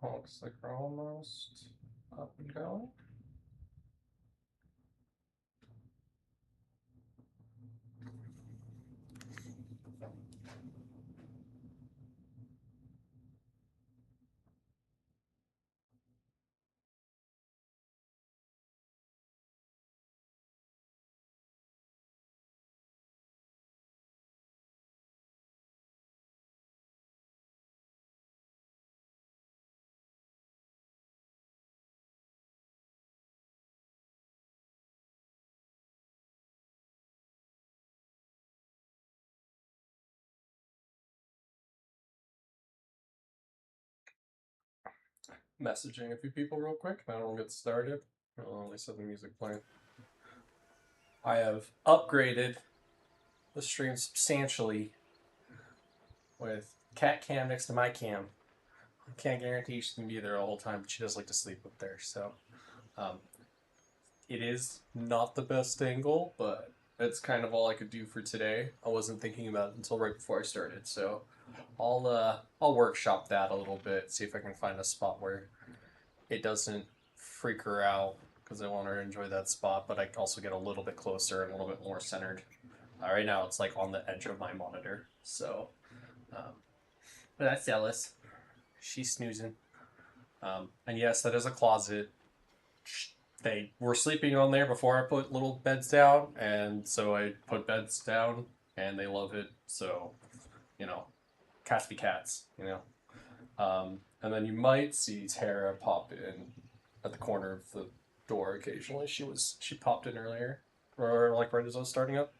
Looks like we're almost up and going. Messaging a few people real quick, then we'll get started. I'll at least have the music playing. I have upgraded the stream substantially with cat cam next to my cam. I can't guarantee she's gonna be there the whole time, but she does like to sleep up there, so um, it is not the best angle, but that's kind of all I could do for today. I wasn't thinking about it until right before I started, so I'll workshop that a little bit, see if I can find a spot where it doesn't freak her out, because I want her to enjoy that spot, but I can also get a little bit closer and a little bit more centered. Right now it's like on the edge of my monitor, so but that's Ellis. She's snoozing. And yes, that is a closet. They were sleeping on there before I put little beds down, and so I put beds down, and they love it. So, you know, cats be cats, you know. And then you might see Tara pop in at the corner of the door occasionally. She popped in earlier, or like right as I was starting up.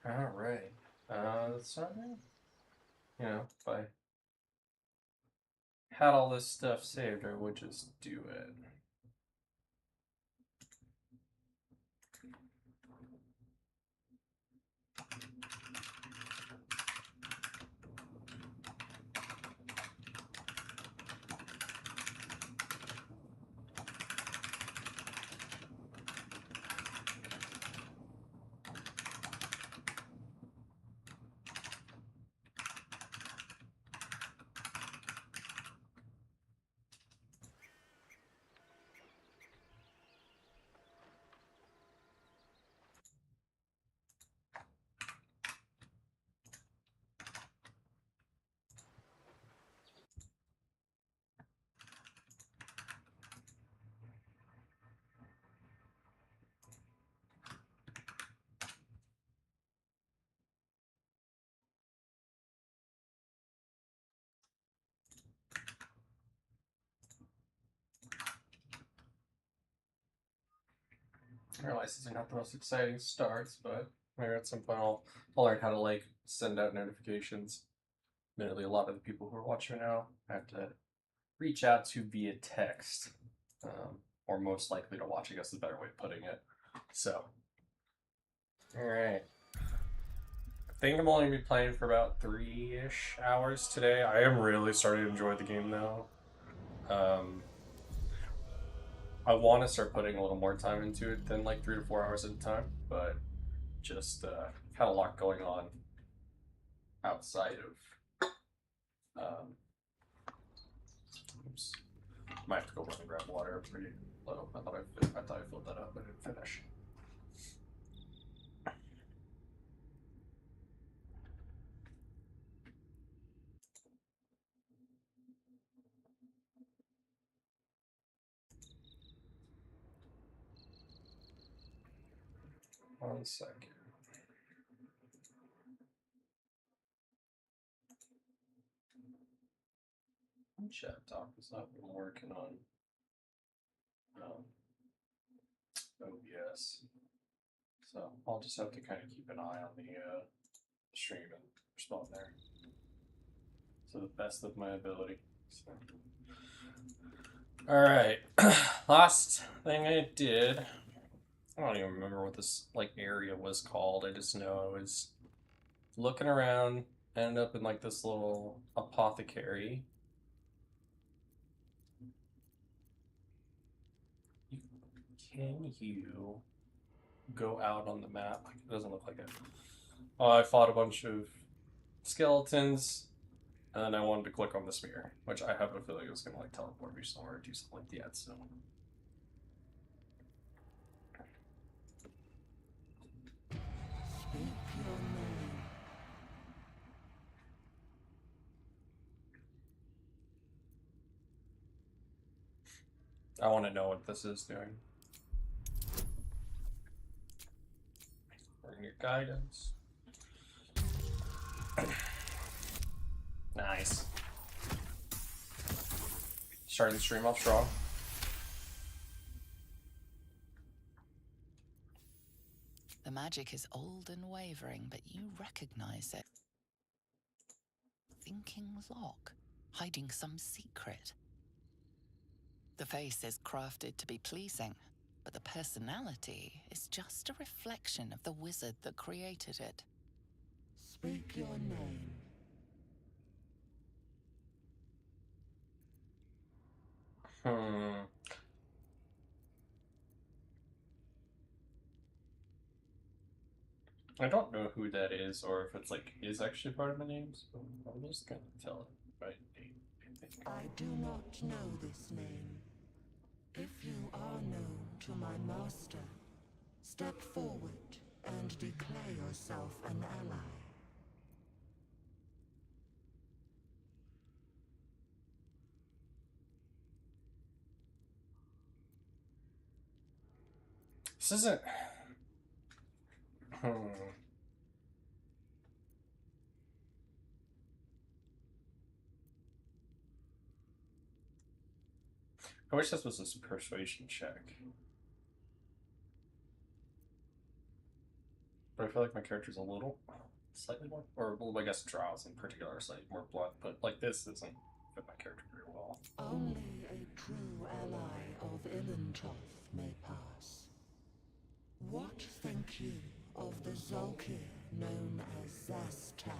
All right. Something. You know, if I had all this stuff saved, I would just do it. I realize these are not the most exciting starts, but maybe at some point I'll learn how to like send out notifications. Admittedly, a lot of the people who are watching now I have to reach out to via text, or most likely to watch. I guess is a better way of putting it. So, all right. I think I'm only gonna be playing for about 3-ish hours today. I am really starting to enjoy the game though. Um, I want to start putting a little more time into it than like 3 to 4 hours at a time, but just had a lot going on outside of. Oops, might have to go run and grab water. I'm pretty low. I thought I filled that up, but I didn't finish. One second. Chat talk is not been working on OBS, so I'll just have to kind of keep an eye on the stream and respond there to the best of my ability. So. All right, last thing I did I don't even remember what this like area was called. I just know I was looking around, ended up in like this little apothecary. Can you go out on the map? It doesn't look like it. Oh, I fought a bunch of skeletons, and then I wanted to click on the spear, which I have a feeling it was gonna like teleport me somewhere or do something like that. So I want to know what this is doing. Bring your guidance. Nice. Starting the stream off strong. The magic is old and wavering, but you recognize it. Thinking lock, hiding some secret. The face is crafted to be pleasing, but the personality is just a reflection of the wizard that created it. Speak your name. I don't know who that is, or if it's like is actually part of the names, but I'm just gonna tell it by name. I do not know this name. If you are known to my master, step forward and declare yourself an ally. This isn't. I wish this was a persuasion check. But I feel like my character's a little slightly more, or well, I guess Drow's in particular are slightly more blunt, but like this doesn't fit my character very well. Only a true ally of Ilintoth may pass. What think you of the Zolkir known as Zastan?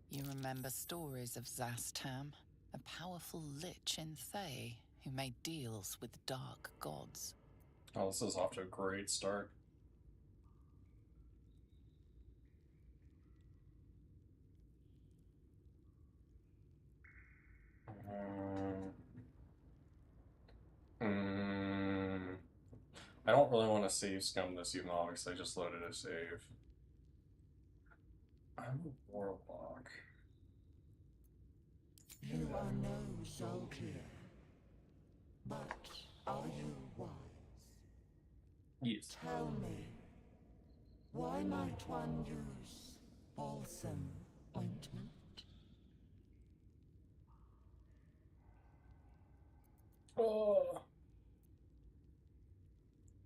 You remember stories of Zastam, a powerful lich in Thay who made deals with dark gods. Oh, this is off to a great start. I don't really want to save scum this even though obviously I just loaded a save. I'm a warlock. You are no Zolkir, but are you wise? Yes. Tell me, why might one use balsam ointment? Oh.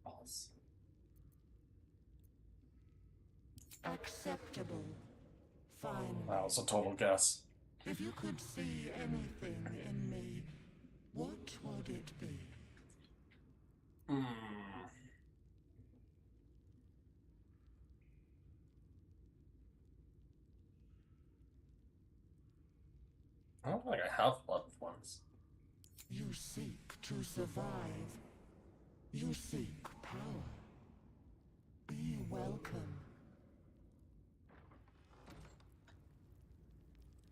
Awesome. Acceptable. Fine. That was a total guess. If you could see anything in me, what would it be? I don't think I have loved ones. You seek to survive. You seek power. Be welcome.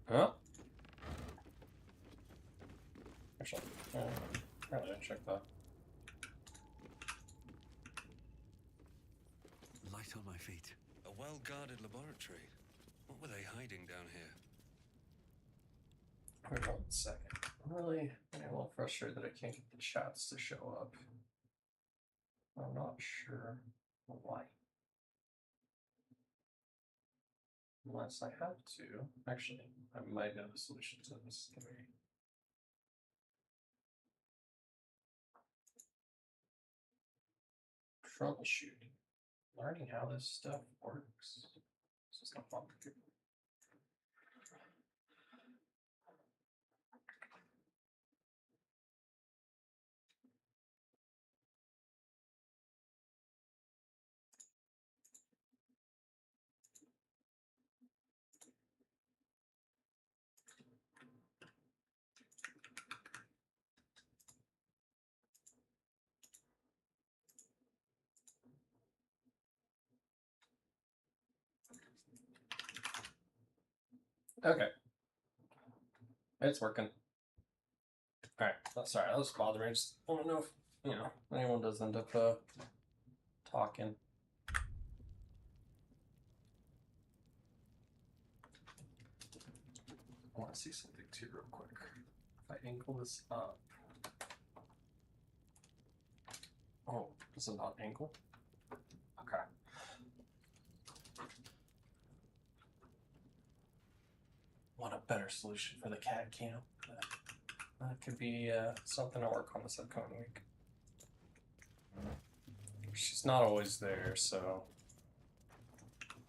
Huh? Actually, probably didn't check that. Light on my feet. A well-guarded laboratory. What were they hiding down here? Wait 1 second. I'm really getting a little frustrated that I can't get the chats to show up. I'm not sure why. Unless I have to. Actually, I might know the solution to this. Troubleshooting. Learning how this stuff works. This is not fun. Okay. It's working. Alright. Oh, sorry, that was bothering. I just want to know if, you know, anyone does end up talking. I want to see something too real quick. If I angle this up. Oh, is it not angle? Okay. Want a better solution for the cat cam. That could be something I'll work on this upcoming week. She's not always there, so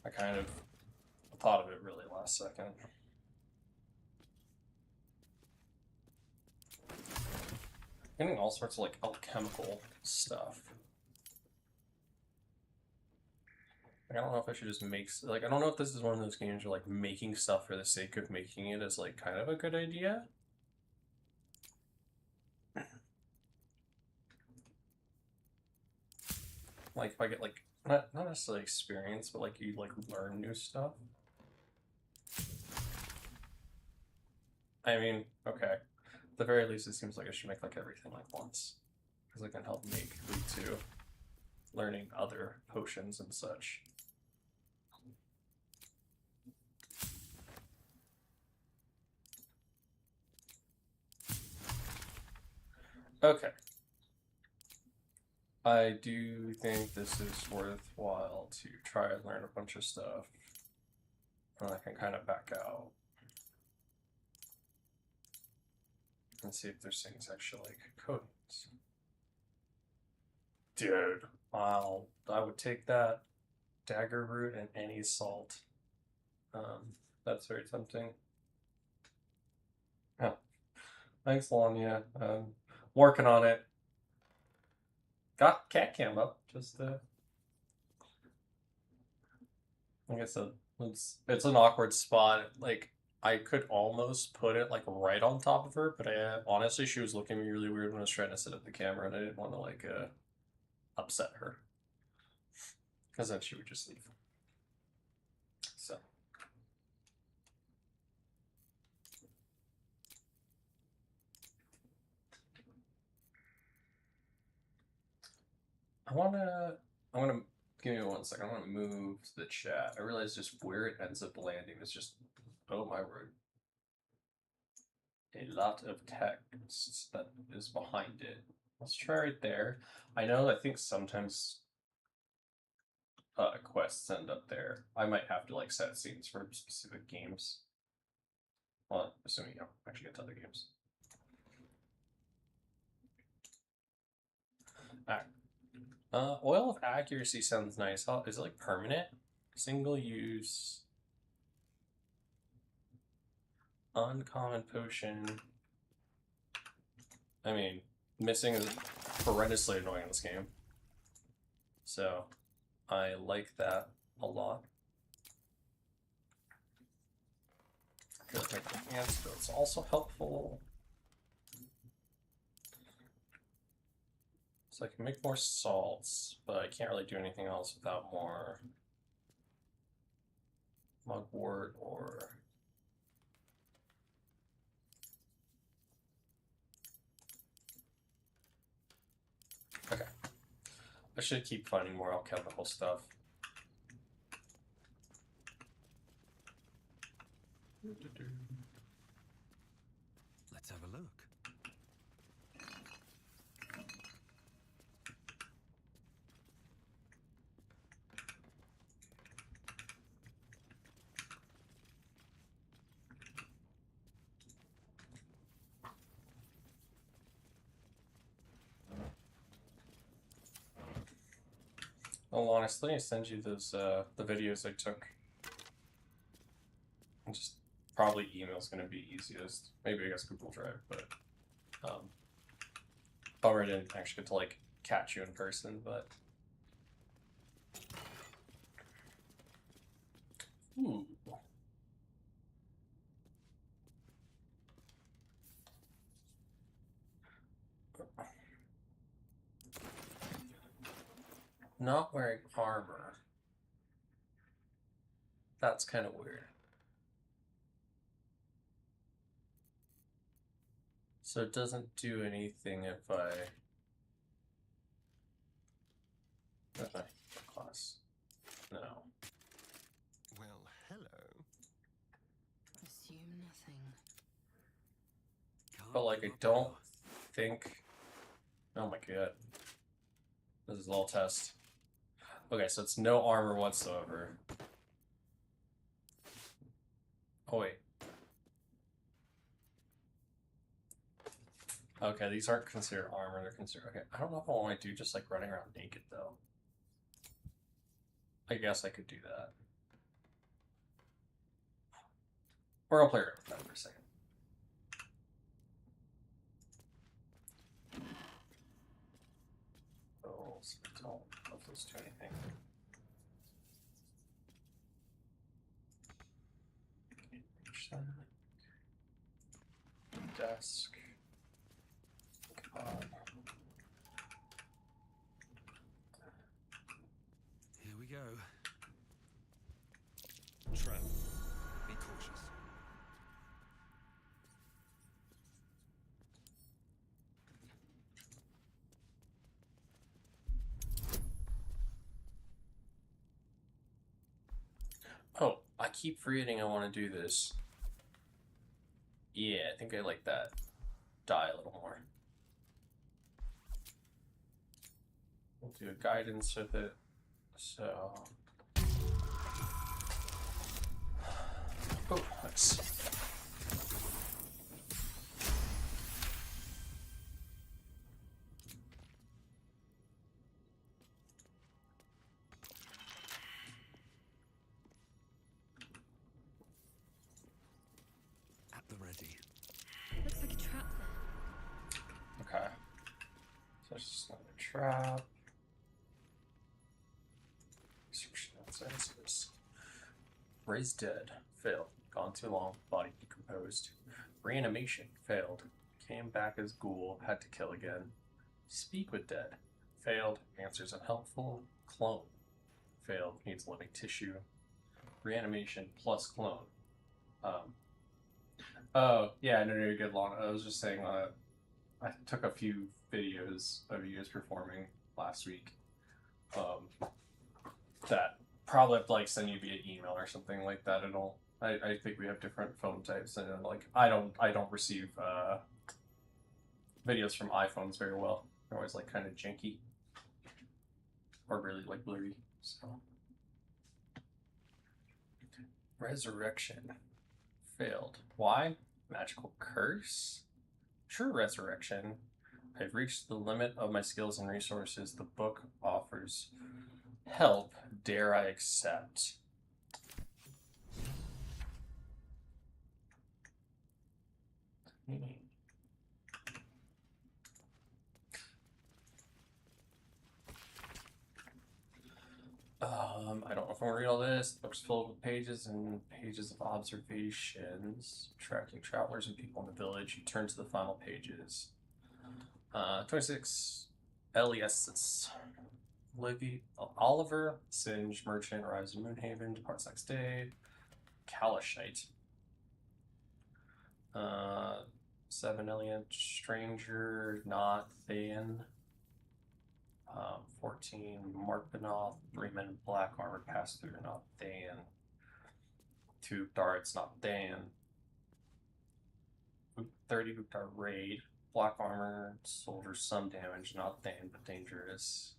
I kind of thought of it really last second. Getting all sorts of like alchemical stuff. Like, I don't know if I should just make, like, I don't know if this is one of those games where like making stuff for the sake of making it is like kind of a good idea. Like if I get like not necessarily experience, but like you like learn new stuff. I mean, okay. At the very least, it seems like I should make like everything like once, because it can help lead to learning other potions and such. Okay. I do think this is worthwhile to try and learn a bunch of stuff, and I can kind of back out and see if there's things actually like codes. Dude, wow, I would take that dagger root and any salt. That's very tempting. Oh, thanks, Lanya. Working on it. Got cat cam up. Just like I said, it's an awkward spot. Like I could almost put it like right on top of her, but honestly she was looking at me really weird when I was trying to set up the camera, and I didn't want to like upset her, because then she would just leave. So I'm gonna give me 1 second. I want to move the chat. I realize just where it ends up landing is just, oh my word, a lot of text that is behind it. Let's try right there. I think sometimes quests end up there. I might have to like set scenes for specific games. Well, assuming you don't actually get to other games. Alright. Oil of Accuracy sounds nice. Is it like permanent? Single use. Uncommon potion. I mean, missing is horrendously annoying in this game. So, I like that a lot. Good, make the antidote's also helpful. So I can make more salts, but I can't really do anything else without more mugwort or... Okay. I should keep finding more alchemical stuff. Let's have a look. Oh, honestly, I send you those the videos I took. And just probably email's gonna be easiest. Maybe I guess Google Drive, but bummer I didn't actually get to like catch you in person, but ooh. Not wearing armor. That's kind of weird. So it doesn't do anything if I... Where's my class? No. Well, hello. Assume nothing. But like, I don't think... Oh my god. This is all test. Okay, so it's no armor whatsoever. Oh wait. Okay, these aren't considered armor, they're considered... Okay, I don't know if I want to do just like running around naked though. I guess I could do that. Or I'll play around with that for a second. Oh, so I don't know if those do anything. Can't reach that. Desk. Here we go. Trap. Be cautious. Oh, I keep forgetting I want to do this. Yeah, I think I like that. Die a little more. We'll do a guidance with it. So. Oh, nice. At the ready. Looks like a trap there. Okay. So it's just another trap. Search notes, answers. Raised dead. Failed. Gone too long. Body decomposed. Reanimation. Failed. Came back as ghoul. Had to kill again. Speak with dead. Failed. Answers unhelpful. Clone. Failed. Needs living tissue. Reanimation plus clone. Oh, yeah, no, you're good, Lana. I was just saying, I took a few videos of you guys performing last week. That probably have to, like, send you via email or something like that at all. I think we have different phone types, and like I don't receive videos from iPhones very well. They're always like kind of janky or really like blurry. So resurrection failed. Why? Magical curse? True resurrection. I've reached the limit of my skills and resources. The book offers help. Dare I accept? I don't know if I want to read all this. The book's filled with pages and pages of observations, tracking travelers and people in the village. You turn to the final pages. 26. Elias. Oliver, Singe, merchant, arrives in Moonhaven, departs next day. Kalashite. 7 alien, stranger, not Thayan. 14, Mark Benoth, 3 men in black armor pass through, not Thayan. 2 darts, not Thayan. 30 Buktar raid, black armor, soldier, some damage, not Thayan, but dangerous.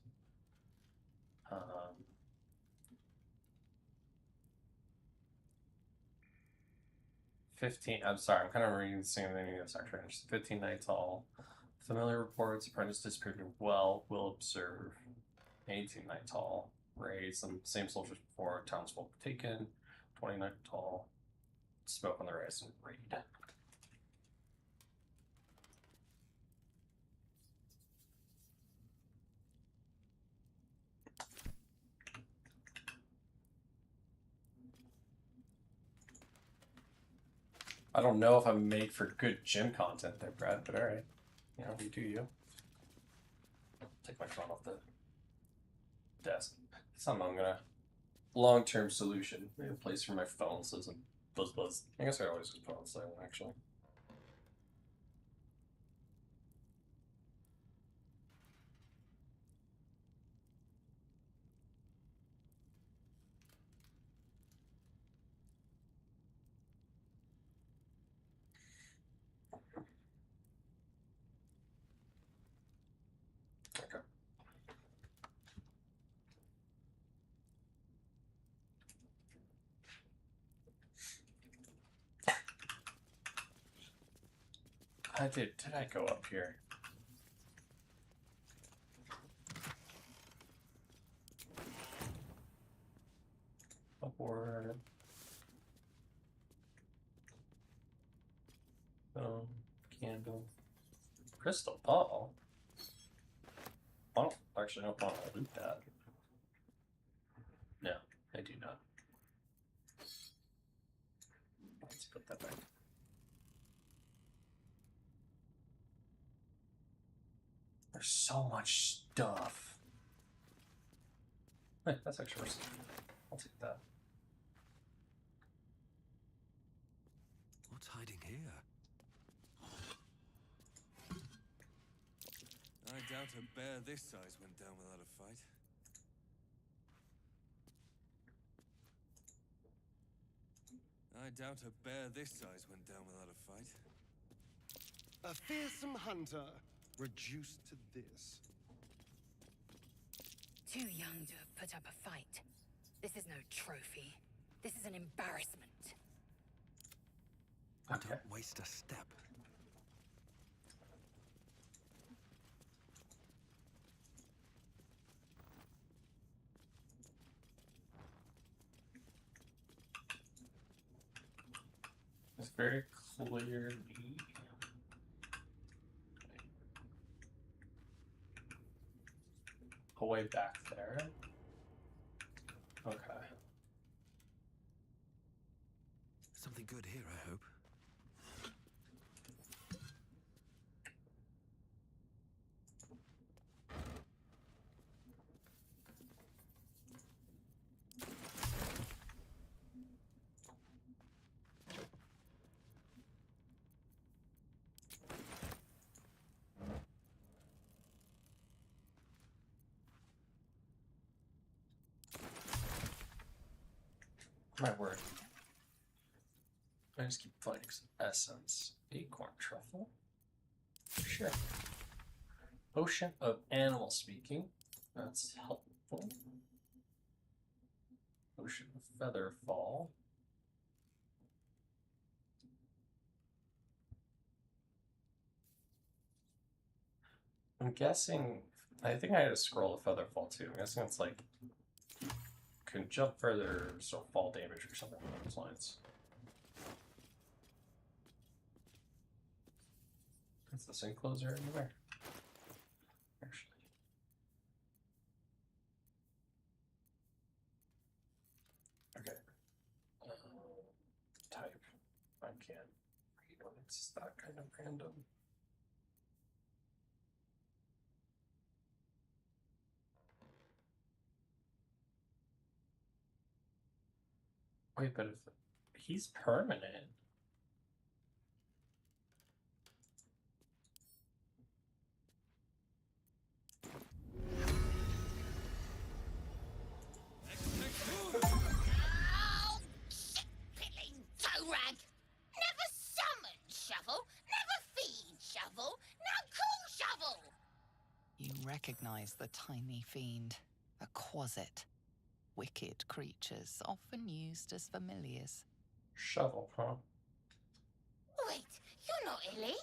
15, I'm sorry, I'm kind of reading the same thing as our trainers. 15 nights all. Familiar reports, apprentice disappeared well, will observe. 18 night tall. Raid, some same soldiers before, townsfolk taken. 20 night tall. Smoke on the rise and raid. I don't know if I'm made for good gym content there, Brad, but alright. You know, you do you. Take my phone off the desk. Something I'm gonna long-term solution. Maybe a place for my phone so it doesn't buzz. I guess I always just put on silent actually. Did I go up here? Upward. Candle. Crystal ball? I don't actually know if I want to loot that. No, I do not. Let's put that back. There's so much stuff. Hey, that's actually worse. I'll take that. What's hiding here? I doubt a bear this size went down without a fight. I doubt a bear this size went down without a fight. A fearsome hunter, reduced to this. Too young to have put up a fight. This is no trophy. This is an embarrassment. Okay. Don't waste a step. It's very clearly a way back there. Okay. Something good here, I hope. My word. I just keep finding some essence. Acorn truffle? Sure. Ocean of animal speaking. That's helpful. Ocean of feather fall. I'm guessing. I think I had a scroll of feather fall too. I'm guessing it's like can jump further, so fall damage or something along those lines. Is this enclosure anywhere? Actually. Okay. Type. I can't read when it's that kind of random. Wait, but if he's permanent. Oh, shit-pilling toe rag! Never summon shovel, never feed shovel, now call shovel! You recognize the tiny fiend, a quasit. Wicked creatures often used as familiars. Shovel, huh? Wait, you're not Illy?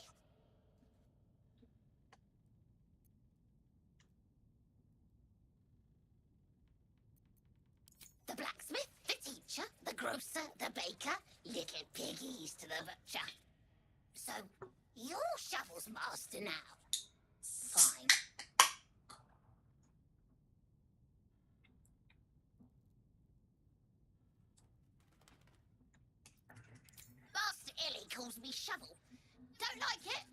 The blacksmith, the teacher, the grocer, the baker, little piggies to the butcher. So, you're Shovel's master now. Fine. Master Illy calls me Shovel. Don't like it?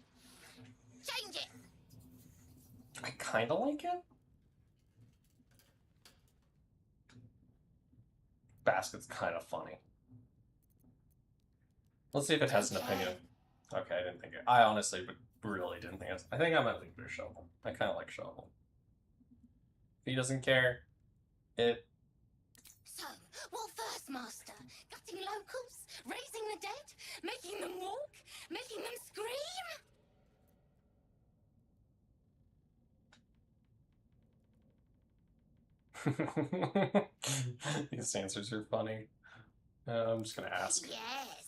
Change it. I kind of like it. Basket's kind of funny. Let's see if it has an opinion. Okay, I didn't think it. I honestly really didn't think it. I think I might leave it to Shovel. I kind of like Shovel. If he doesn't care, it. So, what first, Master? Gutting locals? Raising the dead? Making them walk? Making them scream? These answers are funny. I'm just gonna ask. Yes.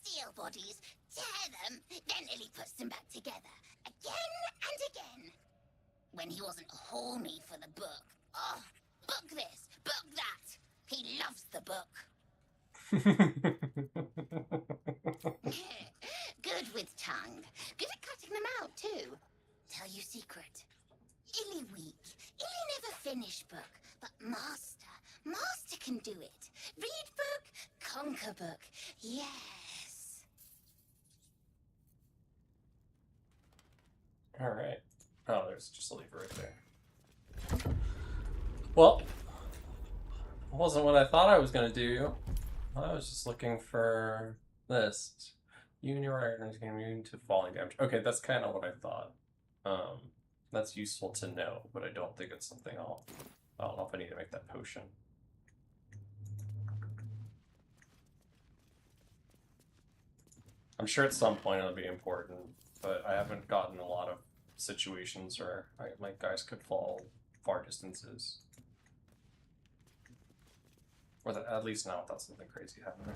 Steel bodies, tear them, then Lily puts them back together again and again. When he wasn't horny for the book. Oh, book this, book that. He loves the book. Good with tongue. Good at cutting them out, too. Tell you secret. Illy weak. Illy never finish book. But Master can do it. Read book, conquer book. Yes. Alright. Oh, there's just a lever right there. Well, it wasn't what I thought I was going to do. I was just looking for this. You and your items can immune to falling damage. Okay, that's kind of what I thought. That's useful to know, but I don't think it's something I don't know if I need to make that potion. I'm sure at some point it'll be important, but I haven't gotten a lot of situations where my guys could fall far distances. Or that, at least not without something crazy happening.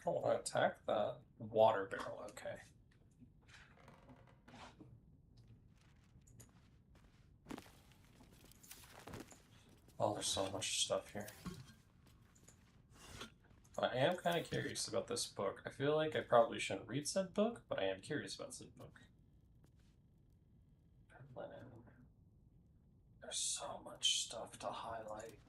I don't want to attack the water barrel, okay. Oh, there's so much stuff here. I am kind of curious about this book. I feel like I probably shouldn't read said book, but I am curious about said book. There's so much stuff to highlight.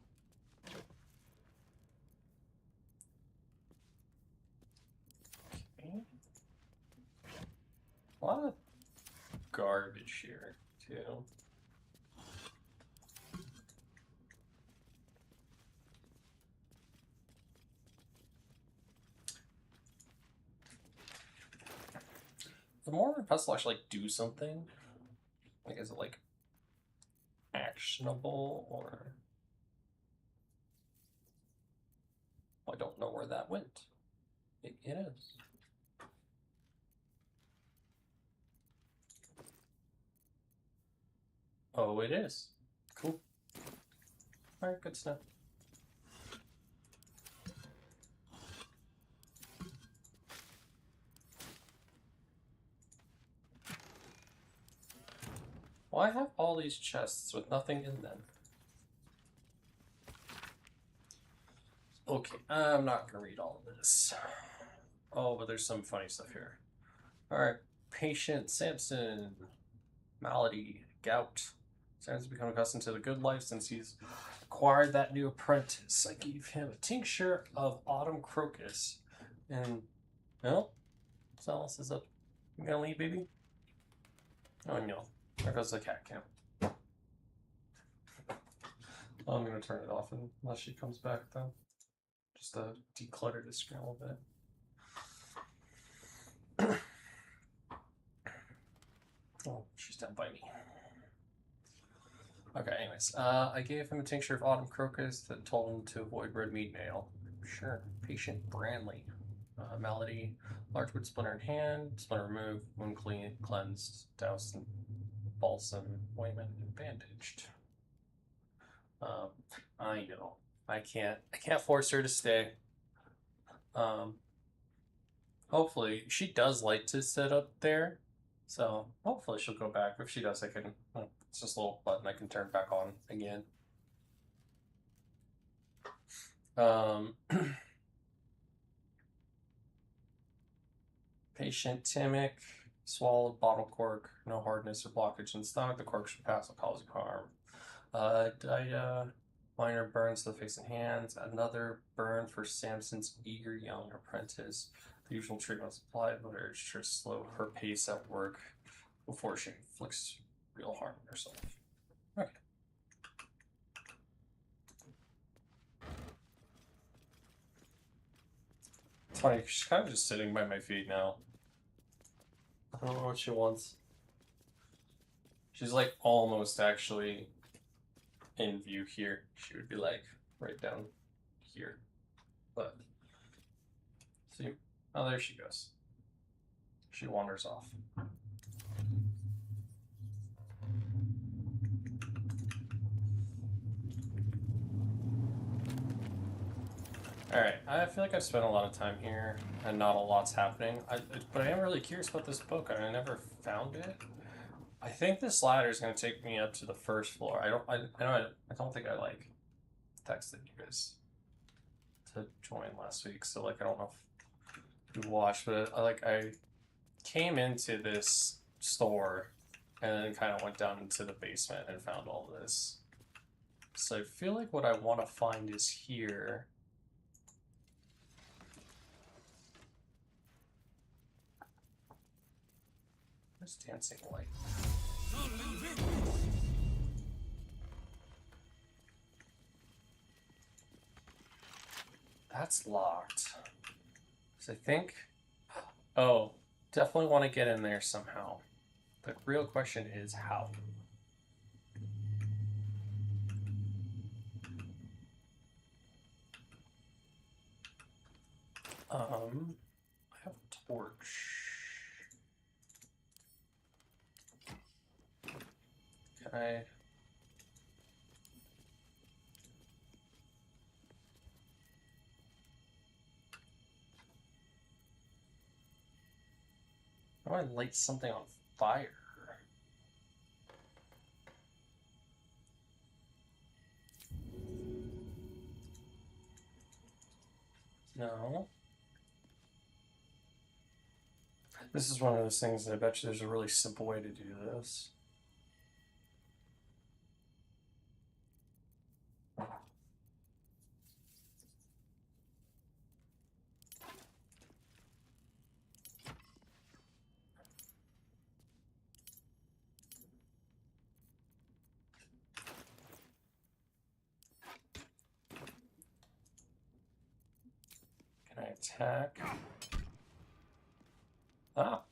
Okay. A lot of garbage here, too. The more has to actually like do something. Like, is it like actionable or? I don't know where that went. It is. Oh, it is. Cool. Alright, good stuff. Why have all these chests with nothing in them? Okay, I'm not gonna read all of this. Oh, but there's some funny stuff here. Alright, patient Samson. Malady, gout. Samson's become accustomed to the good life since he's acquired that new apprentice. I gave him a tincture of autumn crocus. And, no? Someone is up. You gonna leave, baby? Oh no. There goes the cat cam. I'm gonna turn it off unless she comes back though. Just to declutter the screen a little bit. Oh, she's down by me. Okay, anyways. I gave him a tincture of autumn crocus that told him to avoid red meat and ale. Sure. Patient Branley. Malady. Large wood splinter in hand. Splinter removed. Wound cleansed. Doused in balsam, ointment, and bandaged. I know. I can't force her to stay. Hopefully she does like to sit up there, so hopefully she'll go back. If she does, I can. It's just a little button I can turn back on again. Patient Timic. Swallowed bottle cork, no hardness or blockage in the stomach. The cork should pass without causing harm. Dida, minor burns to the face and hands. Another burn for Samson's eager young apprentice. The usual treatment was applied, but urged her to slow her pace at work before she inflicts real harm on herself. It's funny, she's kind of just sitting by my feet now. I don't know what she wants. She's like almost actually in view here. She would be like right down here. But see, oh, there she goes. She wanders off. Alright, I feel like I've spent a lot of time here and not a lot's happening. But I am really curious about this book and I never found it. I think this ladder is going to take me up to the first floor. I don't think I like texted you guys to join last week, so like I don't know if you watched, but I came into this store and then kind of went down into the basement and found all this. So I feel like what I want to find is here. Where's dancing light? That's locked. So I think, oh, definitely want to get in there somehow. The real question is how. I have a torch. Can I? How do I light something on fire? No. This is one of those things that I bet you there's a really simple way to do this. Can I attack? Ah,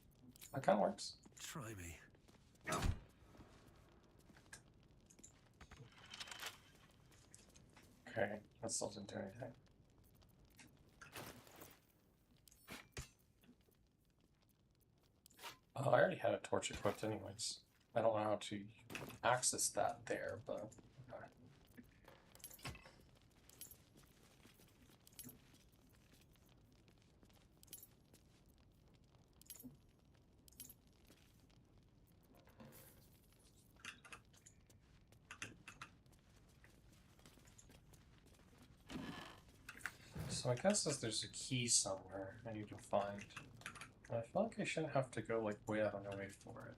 that kind of works. Try me. Okay, that still doesn't do anything. Oh, I already had a torch equipped anyways. I don't know how to access that there, but okay. So I guess there's a key somewhere I need to find. And I feel like I shouldn't have to go like way out of my way for it.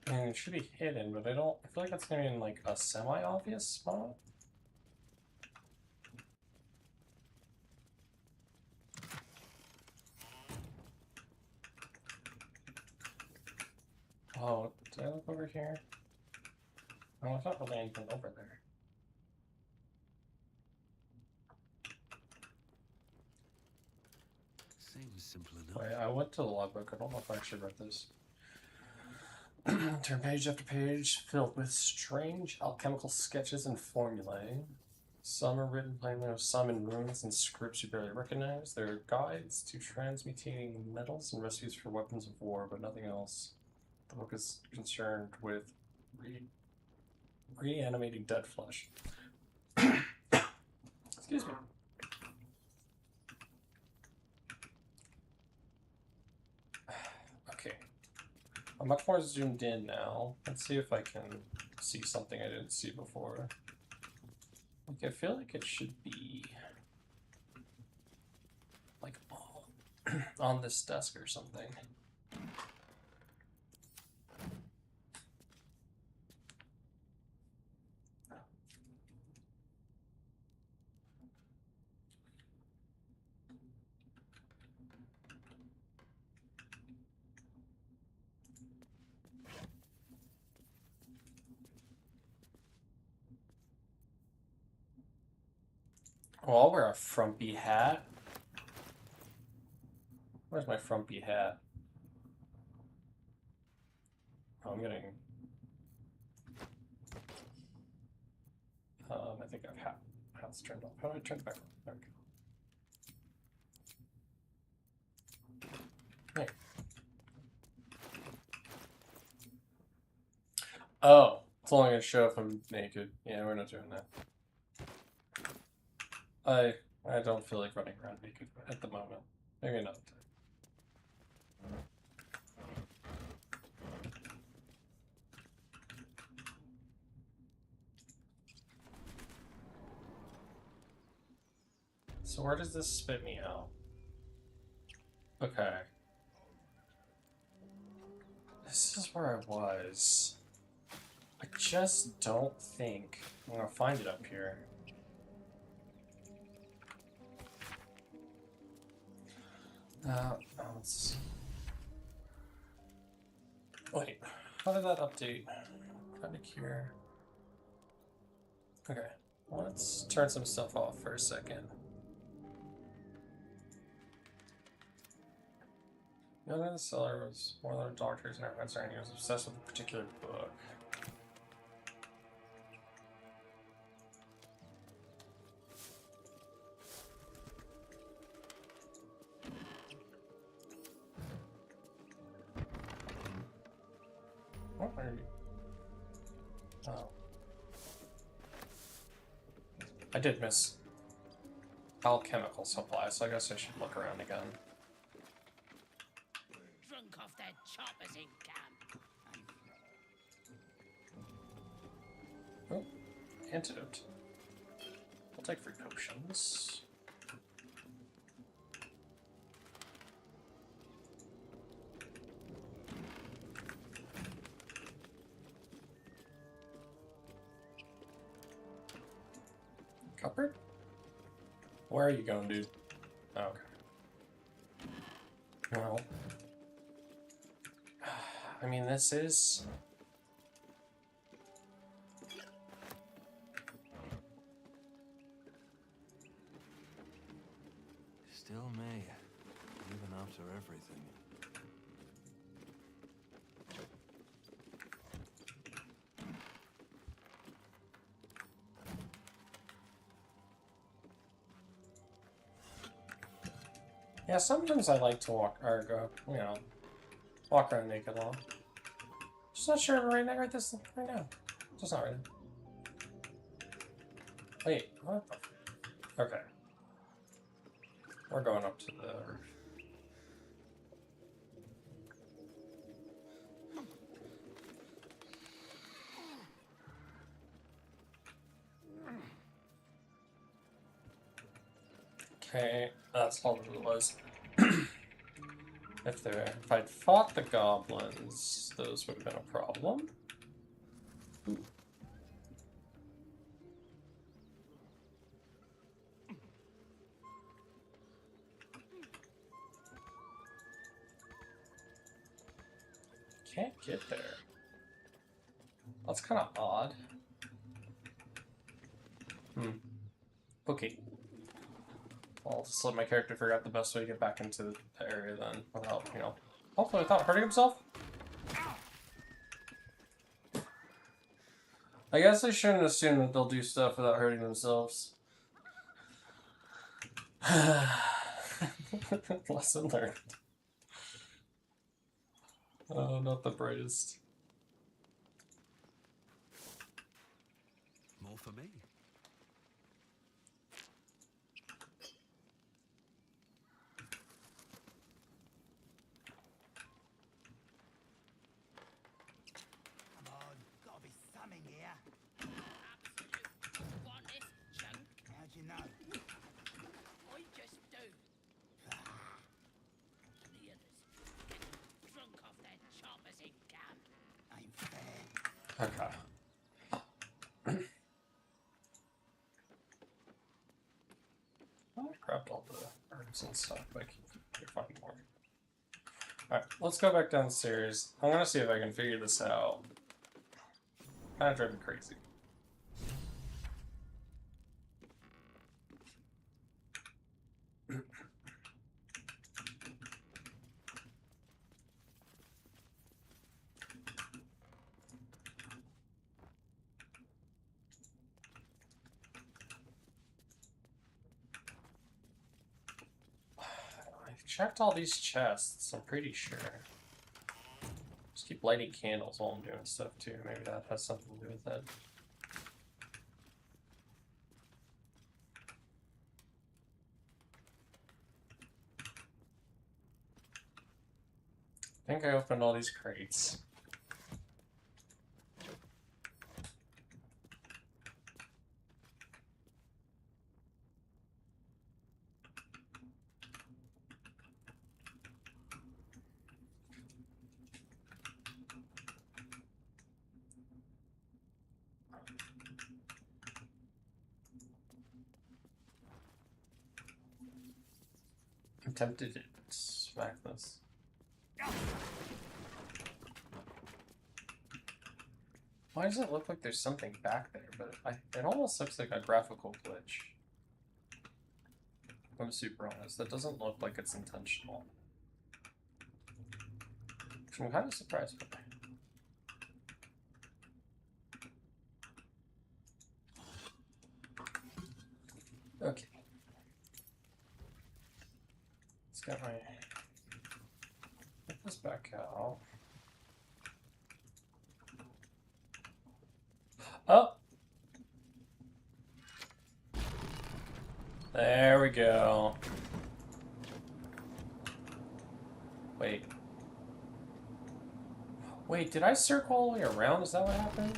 I mean, it should be hidden, but I feel like that's gonna be in like a semi-obvious spot. Oh, did I look over here? No, there's not really anything over there. Seems simple enough. Wait, I went to the logbook. I don't know if I actually read this. Turn page after page filled with strange alchemical sketches and formulae. Some are written plainly, some in runes and scripts you barely recognize. There are guides to transmutating metals and recipes for weapons of war, but nothing else. The book is concerned with reanimating dead flesh. Excuse me. Okay. I'm much more zoomed in now. Let's see if I can see something I didn't see before. Like, I feel like it should be like on this desk or something. Well, I'll wear a frumpy hat. Where's my frumpy hat? Oh, I'm getting... I think I've hats turned off. How do I turn it back on? There we go. Hey. Oh, it's only gonna show if I'm naked. Yeah, we're not doing that. I don't feel like running around naked at the moment. Maybe another time. So where does this spit me out? Okay. This is where I was. I just don't think I'm gonna find it up here. Let's... Wait, how did that update? Kind of cure. Okay, let's turn some stuff off for a second. The owner of the cellar was one of the doctors in our concern. He was obsessed with a particular book. What are you? Oh. I did miss alchemical supply, so I guess I should look around again. Drunk off their choppers in camp. Oh, antidote. I'll take 3 potions. Cupboard? Where are you going, dude? Oh, okay. Well, I mean, this is... Still me, even after everything. Yeah, sometimes I like to walk, or go, you know, walk around naked alone. Just not sure right now, right now. Just not right now. Wait, what the... Okay. We're going up to the roof. Okay, that's all that it was. If I'd fought the goblins, those would have been a problem. Ooh. Can't get there. That's kind of odd. Okay. I'll just let my character figure out the best way to get back into the area then, without, you know, hopefully without hurting himself. I guess I shouldn't assume that they'll do stuff without hurting themselves. Lesson learned. Oh, not the brightest. More for me. Come on, gotta be something here. Absolute honest junk. How'd you know? I just do. The others drunk off their choppers in camp. Ain't fair. Okay. I grabbed all the herbs and stuff, but I can find more. Alright, let's go back downstairs. I'm gonna see if I can figure this out. Kind of driving me crazy. checked all these chests, I'm pretty sure. Just keep lighting candles while I'm doing stuff too. Maybe that has something to do with it. I think I opened all these crates. I'm tempted to smack this. Why does it look like there's something back there? But it almost looks like a graphical glitch. If I'm super honest, that doesn't look like it's intentional. Which I'm kind of surprised by. Okay. Let's get this back out. Oh! There we go. Wait. Wait, did I circle all the way around? Is that what happened?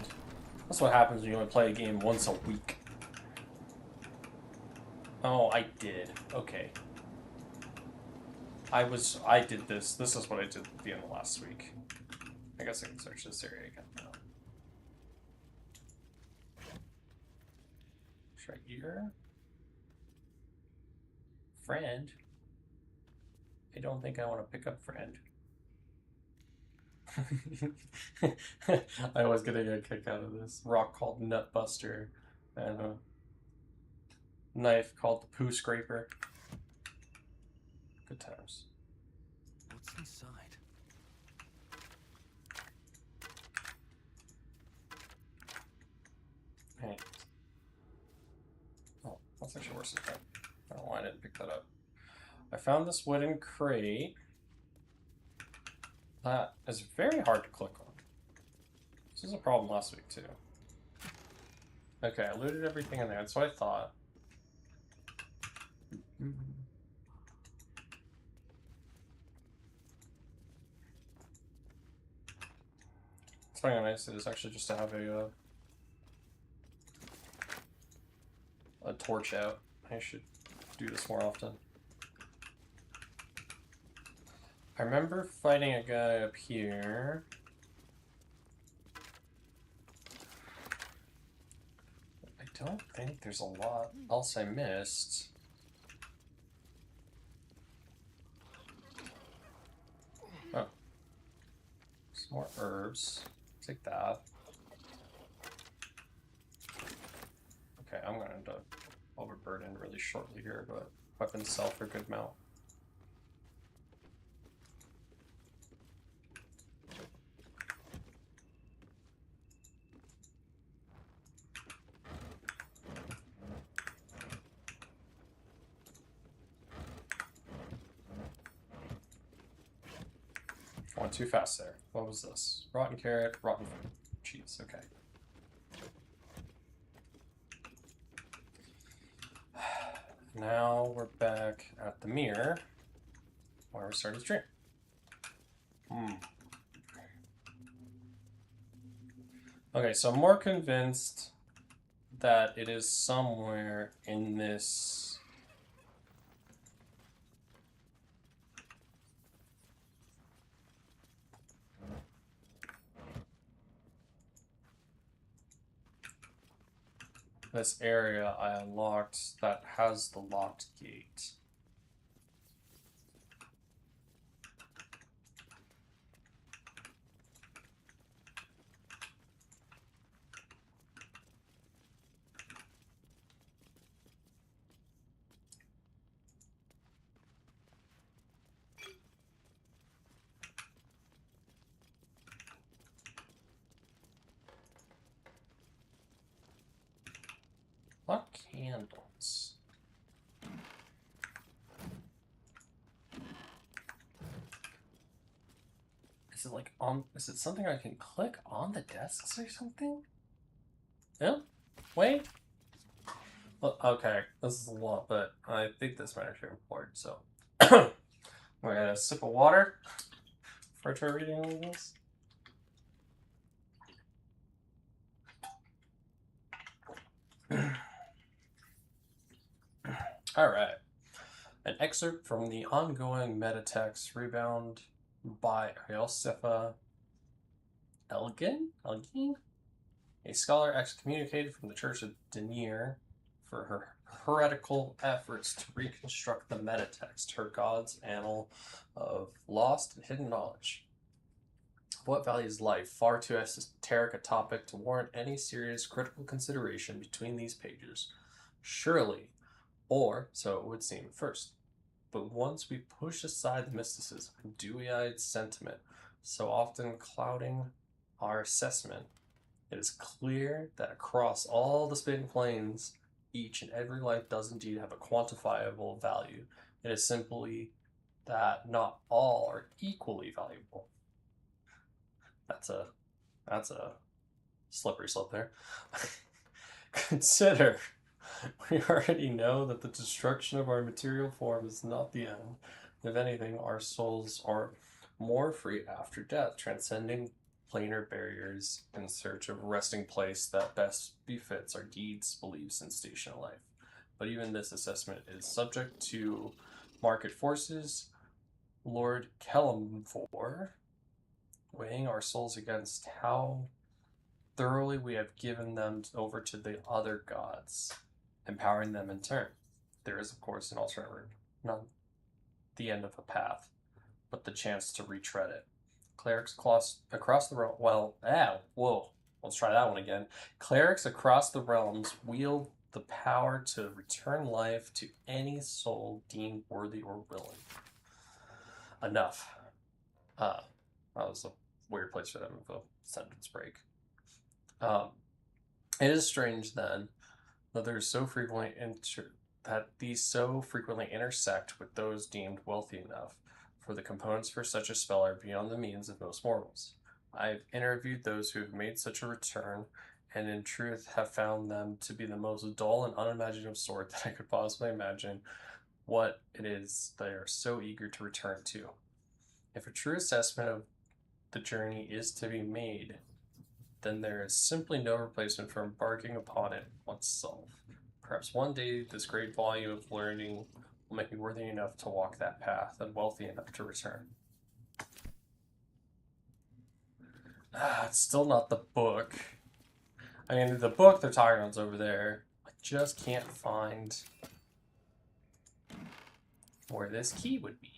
That's what happens when you only play a game once a week. Oh, I did. Okay. I did this. This is what I did at the end of last week. I guess I can search this area again now. It's right here. Friend. I don't think I want to pick up friend. I was getting a kick out of this. Rock called Nutbuster. And a knife called the Poo Scraper. Good times. What's inside? Hey. Oh, that's actually worse than that. I don't know why I didn't pick that up. I found this wooden crate. That is very hard to click on. This was a problem last week too. Okay, I looted everything in there. That's what I thought. It's funny how nice it is actually just to have a torch out. I should do this more often. I remember fighting a guy up here. I don't think there's a lot else I missed. Oh. Some more herbs. Take that. Okay, I'm going to overburden really shortly here, but weapons sell for good mount. Went too fast there. What was this? Rotten carrot, rotten cheese. Okay. Now we're back at the mirror where we started the stream. Okay, so I'm more convinced that it is somewhere in this. This area I unlocked that has the locked gate. What candles? Is it like on? Is it something I can click on the desks or something? Yeah. Wait. Well, okay, this is a lot, but I think this might actually be important. So, we're gonna sip of water before I try reading all of this. All right. An excerpt from the ongoing metatext Rebound by Arielsefa Elgin, a scholar excommunicated from the Church of Denier for her heretical efforts to reconstruct the metatext, her god's annal of lost and hidden knowledge. What values life? Far too esoteric a topic to warrant any serious critical consideration between these pages. Surely, or so it would seem at first. But once we push aside the mysticism and dewy-eyed sentiment so often clouding our assessment, it is clear that across all the spin planes, each and every life does indeed have a quantifiable value. It is simply that not all are equally valuable. That's a slippery slope there. Consider, we already know that the destruction of our material form is not the end. If anything, our souls are more free after death, transcending planar barriers in search of a resting place that best befits our deeds, beliefs, and station in life. But even this assessment is subject to market forces. Lord Kellamvor, weighing our souls against how thoroughly we have given them over to the other gods, empowering them in turn. There is, of course, an alternative, not the end of a path, but the chance to retread it. Clerics across the realm. Whoa. Let's try that one again. Clerics across the realms wield the power to return life to any soul deemed worthy or willing. Enough. That was a weird place for them of a sentence break. It is strange then that these so frequently intersect with those deemed wealthy enough, for the components for such a spell are beyond the means of most mortals. I have interviewed those who have made such a return, and in truth have found them to be the most dull and unimaginative sort that I could possibly imagine what it is they are so eager to return to. If a true assessment of the journey is to be made, then there is simply no replacement for embarking upon it oneself. Perhaps one day this great volume of learning will make me worthy enough to walk that path and wealthy enough to return. It's still not the book. I mean, the book they're talking about is over there. I just can't find where this key would be.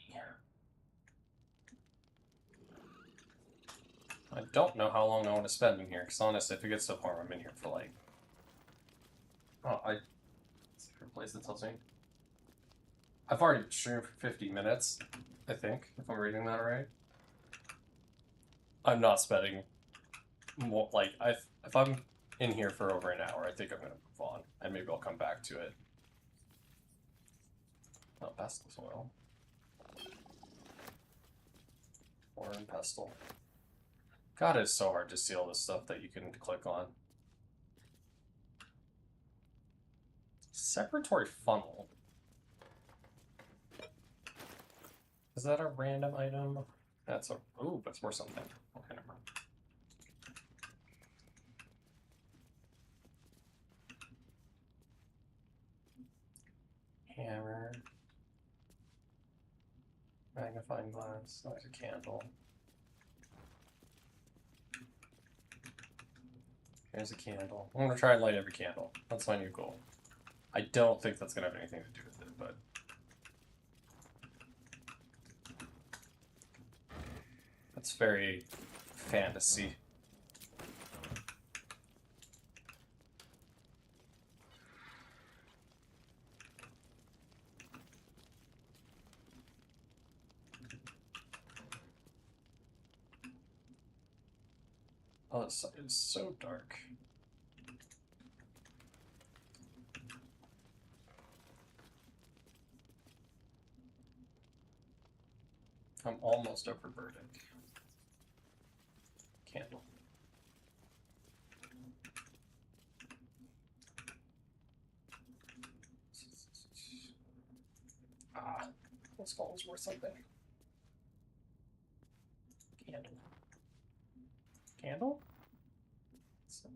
I don't know how long I want to spend in here, because honestly, if it gets to a point where I'm in here for like... It's a different place that tells me. I've already streamed for 50 minutes, I think, if I'm reading that right. I'm not spending more, like, if I'm in here for over an hour, I think I'm going to move on, and maybe I'll come back to it. Oh, pestle soil. Or in pestle. God, it's so hard to see all this stuff that you can click on. Separatory funnel. Is that a random item? That's a... Ooh, but it's worth something. Okay, never mind. Hammer. Magnifying glass. There's a candle. There's a candle. I'm gonna try and light every candle. That's my new goal. I don't think that's gonna have anything to do with it, but... That's very fantasy. Oh, this side is so dark. I'm almost over verdict. This phone's worth something. Candle. Candle? Did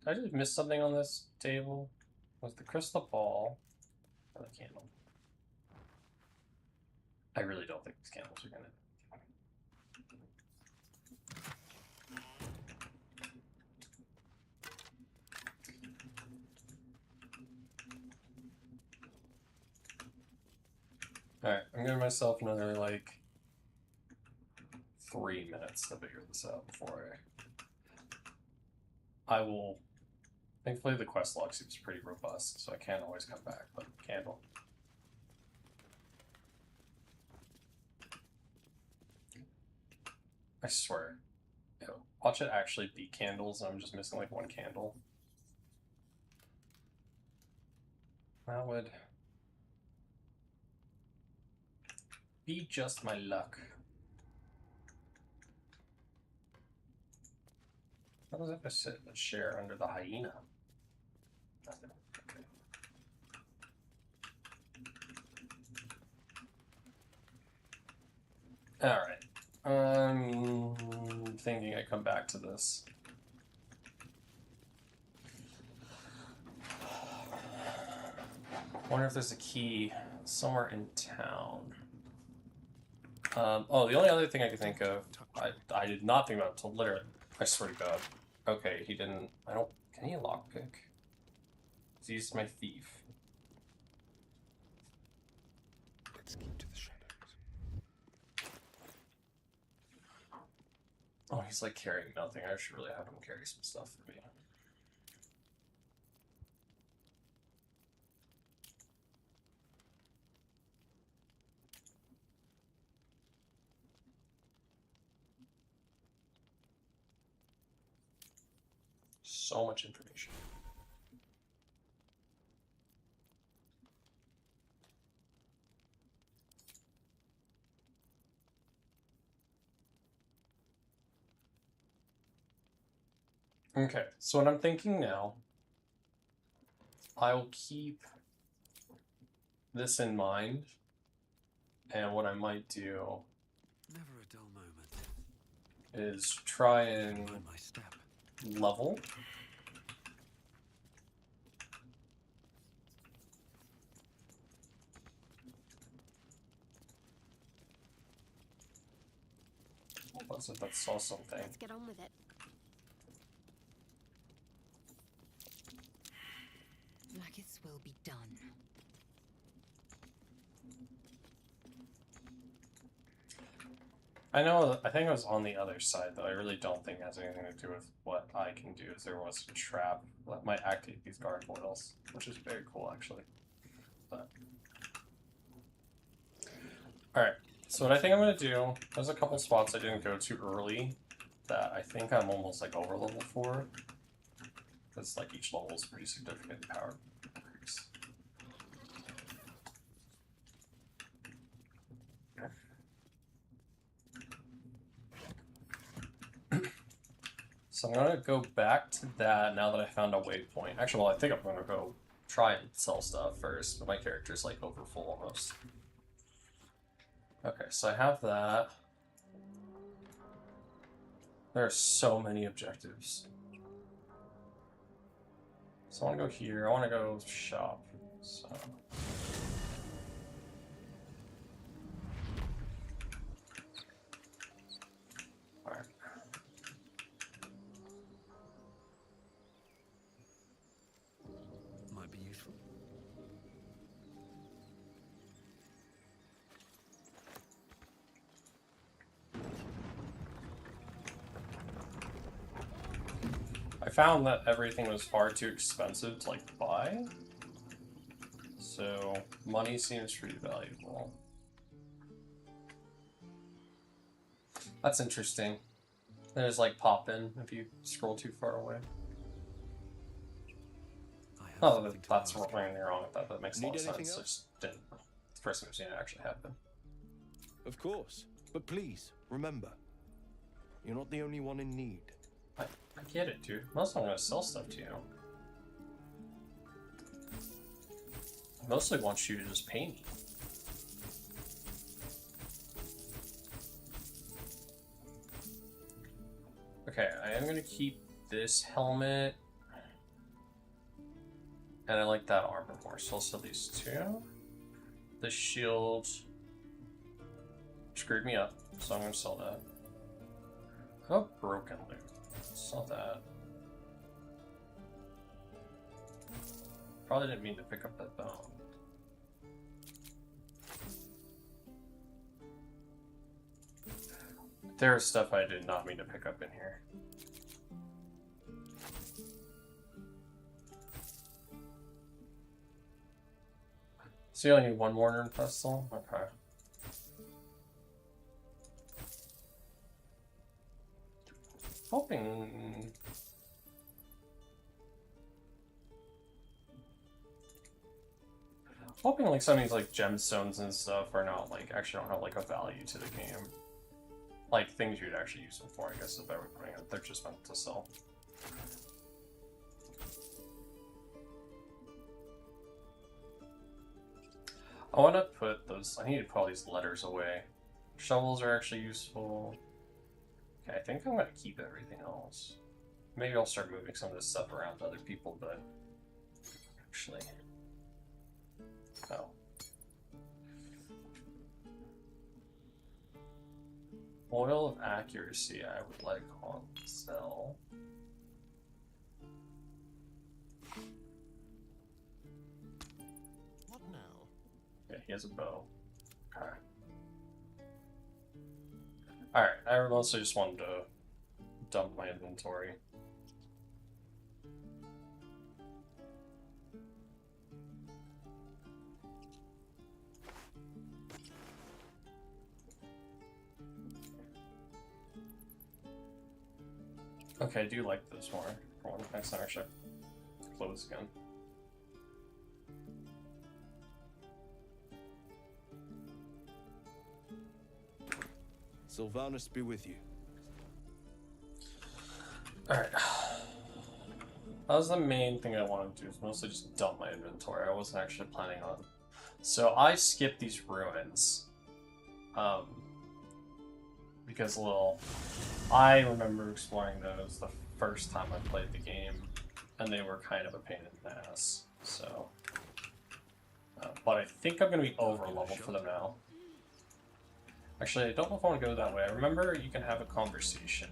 I just miss something on this table? Was the crystal ball or the candle? I really don't think these candles are gonna. Alright, I'm giving myself another like 3 minutes to figure this out before I will. Thankfully, the quest log seems pretty robust, so I can't always come back. But candle. I swear. Watch it actually be candles, and I'm just missing like one candle. That would be just my luck. What was if I sit in a chair under the hyena? Nothing. Okay. Alright. I'm thinking I come back to this. Wonder if there's a key somewhere in town. Oh, the only other thing I could think of, I did not think about it until literally, I swear to God. Okay, he didn't, can he lockpick? He's my thief. Let's keep to the shadows. Oh, he's like carrying nothing. I should really have him carry some stuff for me. So much information. Okay, so what I'm thinking now, I'll keep this in mind, and what I might do Never a dull moment. is try and Mind my step. level. Let's see if that saw something. Let's get on with it. Like will be done. I think it was on the other side, though. I really don't think it has anything to do with what I can do. If there was a trap that might activate these gargoyles, which is very cool, actually. But alright, so what I think I'm going to do, there's a couple spots I didn't go to early that I think I'm almost like over level for. Because like each level is pretty significant power increase. So I'm gonna go back to that now that I found a waypoint. Actually, well, I think I'm gonna go try and sell stuff first, but my character's like over full almost. Okay, so I have that. There are so many objectives. So I wanna go here, I wanna go shop, so. Alright. Might be useful. I found that everything was far too expensive to like buy. So money seems pretty valuable. That's interesting. There's like pop in if you scroll too far away. I have Oh, something to that's ask. wrong wrong with that. That makes a Need lot of anything sense. I else? just didn't. It's the first time I've seen it actually happen. Of course. But please, remember, you're not the only one in need. I get it, dude. Most of them I'm gonna sell stuff to you. I mostly want you to just pay me. am gonna keep this helmet. And I like that armor more, so I'll sell these two. The shield screwed me up, so I'm gonna sell that. Oh, broken loot. Sell that. Probably didn't mean to pick up that bone. There's stuff I did not mean to pick up in here. So you only need one mortar and pestle? Okay. Hoping... Hoping like some of these like gemstones and stuff are not like actually don't have like a value to the game. Like things you'd actually use them for, I guess is a better way of putting it. They're just meant to sell. I want to put those. I need to put all these letters away. Shovels are actually useful. Okay, I think I'm going to keep everything else. Maybe I'll start moving some of this stuff around to other people, but actually, no. Oil of accuracy I would like on sell. What now? Yeah, he has a bow. Okay. Alright, I mostly just wanted to dump my inventory. Okay, I do like this more. For one, next time I should close again. Sylvanus be with you. Alright. That was the main thing I wanted to do, is mostly just dump my inventory. I wasn't actually planning on. So I skipped these ruins. Because I remember exploring those the first time I played the game, and they were kind of a pain in the ass. So, but I think I'm going to be over leveled for them now. Actually, I don't know if I want to go that way. I remember you can have a conversation.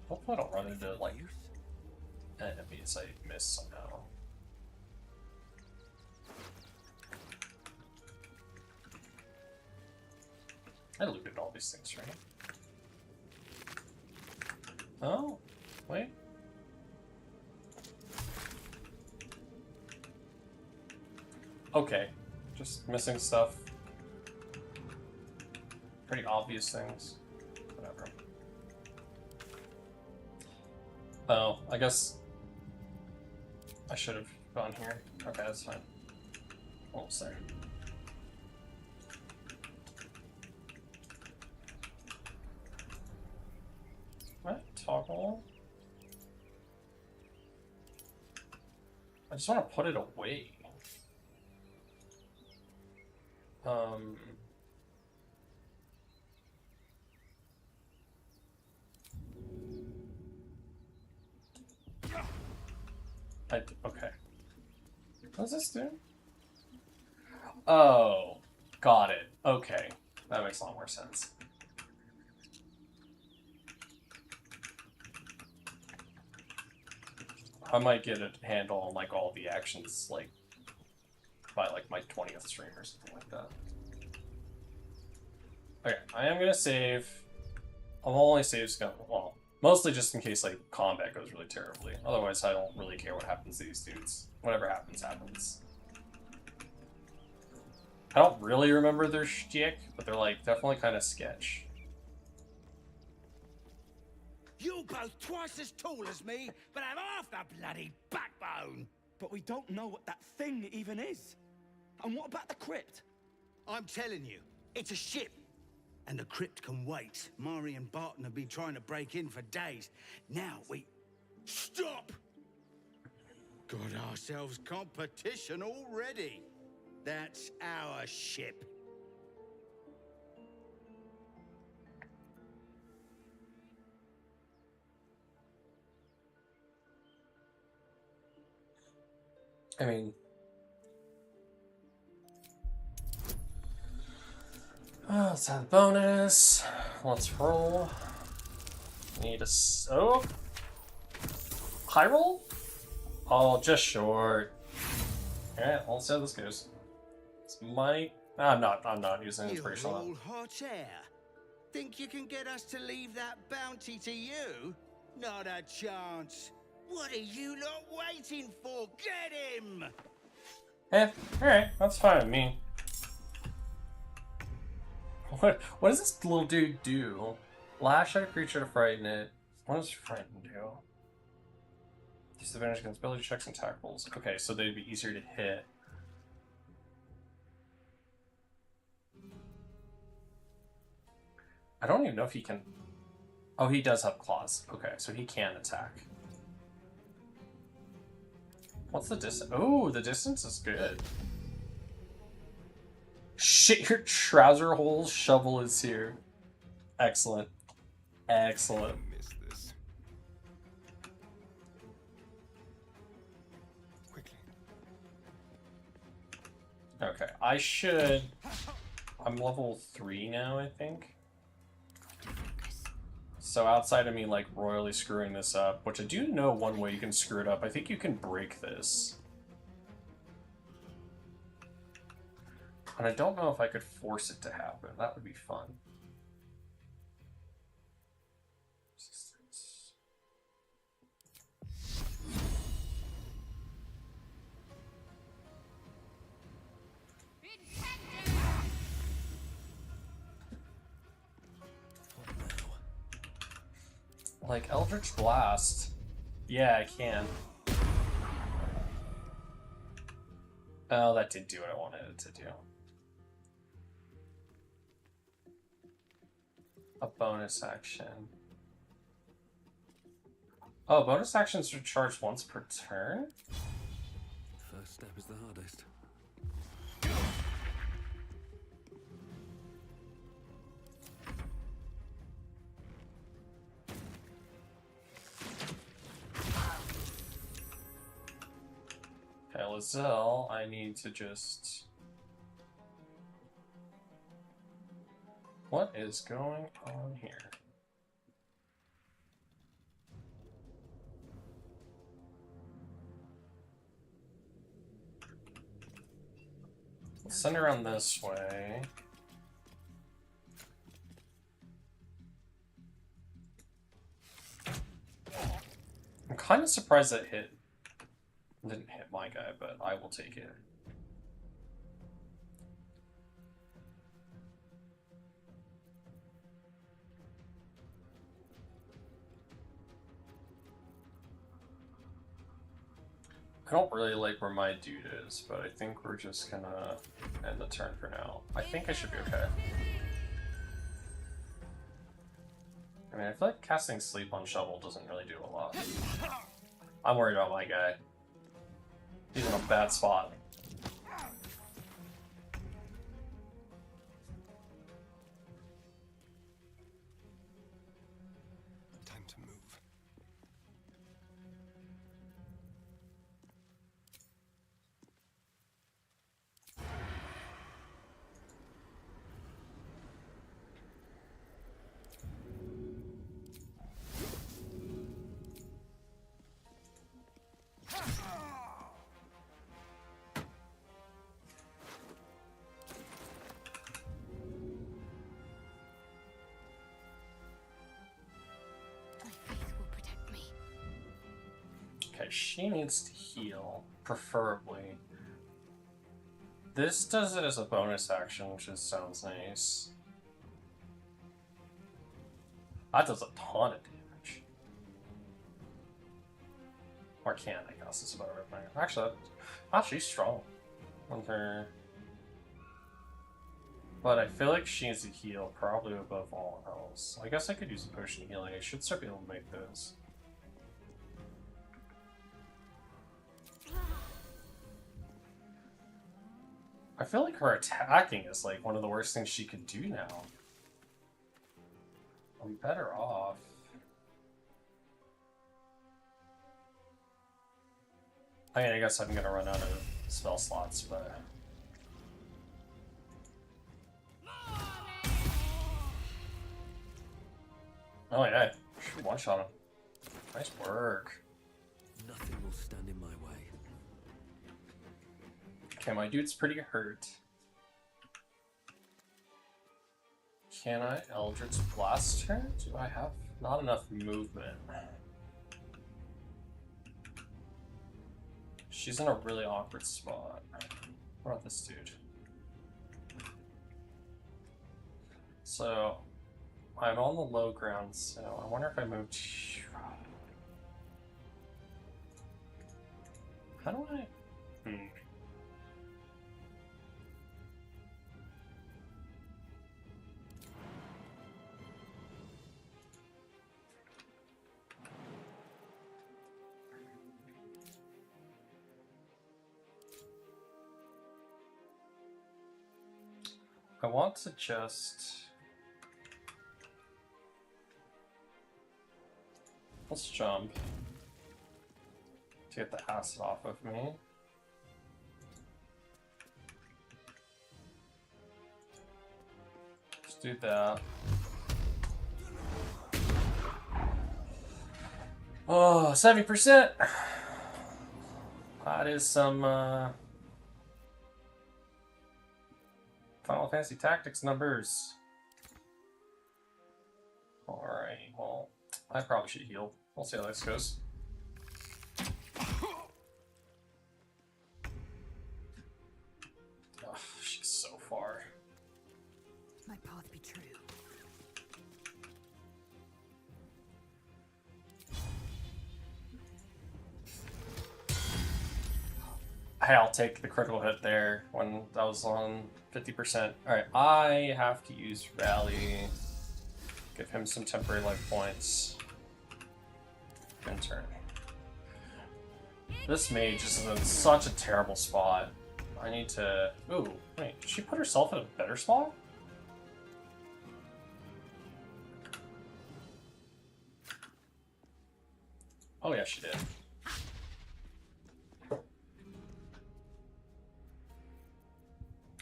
Hopefully I don't run into, like, enemies I miss somehow. I looted all these things, right? Oh, wait. Okay, just missing stuff. Pretty obvious things. Whatever. Oh, I guess I should have gone here. Okay, that's fine. Almost there. What? Toggle? I just want to put it away. Okay. What does this do? Oh, got it. Okay. That makes a lot more sense. I might get a handle on like all the actions like by like my 20th stream or something like that. Okay, I am gonna save. I'll only save well, mostly just in case like combat goes really terribly. Otherwise, I don't really care what happens to these dudes. Whatever happens, happens. I don't really remember their shtick, but they're like definitely kind of sketch. You both twice as tall as me, but have half the bloody backbone. But we don't know what that thing even is. And what about the crypt? I'm telling you, it's a ship. And the crypt can wait. Mari and Barton have been trying to break in for days. Now we... Stop! Got ourselves competition already. That's our ship. I mean, let's have the bonus. Let's roll. Need a high roll? Oh, just short. Alright, let's see how this goes. This might. I'm not using inspiration on that. Hot air. Think you can get us to leave that bounty to you? Not a chance. What are you lot waiting for? Get him! Alright, that's fine with me. What does this little dude do? Lash at a creature to frighten it. What does frighten do? Disadvantage against ability checks and attack rolls. Okay, so they'd be easier to hit. I don't even know if he can... Oh, he does have claws. Okay, so he can attack. What's the distance? Oh, the distance is good. Shit, your trouser hole shovel is here. Excellent. Excellent. I missed this. Quickly. Okay, I should... I'm level 3 now, I think. So outside of me, like, royally screwing this up, which I do know one way you can screw it up, I think you can break this. And I don't know if I could force it to happen. That would be fun. Like, Eldritch Blast. Yeah, I can. Oh, that did do what I wanted it to do. A bonus action. Oh, bonus actions are charged once per turn? First step is the hardest. Okay, Lizelle, I need to just... What is going on here? Let's send her around this way. I'm kind of surprised that didn't hit my guy, but I will take it. I don't really like where my dude is, but I think we're just gonna end the turn for now. I think I should be okay. I mean, I feel like casting Sleep on Shovel doesn't really do a lot. I'm worried about my guy. He's in a bad spot. Time to move. My faith will protect me. Okay, she needs to heal, preferably. This does it as a bonus action, which just sounds nice. That does a ton of damage. Or can, I guess, is about right. Actually, she's strong with her. But I feel like she needs to heal, probably above all else. I guess I could use a potion of healing. I should start being able to make those. I feel like her attacking is like one of the worst things she could do now. I'm better off. I mean, I guess I'm gonna run out of spell slots, but... Oh yeah, one shot him. Nice work. Nothing will stand in my way. Okay, my dude's pretty hurt. Can I Eldritch Blast her? Do I have not enough movement? She's in a really awkward spot. What about this dude? So, I'm on the low ground, so I wonder if I moved... How do I... I want to just... Let's jump to get the acid off of me. Let's do that. Oh, 70%! That is some Final Fantasy Tactics numbers. Alright, well, I probably should heal. We'll see how this goes. Oh, she's so far. My path be true. Hey, I'll take the critical hit there when that was on 50%. Alright, I have to use Rally. Give him some temporary life points. And turn. This mage is in such a terrible spot. I need to... Ooh, wait, did she put herself in a better spot? Oh yeah, she did.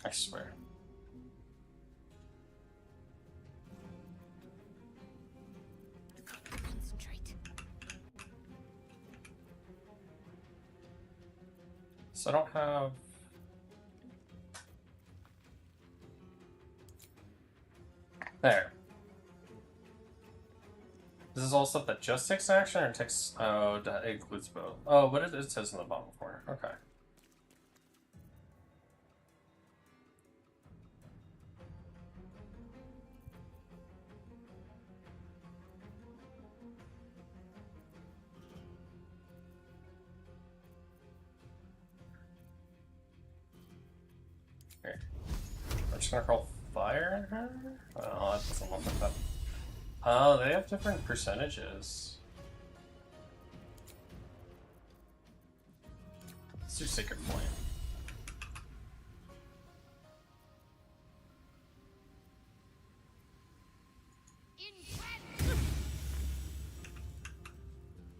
I swear. Concentrate. So I don't have... There. This is all stuff that just takes action or takes... Oh, that includes both. Oh, but it says in the bottom corner. Okay. Here. I'm just gonna call fire at her? Oh, that doesn't look like that. Oh, they have different percentages. Let's do Sacred Flame.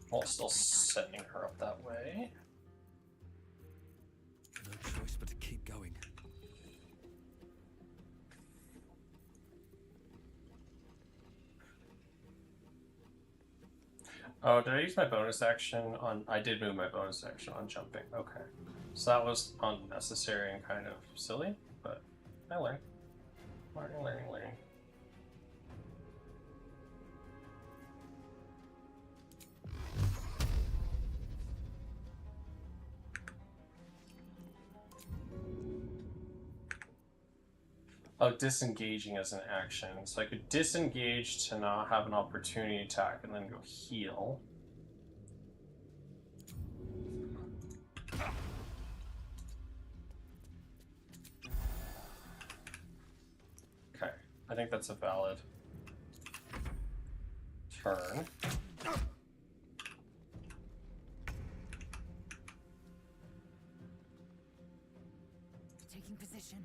While still sending her up that way. No choice but to keep going. Oh, did I use my bonus action on... I did move my bonus action on jumping. Okay. So that was unnecessary and kind of silly, but I learned. Learning. Oh, disengaging as an action. So I could disengage to not have an opportunity attack and then go heal. Okay, I think that's a valid turn. Taking position.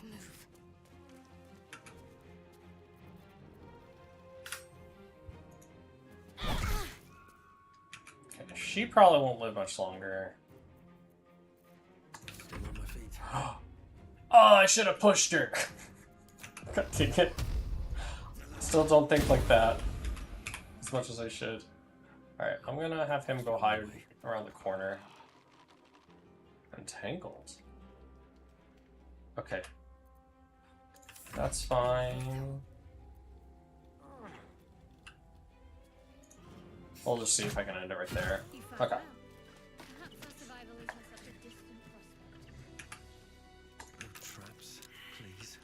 move. Okay, she probably won't live much longer. Still on my feet. Oh, I should have pushed her. God dang it. Still don't think like that as much as I should. Alright, I'm gonna have him go hide around the corner. Entangled. Okay. That's fine. We'll just see if I can end it right there. You found Okay. well. Perhaps our survival isn't such a distant prospect. No traps, please.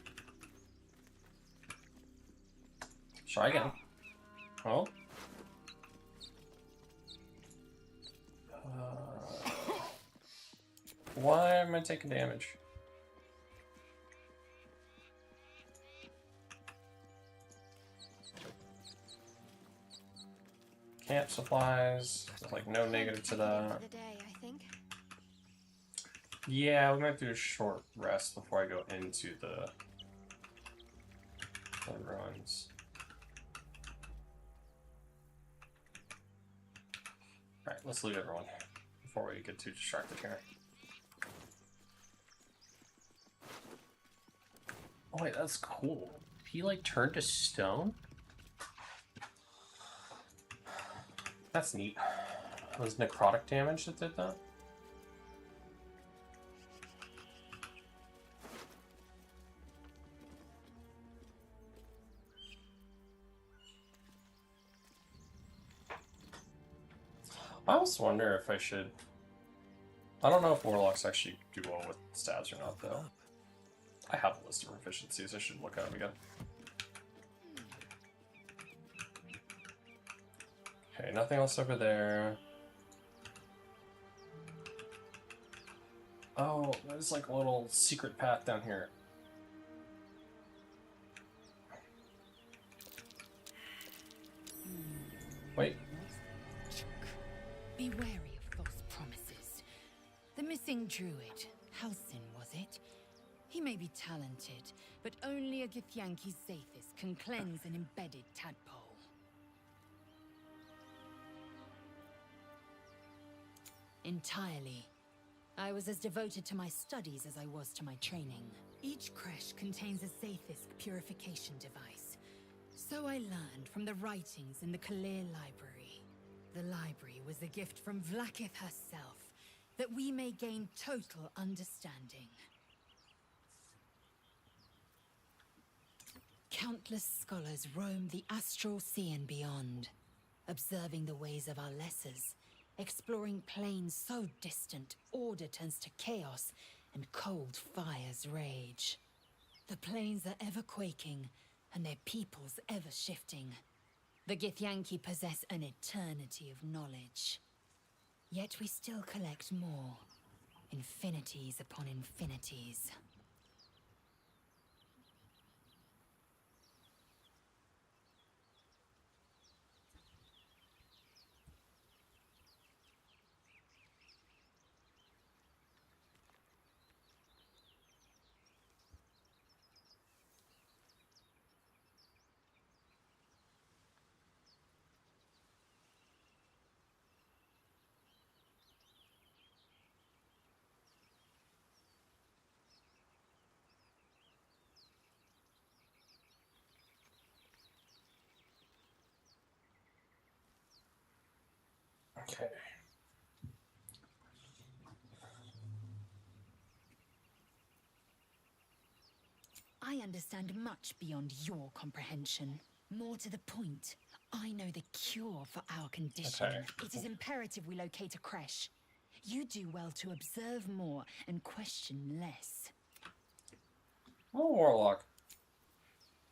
Try again. Oh. Why am I taking damage? Camp supplies. Like no negative to that. The day, I think. Yeah, we might do a short rest before I go into the ruins. Alright, let's leave everyone before we get too distracted here. Oh wait, that's cool. He like turned to stone? That's neat. It was necrotic damage that did that? I also wonder if I should... I don't know if warlocks actually do well with stats or not, though. I have a list of proficiencies. I should look at them again. Okay, nothing else over there. Oh, there's like a little secret path down here. Wait. Be wary of false promises. The missing druid, Halcyon, was it? He may be talented, but only a Githyanki Zathis can cleanse an embedded tadpole. Entirely. I was as devoted to my studies as I was to my training. Each creche contains a Zathis purification device. So I learned from the writings in the Kalir Library. The library was a gift from Vlaakith herself, that we may gain total understanding. Countless scholars roam the astral sea and beyond, observing the ways of our lessers, exploring planes so distant order turns to chaos and cold fires rage. The planes are ever quaking, and their peoples ever shifting. The Githyanki possess an eternity of knowledge. Yet we still collect more. Infinities upon infinities. Okay. I understand much beyond your comprehension. More to the point, I know the cure for our condition. Okay. It is imperative we locate a creche. You do well to observe more and question less. Oh, warlock.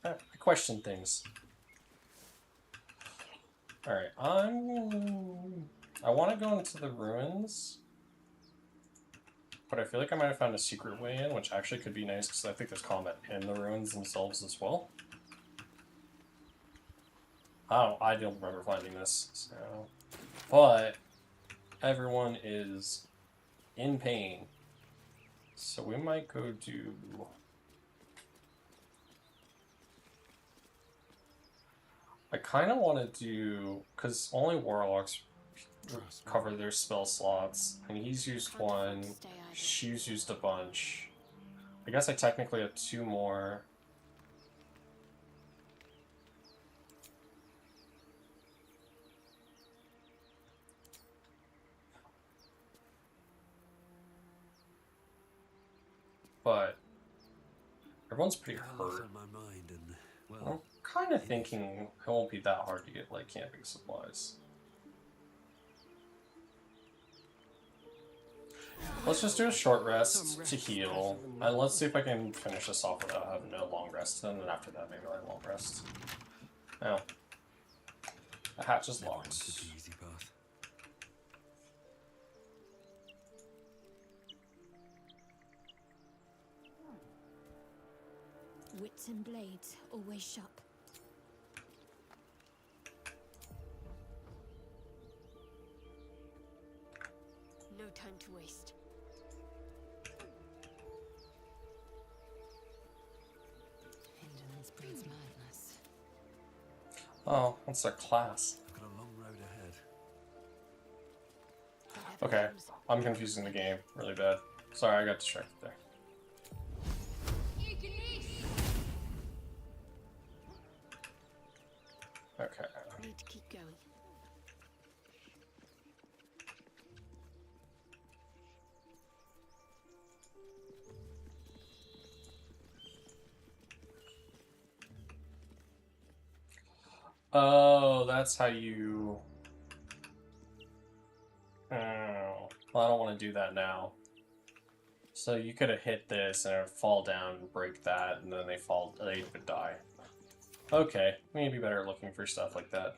I question things. Alright, I want to go into the ruins, but I feel like I might have found a secret way in, which actually could be nice, because I think there's combat in the ruins themselves as well. I don't remember finding this, so... But, everyone is in pain, so we might go do I kind of want to do, because only warlocks cover their spell slots, and he's used one, she's used a bunch. I guess I technically have 2 more. But everyone's pretty hurt. On my mind and, I'm well, kind of thinking it won't be that hard to get like camping supplies. Let's just do a short rest to heal, and let's see if I can finish this off without having a long rest, and then after that maybe I won't rest. Oh. The hatch is locked. the easy path. Wits and blades, always sharp. No time to waste. Indolence breeds madness. Oh, what's their class? I've got a long road ahead. Okay, I'm confusing the game really bad. Sorry, I got distracted there. Okay. Need to keep going. Oh, that's how you... Oh, well, I don't want to do that now. So you could have hit this and it would fall down and break that, and then they would die. Okay, maybe better looking for stuff like that.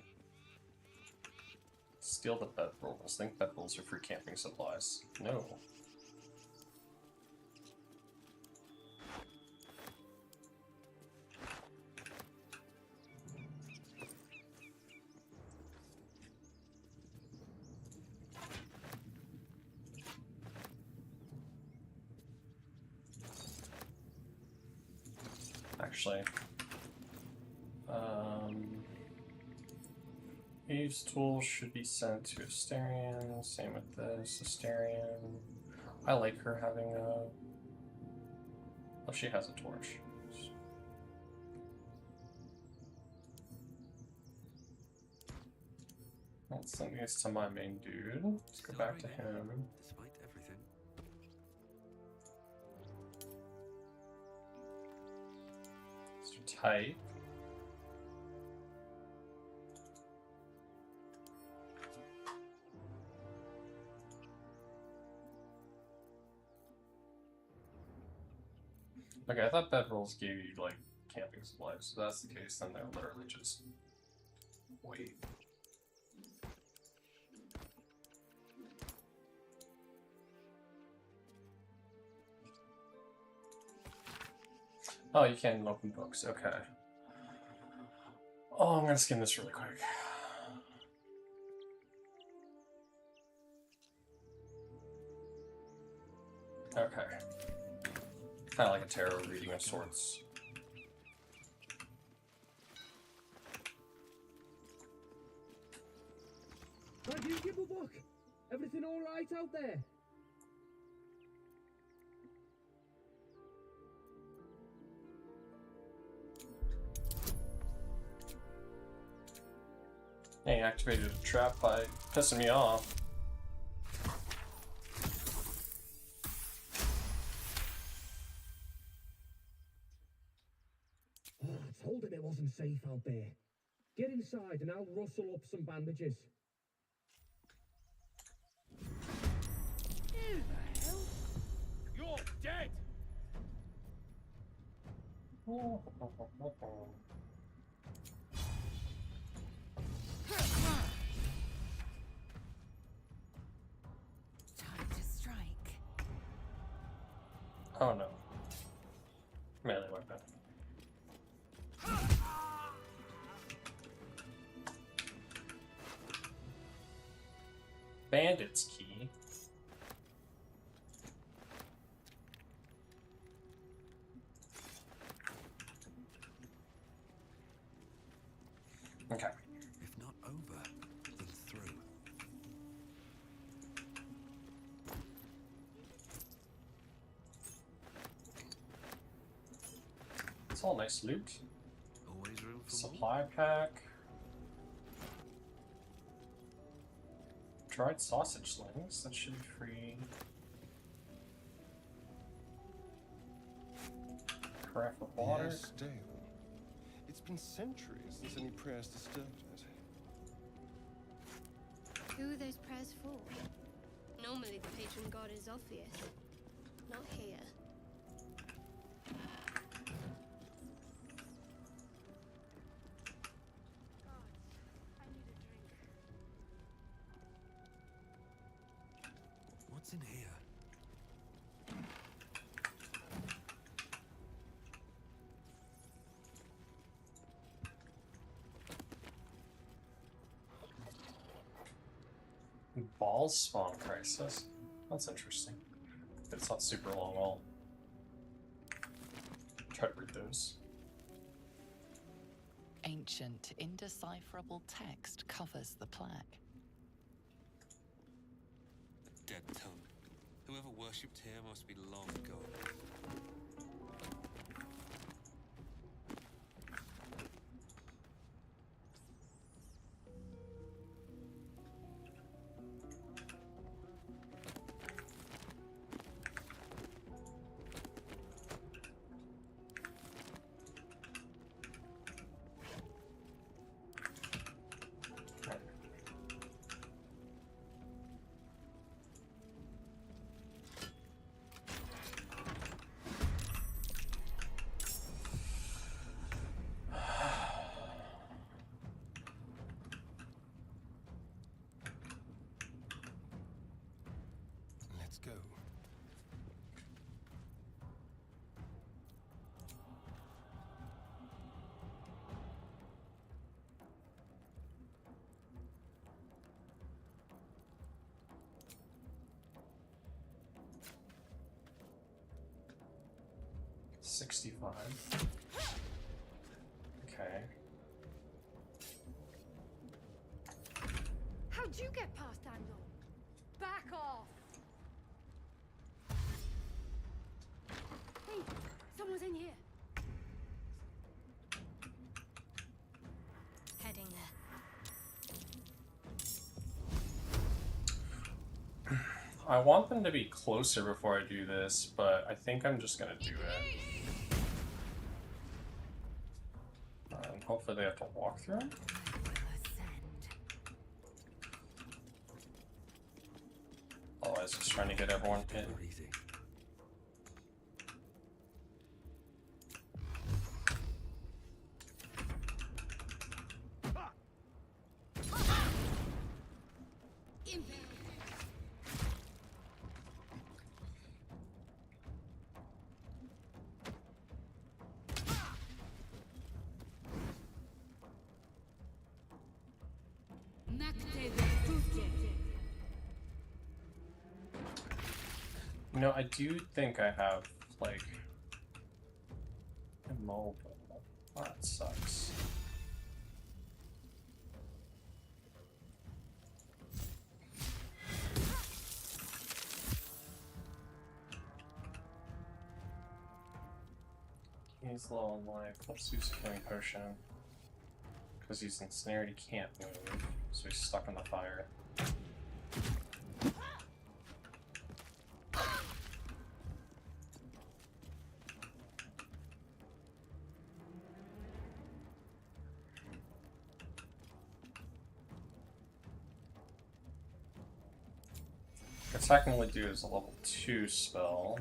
Steal the bedrolls. Think bedrolls are free camping supplies. No. Actually, Eve's tools should be sent to Asterion. Same with this, Asterion. I like her having a... Oh, she has a torch. Let's send these to my main dude. Let's go back to him. Despite everything. Let's do type. Okay, I thought bedrolls gave you, like, camping supplies. So that's the case, then they'll literally just wait. Oh, you can't open books. Okay. Oh, I'm gonna skim this really quick. Okay. Kind of like a tarot reading of sorts. Why do you give a book? Everything all right out there? Hey, activated a trap by pissing me off. Oh, I told him it wasn't safe out there. Get inside and I'll rustle up some bandages. Who the hell? You're dead! Time to strike. Oh no. Melee weapon. Bandit's key. Okay. If not over, then through. It's all nice loot. Always room for Supply pack. Dried sausage slings. That should be free. Carafe of water. Air stale. It's been centuries since any prayers disturbed it. Who are those prayers for? Normally the patron god is obvious. Not here. What's in here? Balls spawn crisis. That's interesting. It's not super long. I'll try to read those. Ancient, indecipherable text covers the plaque. Dead tongue. Whoever worshipped here must be long gone. Let's go. $65. Okay. How'd you get past Daniel? Back off! Hey, someone's in here. Heading there. I want them to be closer before I do this, but I think I'm just gonna do it. And hopefully they have to walk through it. Otherwise, just trying to get everyone in. Easy. You know, I do think I have, like, immobile. Oh, that sucks. He's low on life. Let's use a healing potion. Because he's ensnared, he can't move. So he's stuck in the fire. What I can only do is a level 2 spell.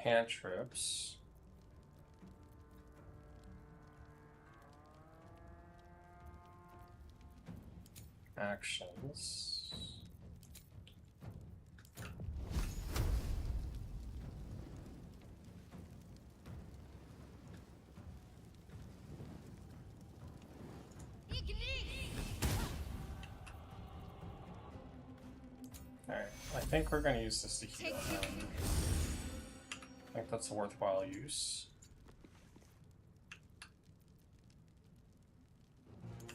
Cantrips. Actions. Alright. I think we're going to use this to heal him. I think that's a worthwhile use.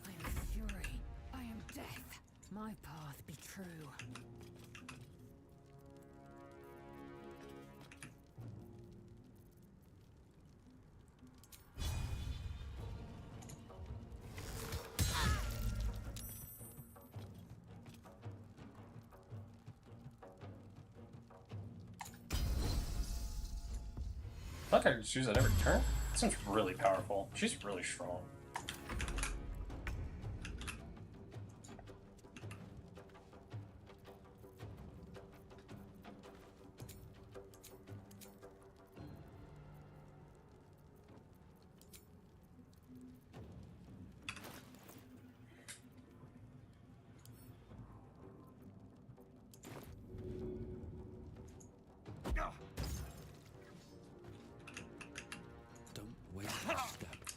I am fury. I am death. My path be true. I thought I could just use it every turn. That seems really powerful. She's really strong.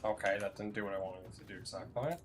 Okay, that didn't do what I wanted it to do exactly.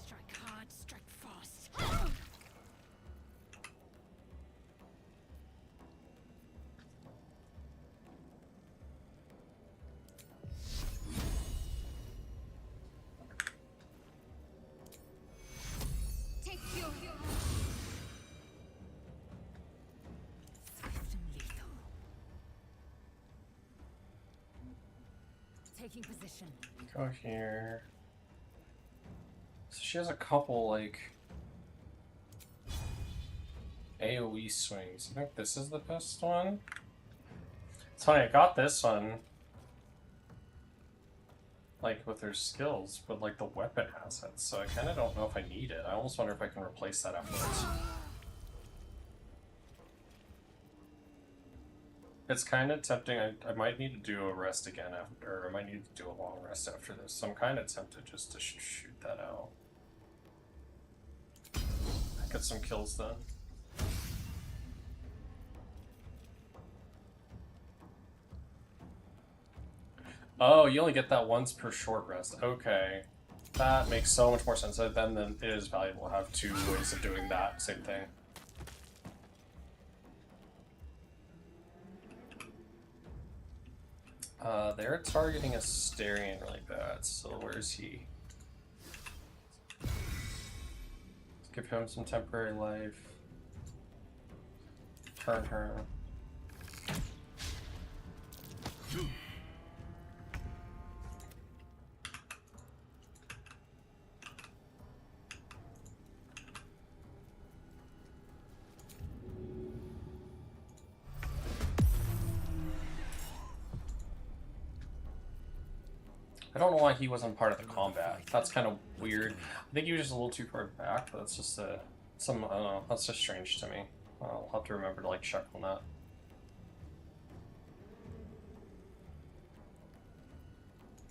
Strike hard, strike fast. Take your Swift and lethal. Taking position. Go here. So she has a couple, like, AoE swings. I think this is the best one. It's funny, I got this one, like, with her skills, but, like, the weapon has it, so I kind of don't know if I need it. I almost wonder if I can replace that afterwards. It's kind of tempting. I might need to do a rest again after, or I might need to do a long rest after this, so I'm kind of tempted just to shoot that out. Get some kills then. Oh, you only get that once per short rest. Okay. That makes so much more sense. Then it is valuable to have two ways of doing that same thing. They're targeting Asterion really bad, so where's he? Let's give him some temporary life. Turn her. I don't know why he wasn't part of the combat. That's kind of weird. I think he was just a little too far back, but that's just I don't know, that's just strange to me. I'll have to remember to, like, check on that.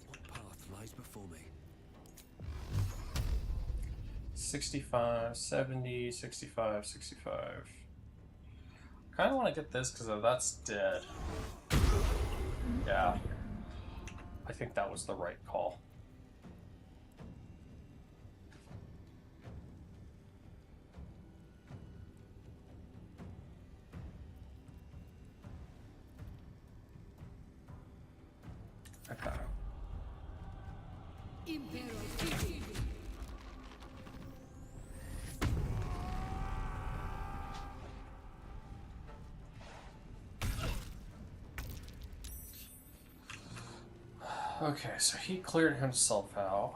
What path lies before me? 65, 70, 65, 65. Kind of want to get this because that's dead. Yeah. I think that was the right call. Okay, so he cleared himself out.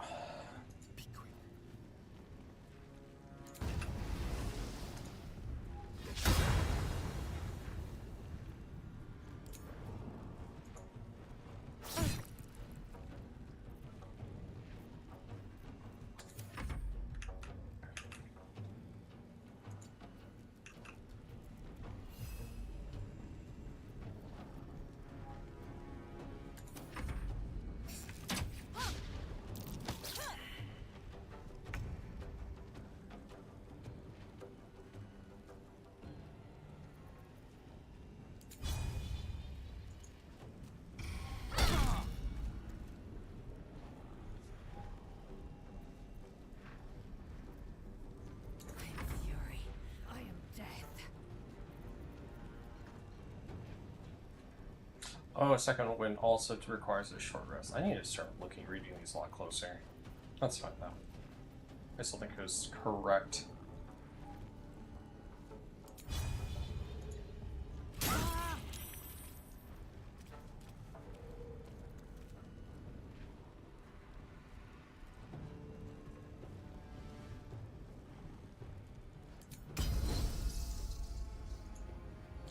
Oh, a second wind also requires a short rest. I need to start reading these a lot closer. That's fine though. I still think it was correct.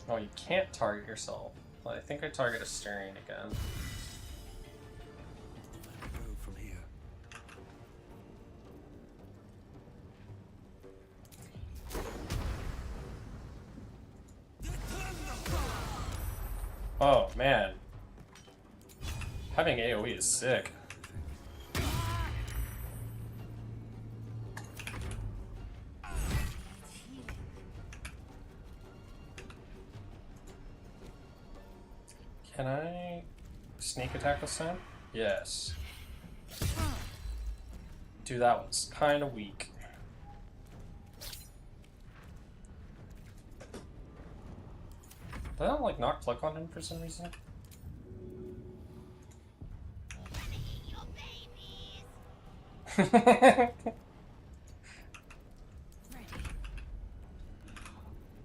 Oh, you can't target yourself. Well, I think I target a steering again. Go from here. Oh man, having AoE is sick. Can I sneak attack this time? Yes. Dude, that was kind of weak. Did I like not click on him for some reason?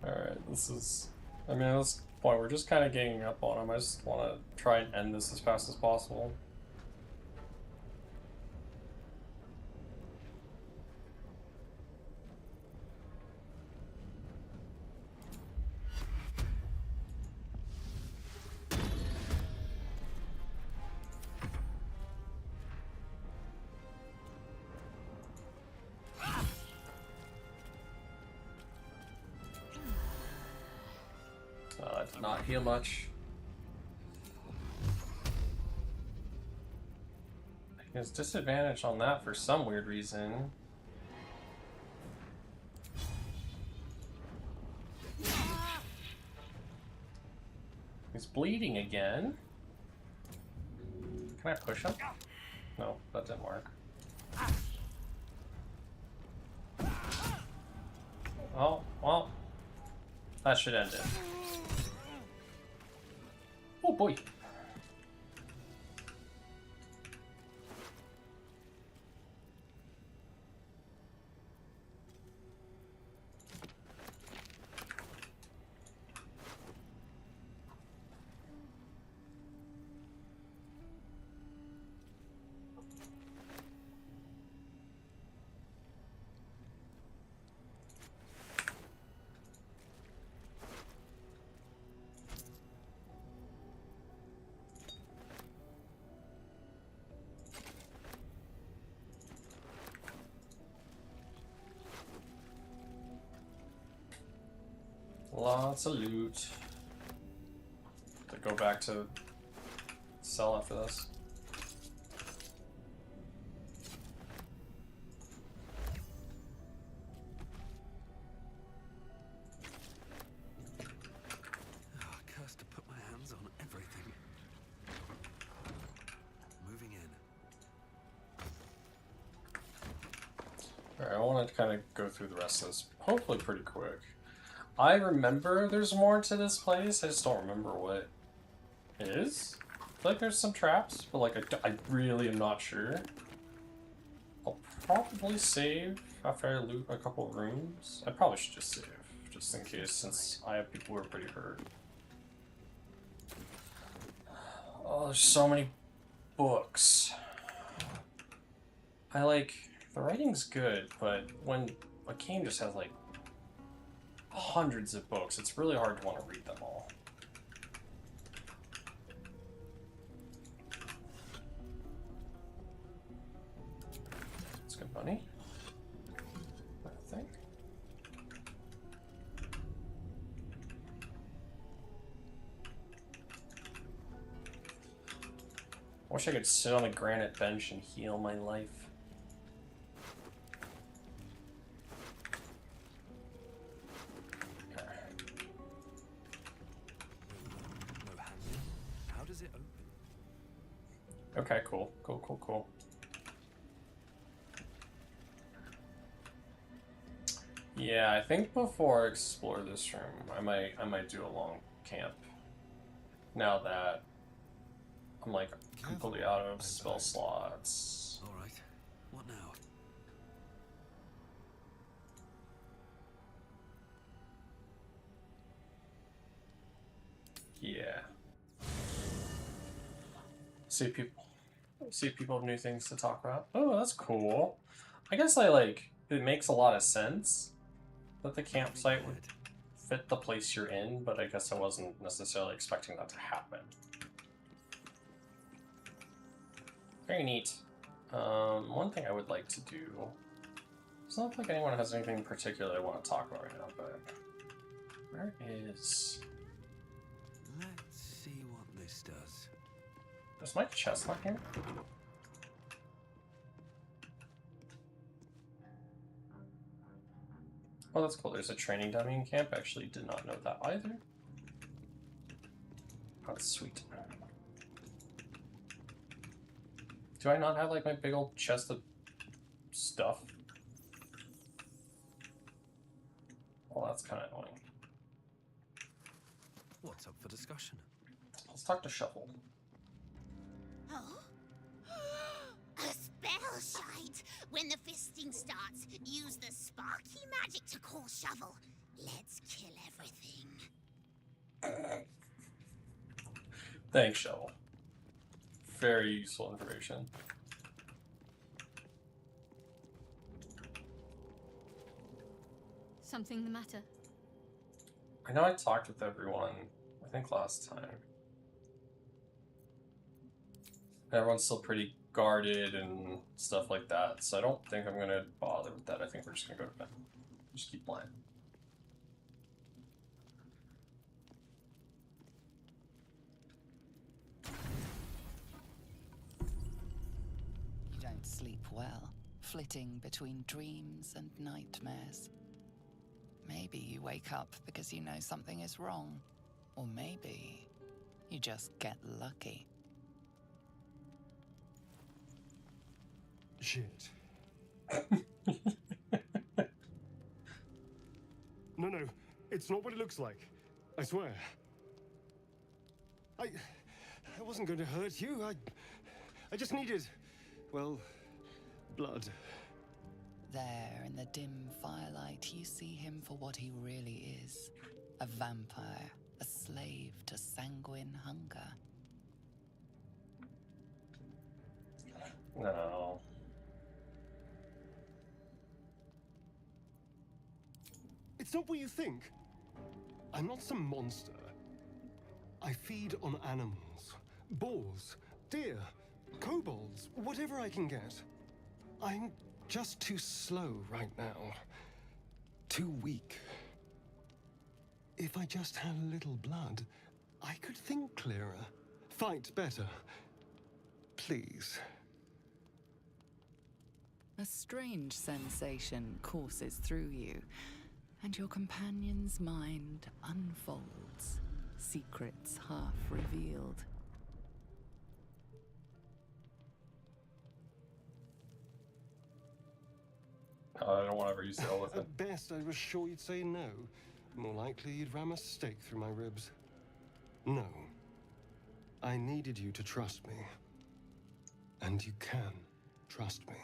Alright, this is... I mean, at this point, we're just kind of ganging up on him. I just want to try and end this as fast as possible. That did not heal much. There's disadvantage on that for some weird reason. He's bleeding again. Can I push him? No, that didn't work. Oh, well. That should end it. Oh boy. Lots of loot. To go back to sell after this. Oh, cursed to put my hands on everything. Moving in. Alright, I want to kind of go through the rest of this, hopefully pretty quick. I remember there's more to this place, I just don't remember what it is. I feel like there's some traps, but like I really am not sure. I'll probably save after I loot a couple rooms. I probably should just save, just in case, since I have people who are pretty hurt. Oh, there's so many books. I like, the writing's good, but when a game just has like hundreds of books, it's really hard to want to read them all. That's good money, I think. I wish I could sit on a granite bench and heal my life. No handle. How does it open? Okay, cool. Cool. Yeah, I think before I explore this room, I might do a long camp. Now that I'm like completely out of spell slots. All right. What now? Yeah. See people have new things to talk about. Oh, that's cool. I guess it makes a lot of sense that the campsite would fit the place you're in, but I guess I wasn't necessarily expecting that to happen. Very neat. One thing I would like to do. It's not like anyone has anything particular I want to talk about right now, but where is? Let's see what this does. Is my chest not here? Oh, that's cool. There's a training dummy in camp. I actually did not know that either. Oh, that's sweet. Do I not have like my big old chest of stuff? Well, that's kind of annoying. What's up for discussion? Let's talk to Shuffle. Oh? A spell shite! When the fisting starts, use the sparky magic to call Shovel. Let's kill everything. Thanks, Shovel. Very useful information. Something the matter? I know I talked with everyone, I think last time. Everyone's still pretty guarded and stuff like that, so I don't think I'm gonna bother with that. I think we're just gonna go to bed. Just keep playing. You don't sleep well, flitting between dreams and nightmares. Maybe you wake up because you know something is wrong. Or maybe you just get lucky. Shit. No, it's not what it looks like. I swear. I wasn't going to hurt you. I just needed, well, blood. There, in the dim firelight, you see him for what he really is. A vampire, a slave to sanguine hunger. No. It's not what you think. I'm not some monster. I feed on animals. Boars, deer, kobolds, whatever I can get. I'm just too slow right now. Too weak. If I just had a little blood, I could think clearer, fight better. Please. A strange sensation courses through you, and your companion's mind unfolds, secrets half revealed. I don't want to ever use to deal with it. At best, I was sure you'd say no. More likely, you'd ram a stake through my ribs. No. I needed you to trust me. And you can trust me.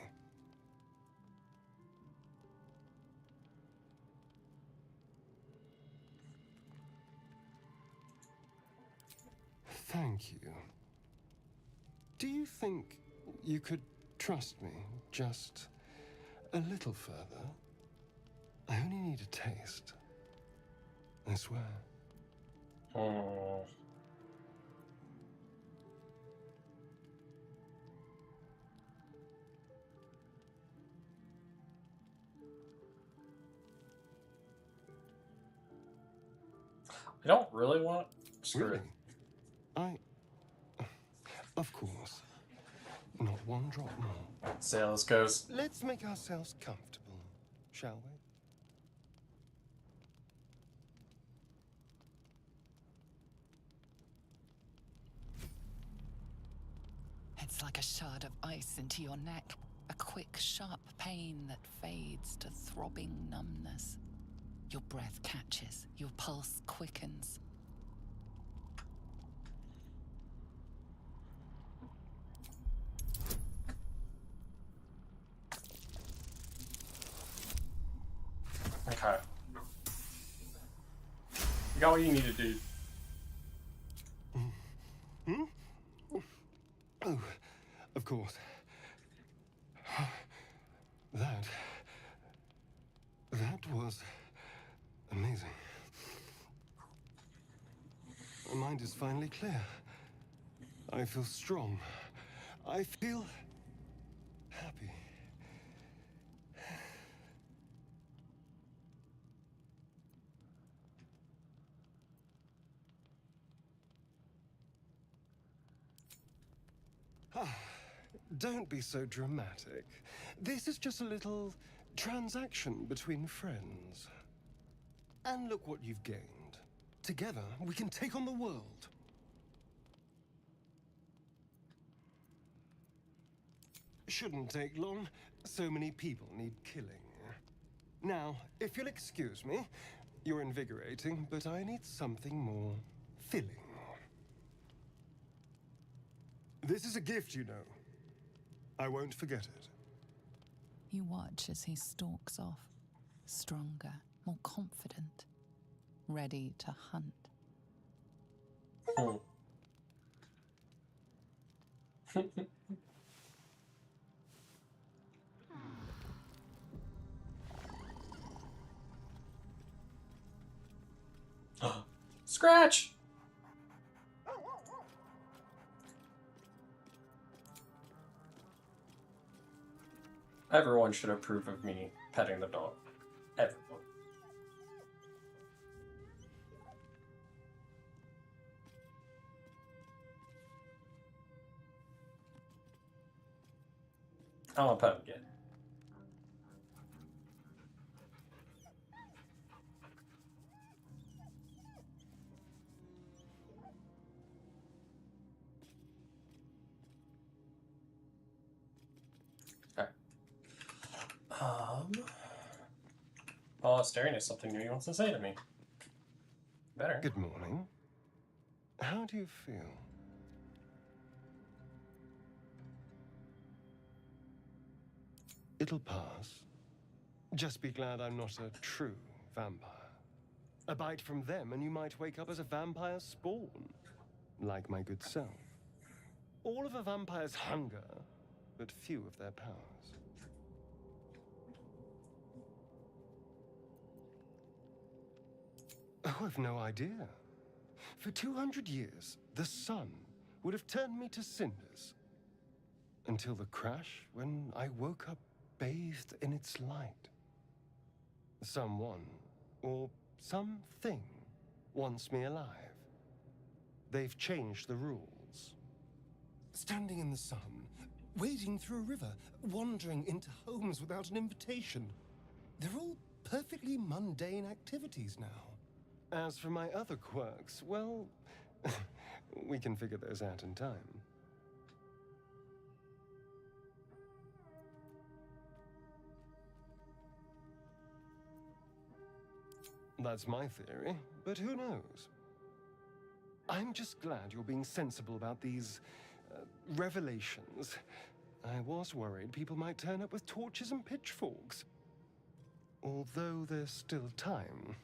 Thank you. Do you think you could trust me just a little further? I only need a taste. I swear. Oh. I don't really want. Screw it. Really? Of course. Not one drop more. Sales goes. Let's make ourselves comfortable, shall we? It's like a shard of ice into your neck. A quick, sharp pain that fades to throbbing numbness. Your breath catches, your pulse quickens. Okay. You got what you needed, dude. Hmm? Oh, of course. That was amazing. My mind is finally clear. I feel strong. I feel happy. Don't be so dramatic. This is just a little transaction between friends. And look what you've gained. Together, we can take on the world. Shouldn't take long. So many people need killing. Now, if you'll excuse me, you're invigorating, but I need something more filling. This is a gift, you know. I won't forget it. You watch as he stalks off, stronger, more confident, ready to hunt. Oh. Scratch! Everyone should approve of me petting the dog. Everyone. I want to pet him again. Oh, staring at something new he wants to say to me. Better. Good morning. How do you feel? It'll pass. Just be glad I'm not a true vampire. A bite from them and you might wake up as a vampire spawn. Like my good self. All of a vampire's hunger, but few of their powers. Oh, I've no idea. For 200 years, the sun would have turned me to cinders. Until the crash, when I woke up bathed in its light. Someone, or something, wants me alive. They've changed the rules. Standing in the sun, wading through a river, wandering into homes without an invitation. They're all perfectly mundane activities now. As for my other quirks, well, we can figure those out in time. That's my theory, but who knows? I'm just glad you're being sensible about these revelations. I was worried people might turn up with torches and pitchforks. Although there's still time.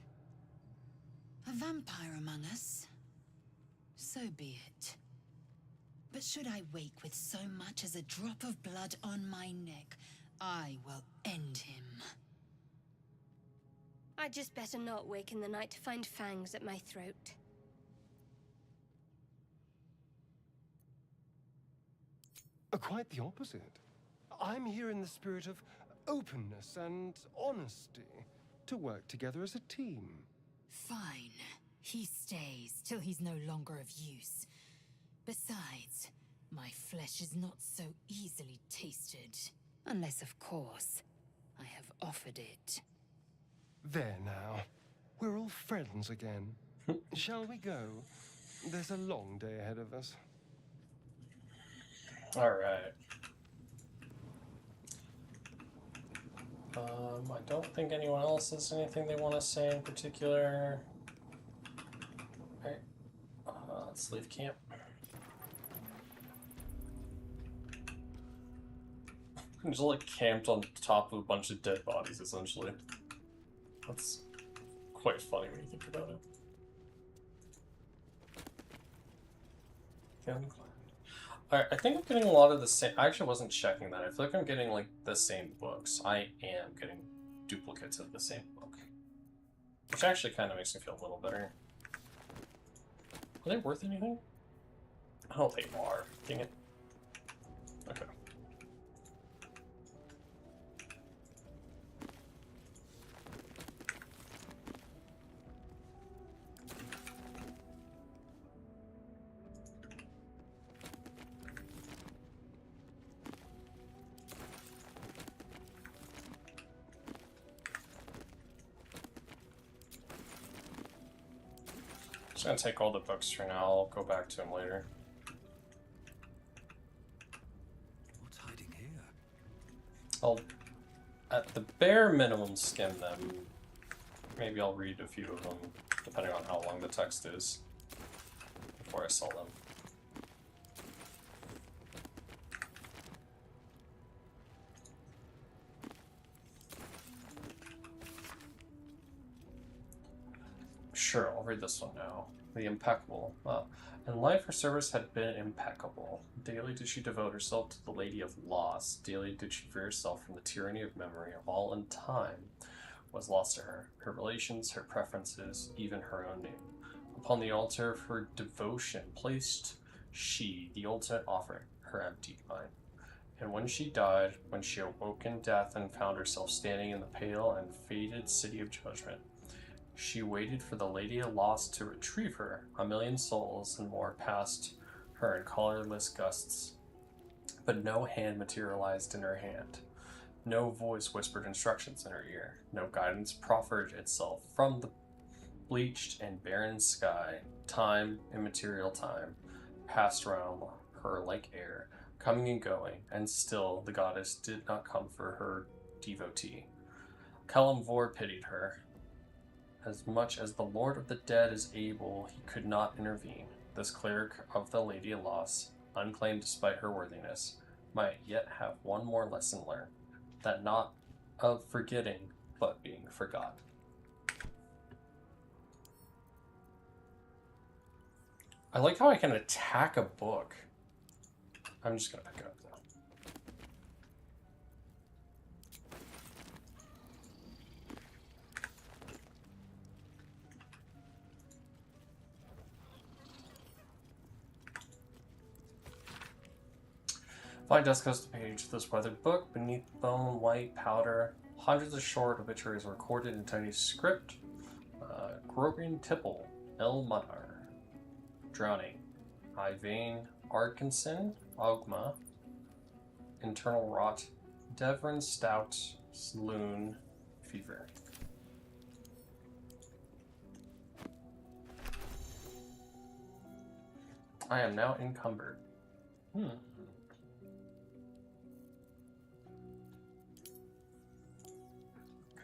A vampire among us? So be it. But should I wake with so much as a drop of blood on my neck, I will end him. I'd just better not wake in the night to find fangs at my throat. Quite the opposite. I'm here in the spirit of openness and honesty, to work together as a team. Fine. He stays till he's no longer of use. Besides, my flesh is not so easily tasted. Unless, of course, I have offered it. There now. We're all friends again. Shall we go? There's a long day ahead of us. Alright. I don't think anyone else has anything they want to say in particular. Alright. Let's leave camp. I'm just like camped on top of a bunch of dead bodies, essentially. That's quite funny when you think about it. Alright, I think I'm getting a lot of the same. I actually wasn't checking that. I feel like I'm getting like the same books. I am getting duplicates of the same book. Which actually kind of makes me feel a little better. Are they worth anything? I don't think they are. Dang it. Okay. Just gonna take all the books for now. I'll go back to them later. What's hiding here? I'll, at the bare minimum, skim them. Maybe I'll read a few of them, depending on how long the text is, before I sell them. Sure, I'll read this one now. The Impeccable. In life, her service had been impeccable. Daily did she devote herself to the Lady of Loss. Daily did she free herself from the tyranny of memory. All in time was lost to her. Her relations, her preferences, even her own name. Upon the altar of her devotion placed she the ultimate offering, her empty mind. And when she died, when she awoke in death and found herself standing in the pale and faded city of judgment, she waited for the Lady of Loss to retrieve her. A million souls and more passed her in colorless gusts, but no hand materialized in her hand. No voice whispered instructions in her ear. No guidance proffered itself from the bleached and barren sky. Time, immaterial time, passed round her like air, coming and going, and still the goddess did not come for her devotee. Kalimvor pitied her. As much as the Lord of the Dead is able, he could not intervene. This cleric of the Lady of Loss, unclaimed despite her worthiness, might yet have one more lesson learned, that not of forgetting, but being forgot. I like how I can attack a book. I'm just gonna pick it up though. Fly dust goes to page. This weathered book, beneath bone white powder, hundreds of short obituaries recorded in tiny script. Groping Tipple, El Mutter, Drowning, Ivane Arkinson, Ogma, Internal Rot, Devrin Stout, Loon, Fever. I am now encumbered. Can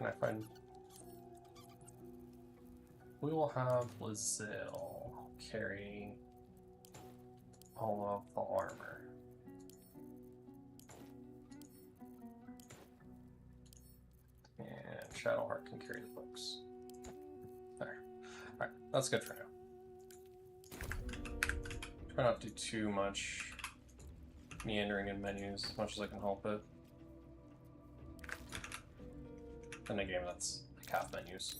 I find... We will have Lizelle carry all of the armor. And Shadowheart can carry the books. There. Alright, that's good for now. Try not to do too much meandering in menus as much as I can help it. In a game that's like half menus.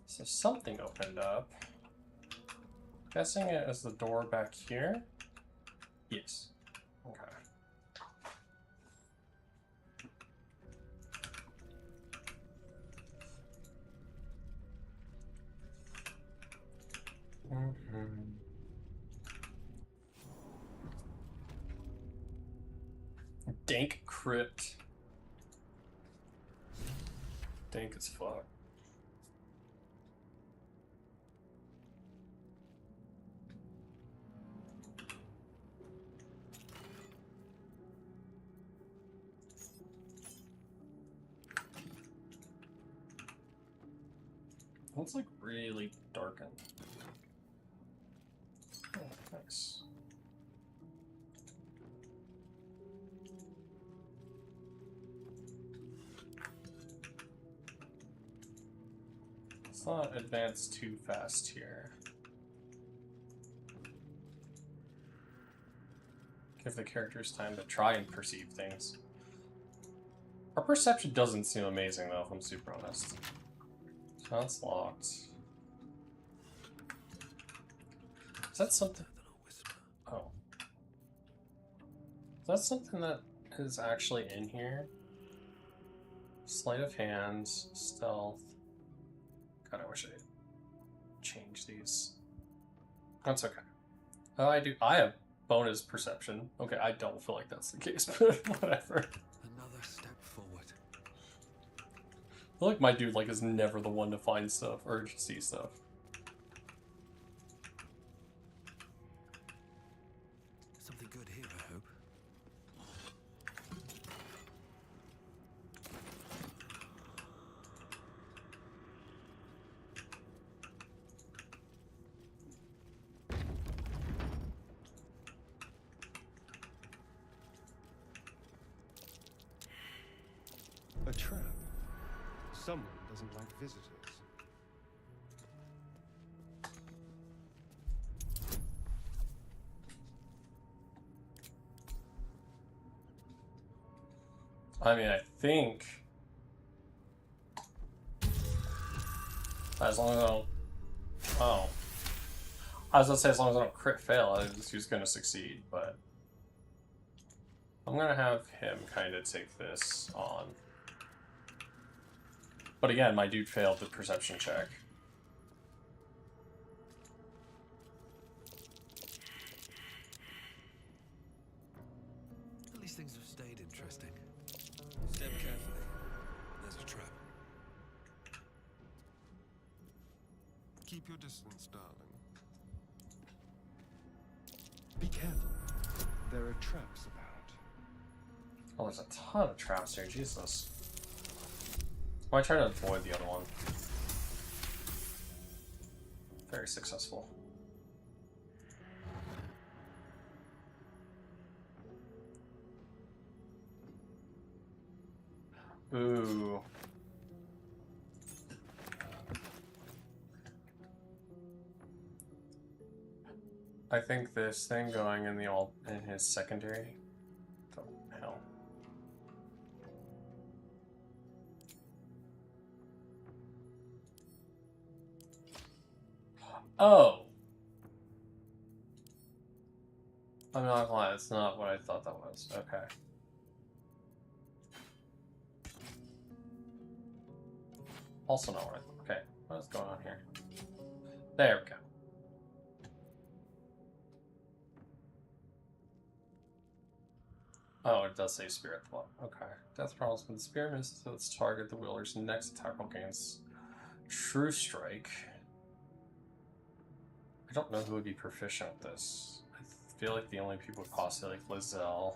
So something opened up. Guessing it is the door back here? Yes. Okay. Dank crypt. Dank as fuck. It's like really darkened. Oh, nice. Let's not advance too fast here. Give the characters time to try and perceive things. Our perception doesn't seem amazing though, if I'm super honest. So that's locked. Is that something? Oh. Is that something that is actually in here? Sleight of hand, stealth. God, I wish I had changed these. That's okay. Oh, I have bonus perception. Okay, I don't feel like that's the case, but whatever. Another step forward. I feel like my dude like is never the one to find stuff or see stuff. Something good here, I hope. A trap. Someone doesn't like visitors. I mean, I think as long as I don't, oh, I was gonna say as long as I don't crit fail, he's gonna succeed. But I'm gonna have him kind of take this on. But again, my dude failed the perception check. At least things have stayed interesting. Step carefully. There's a trap. Keep your distance, darling. Be careful. There are traps about. Oh, there's a ton of traps here. Jesus. Well, I try to avoid the other one. Very successful. Ooh. I think this thing going in in his secondary. The hell. Oh. I'm not gonna lie, it's not what I thought that was. Okay. Also not what I thought. Okay, what is going on here? There we go. Oh, it does say spirit blow. Okay. Death problems when the spirit misses its target, the wielder's next attack roll gains True Strike. I don't know who would be proficient with this. I feel like the only people would possibly like Lizelle.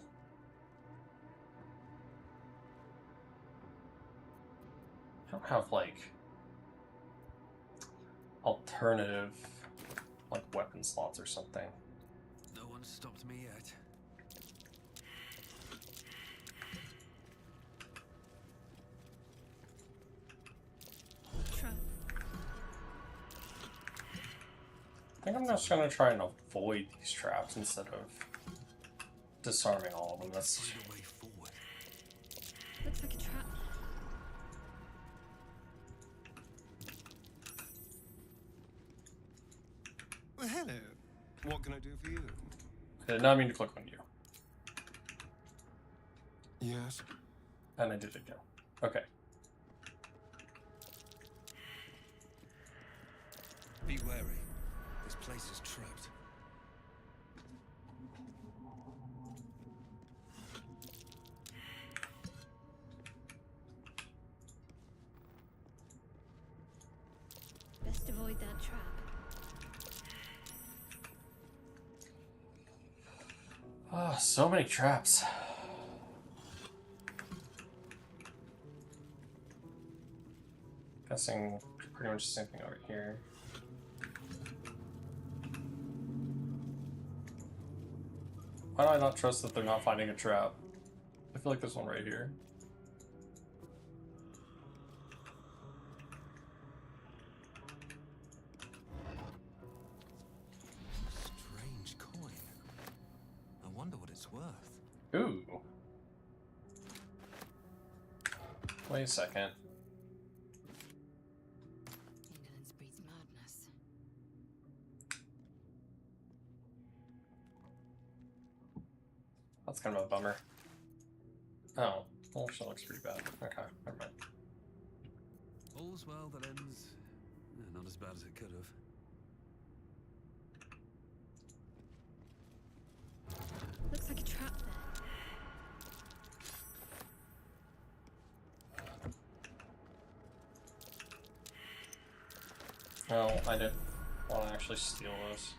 I don't have like alternative like weapon slots or something. No one's stopped me yet. Trap. I think I'm just gonna try and avoid these traps instead of disarming all of them. That's Find a way forward. Looks like a trap. Well, hello. What can I do for you? I did not mean to click on you. Yes. And I did it again. Okay. Be wary. This place is trapped. Best avoid that trap. Ah, so many traps. Guessing pretty much the same thing over here. Why do I not trust that they're not finding a trap? I feel like there's one right here. Strange coin. I wonder what it's worth. Ooh. Wait a second. Indolence breeds madness. That's kind of a bummer. Oh, well, actually looks pretty bad. Okay, never mind. All's well that ends. Not as bad as it could have. Looks like a trap there. No, I didn't want to actually steal those.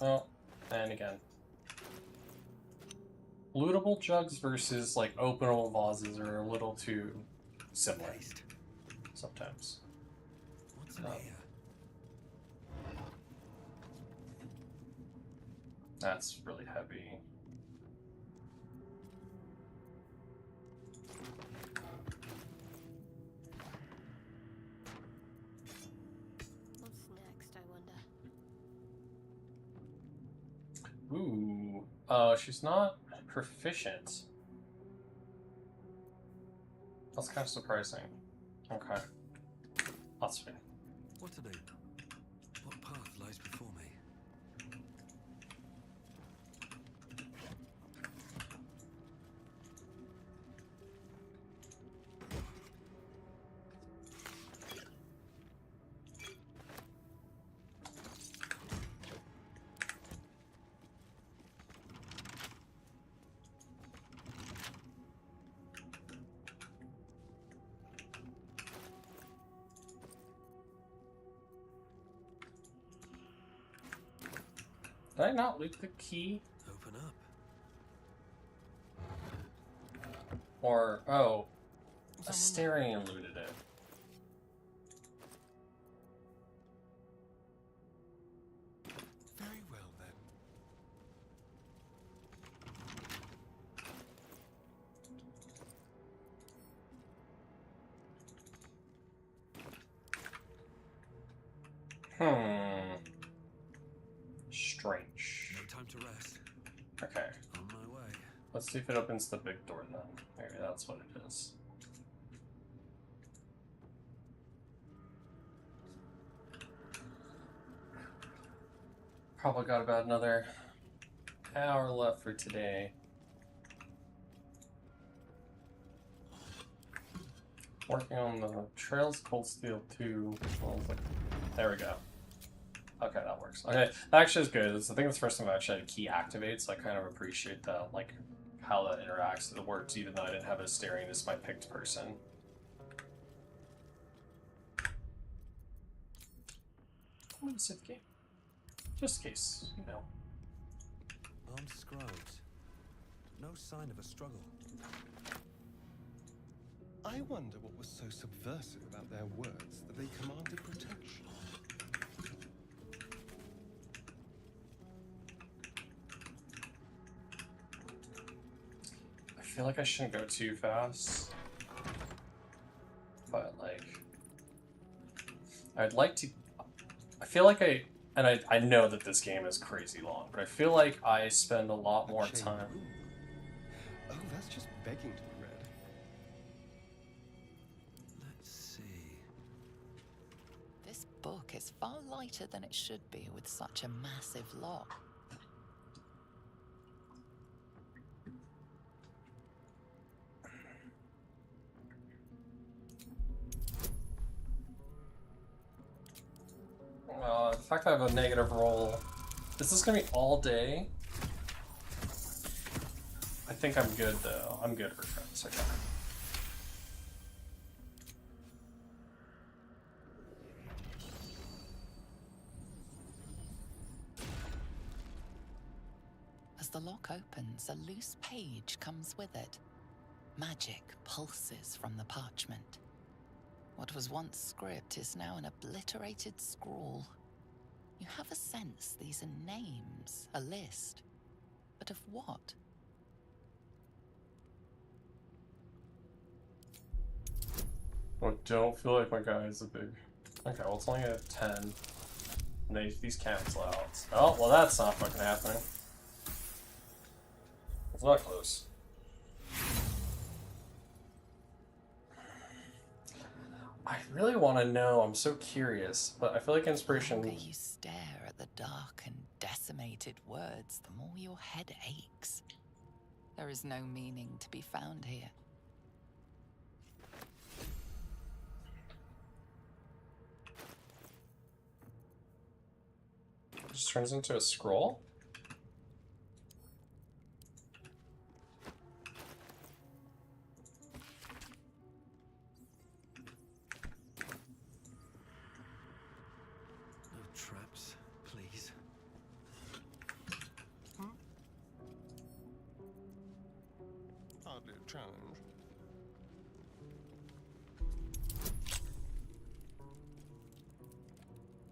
Oh, and again. Lootable jugs versus like openable vases are a little too similar sometimes. What's in here? That's really heavy. What's next, I wonder? Ooh. She's not proficient. That's kind of surprising. Okay. That's fine. What to do? What path lies before me? Did I not loot the key? Open up. Or, oh, Asterion looted it. Very well then. Strange. No time to rest. Okay. On my way. Let's see if it opens the big door then. Maybe that's what it is. Probably got about another hour left for today. Working on the Trails Cold Steel 2. There we go. Okay, that works. Okay, that actually is good. I think it's the first time I actually had a key activate, so I kind of appreciate that, like, how that interacts with the words, even though I didn't have it staring as my picked person. I'm gonna save the game. Just in case, you know. Armed scribes. No sign of a struggle. I wonder what was so subversive about their words that they commanded protection. feel like I shouldn't go too fast. But, like... I'd like to... I feel like I know that this game is crazy long, but I feel like I spend a lot more time... Oh, that's just begging to be read. Let's see. This book is far lighter than it should be with such a massive lock. The fact that I have a negative roll... Is this gonna be all day? I think I'm good, though. I'm good for friends. Okay. As the lock opens, a loose page comes with it. Magic pulses from the parchment. What was once script is now an obliterated scrawl. You have a sense these are names, a list. But of what? I don't feel like my guy is a big... Okay, well, it's only a 10. And these cancel out. Oh, well, that's not fucking happening. It's not close. I really want to know. I'm so curious, but I feel like inspiration... The longer you stare at the dark and decimated words, the more your head aches. There is no meaning to be found here. It just turns into a scroll? No traps, please. Hardly a challenge.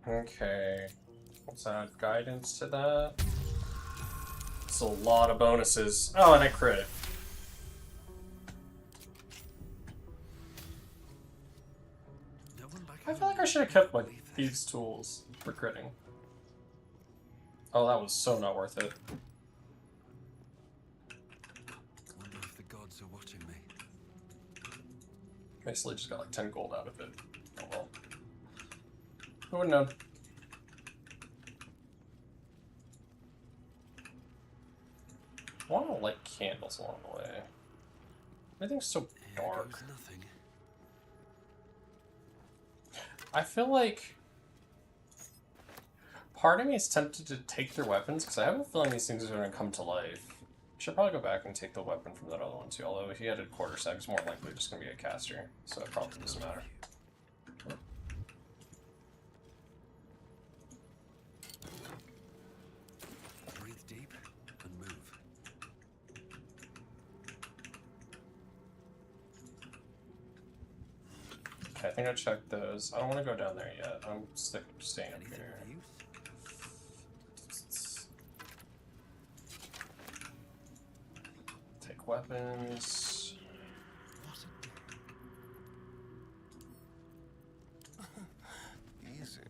Okay. Let's add guidance to that. It's a lot of bonuses. Oh, and I crit. I feel like I should have kept my thieves' tools for critting. Oh, that was so not worth it. Wonder if the gods are watching me. Basically just got like 10 gold out of it. Oh well. Who would know? I want to light candles along the way. Everything's so dark. Nothing. I feel like part of me is tempted to take their weapons because I have a feeling these things are going to come to life. Should probably go back and take the weapon from that other one too. Although if he had a quarter sack, it's more likely just going to be a caster, so it probably doesn't matter. Breathe deep and move. Okay, I think I checked those. I don't want to go down there yet. I'm staying up here. Take weapons. Easy.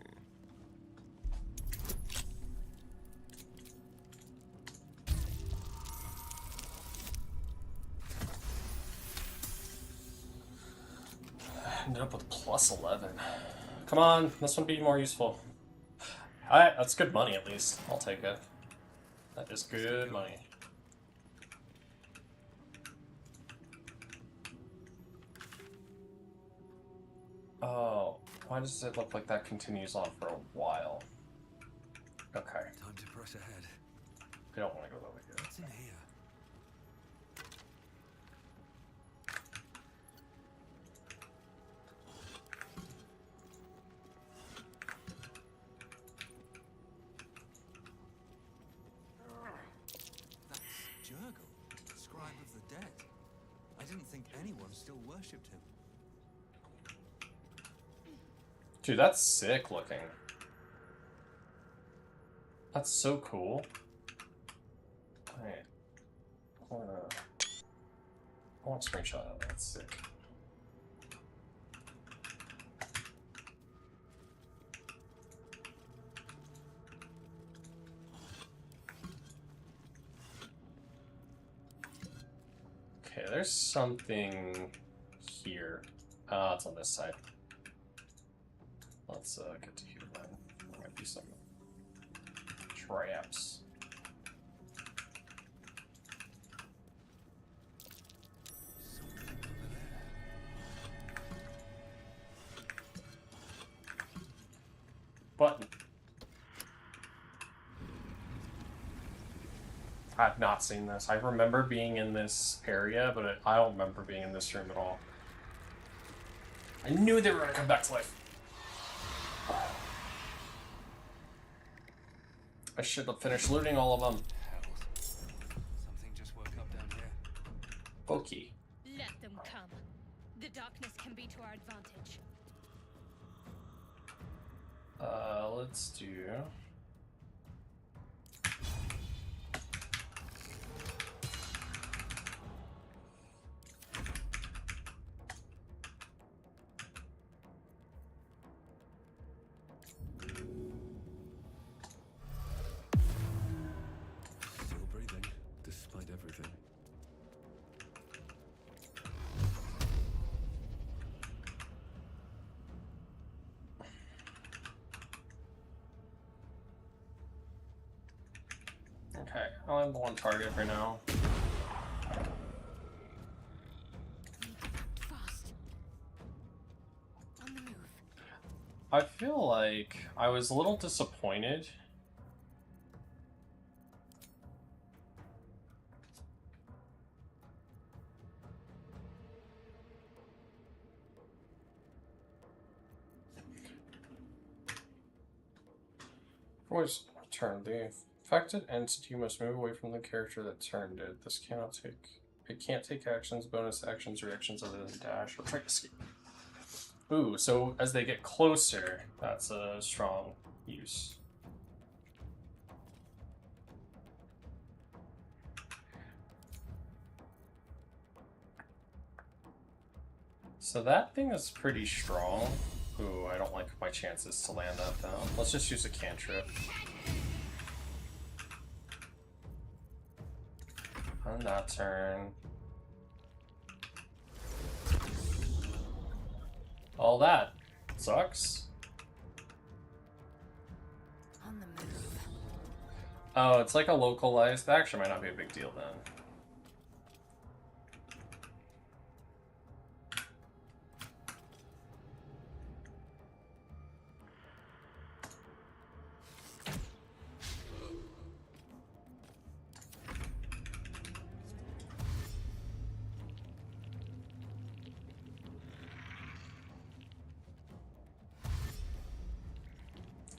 Ended up with plus 11. Come on, this one be more useful. Alright, that's good money at least. I'll take it. That is good money. Oh, why does it look like that continues on for a while? Okay. Time to press ahead. I don't want to go over here. What's in here? That's Jurgle, scribe of the dead. I didn't think anyone still worshipped him. Dude, that's sick looking. That's so cool. Alright. I want a screenshot of that. That's sick. Okay, there's something here. It's on this side. Let's get to here then. There might be some traps. Button. I've not seen this. I remember being in this area, but I don't remember being in this room at all. I knew they were gonna come back to life. I should have finished looting all of them. Something just woke up down here. Okay. Let them come. The darkness can be to our advantage. Let's do... Still breathing, despite everything. Okay, I'll have one target for now. Fast. On the move. I feel like I was a little disappointed. Voice turn. The affected entity must move away from the character that turned it. This cannot take... It can't take actions, bonus actions, reactions other than dash or quick escape. Ooh, so as they get closer, that's a strong use. So that thing is pretty strong. Ooh, I don't like my chances to land that though. Let's just use a cantrip. On that turn. All that sucks. On the move. Oh, it's like a localized. That actually might not be a big deal then.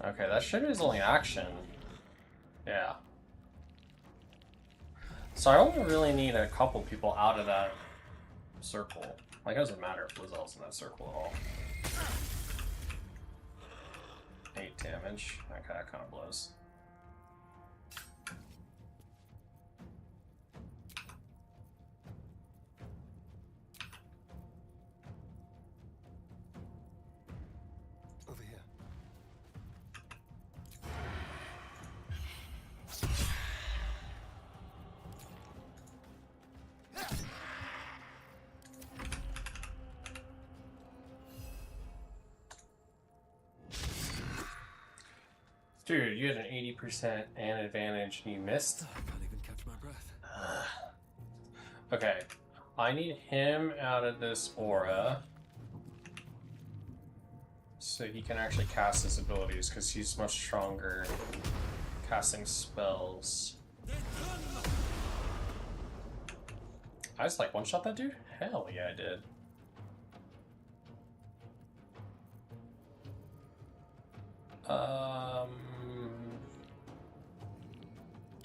Okay, that shit is only action. Yeah. So I only really need a couple people out of that circle. Like, it doesn't matter if Lizelle's in that circle at all. 8 damage. Okay, that kind of blows. Over here. Dude, you had an 80% and advantage and you missed? I can't even catch my breath. Okay, I need him out of this aura so he can actually cast his abilities because he's much stronger casting spells. I just like one-shot that dude? Hell yeah, I did.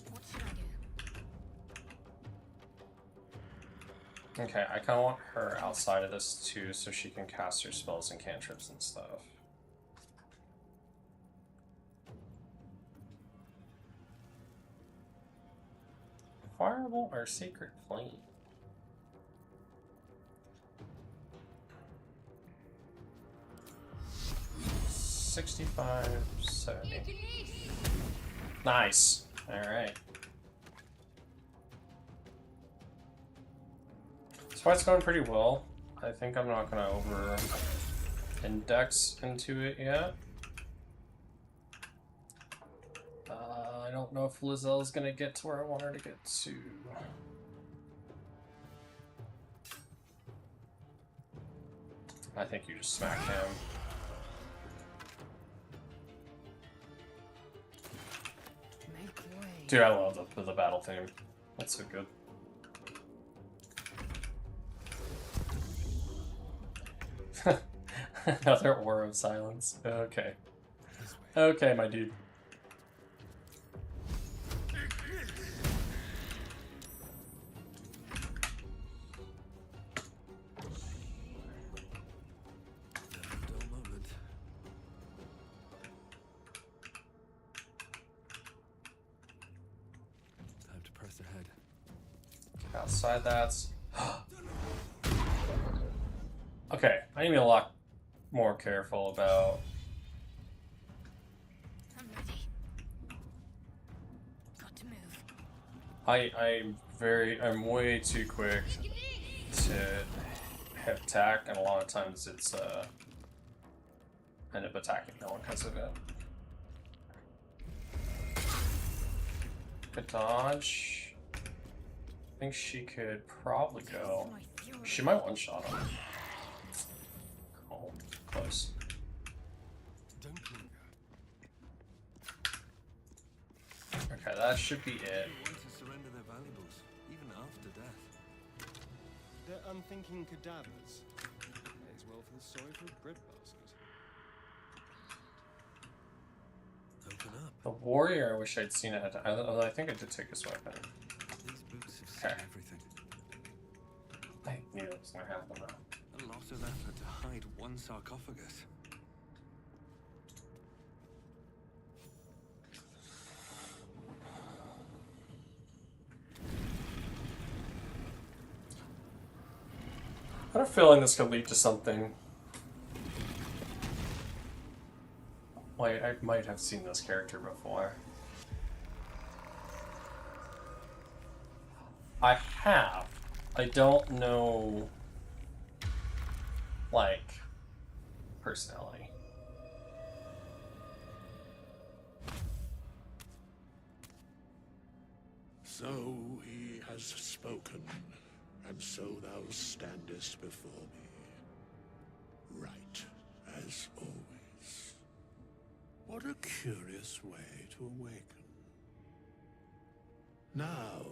What should I do? Okay, I kind of want her outside of this too so she can cast her spells and cantrips and stuff. Fireball or Sacred Flame? 65, 70. Nice. Alright. This fight's going pretty well. I think I'm not gonna over index into it yet. I don't know if Lizelle's gonna get to where I want her to get to. I think you just smack him. Dude, I love the battle theme. That's so good. Another aura of silence. Okay. Okay, my dude. Time to press ahead. Outside that's okay, I need to be a lot more careful about I'm ready. Got to move. I'm way too quick to hip attack, and a lot of times it's end up attacking no one because of it. Good dodge. I think she could probably go. She might one-shot him. Oh, close. Okay, that should be it. They want to surrender their valuables, even after death. They're unthinking cadavers. Pays well for the soil for a breadbasket. Open up. The warrior, I wish I'd seen it. Although I think I did take his weapon. These boots have seen everything. I knew it was gonna happen though. A lot of effort to hide one sarcophagus. I have a feeling this could lead to something. Wait, I might have seen this character before. I have. I don't know, like, personality. So he has spoken, and so thou standest before me. Right, as always. What a curious way to awaken. Now,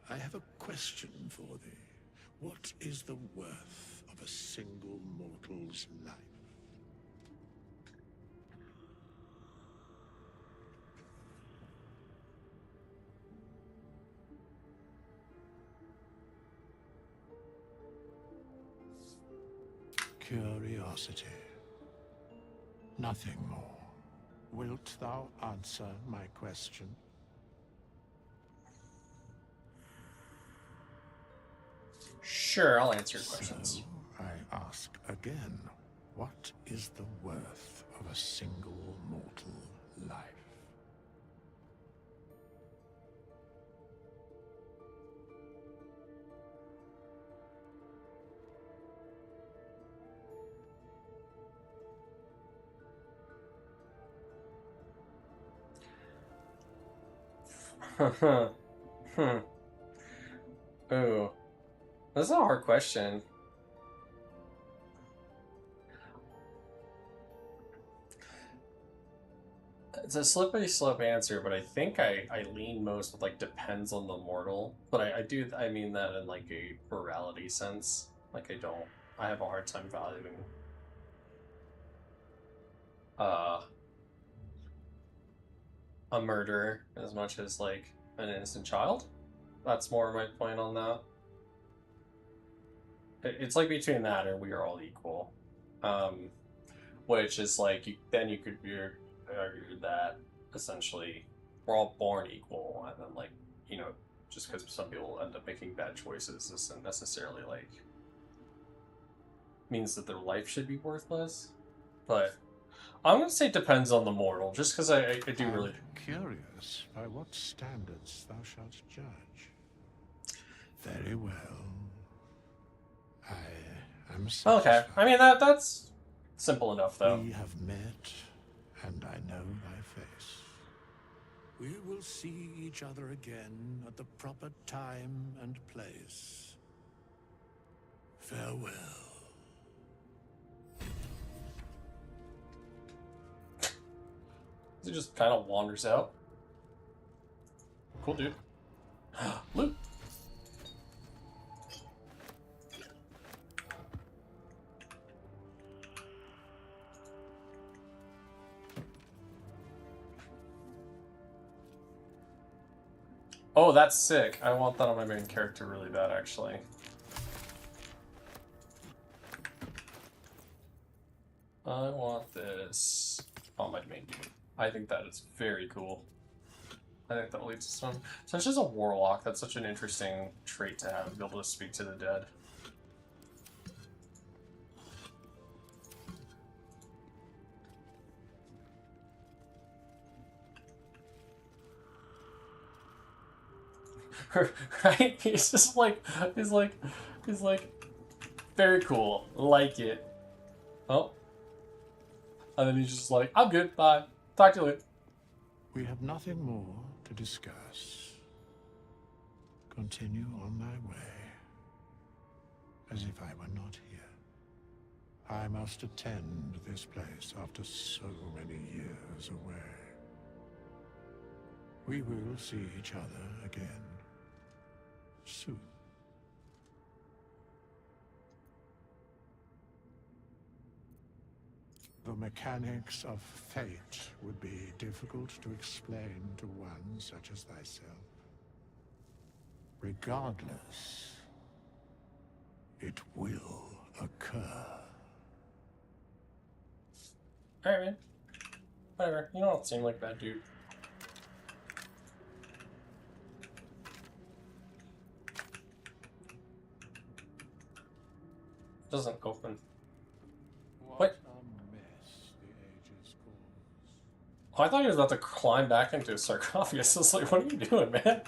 I have a question for thee. What is the worth of a single mortal's life? Curiosity. Nothing more. Wilt thou answer my question? Sure, I'll answer your questions. So, I ask again, what is the worth of a single mortal life? Ooh. This is a hard question. It's a slippery slope answer, but I think I lean most with, like, depends on the mortal. But I mean that in, like, a morality sense. Like, I have a hard time valuing a murderer as much as, like, an innocent child. That's more my point on that. It's like between that and we are all equal. Which is like, then you could argue that essentially we're all born equal, and then, like, you know, just because some people end up making bad choices doesn't necessarily, like, means that their life should be worthless. But I'm gonna say it depends on the mortal, just because I do really. Curious by what standards thou shalt judge. Very well. I am satisfied. Okay, I mean that's simple enough though. We have met, and I know thy face. We will see each other again at the proper time and place. Farewell. He just kind of wanders out. Cool, dude. Loot. Oh, that's sick. I want that on my main character really bad, actually. I want this on my main dude. I think that is very cool. I think that leads to some. So it's just a warlock. That's such an interesting trait to have, be able to speak to the dead. Right? He's just like, he's like, very cool. Like it. Oh. And then he's just like, I'm good. Bye. Talk to you later. We have nothing more to discuss. Continue on thy way, as if I were not here. I must attend this place after so many years away. We will see each other again soon. The mechanics of fate would be difficult to explain to one such as thyself. Regardless, it will occur. Alright, man. Whatever. You don't seem like a bad dude. Doesn't open. What? Oh, I thought he was about to climb back into a sarcophagus. I was like, what are you doing, man?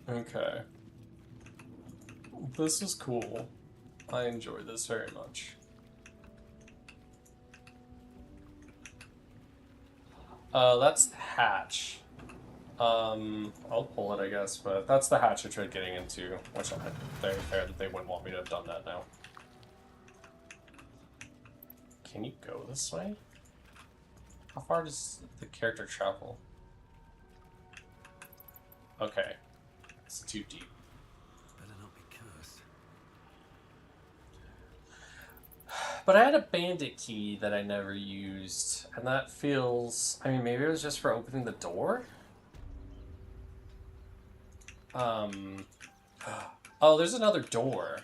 Okay. This is cool. I enjoy this very much. That's the hatch. I'll pull it, I guess, but that's the hatch I tried getting into, which I'm very fair that they wouldn't want me to have done that now. Can you go this way? How far does the character travel? Okay. It's too deep. Better not be cursed. But I had a bandit key that I never used, and that feels... I mean, maybe it was just for opening the door? Oh, there's another door.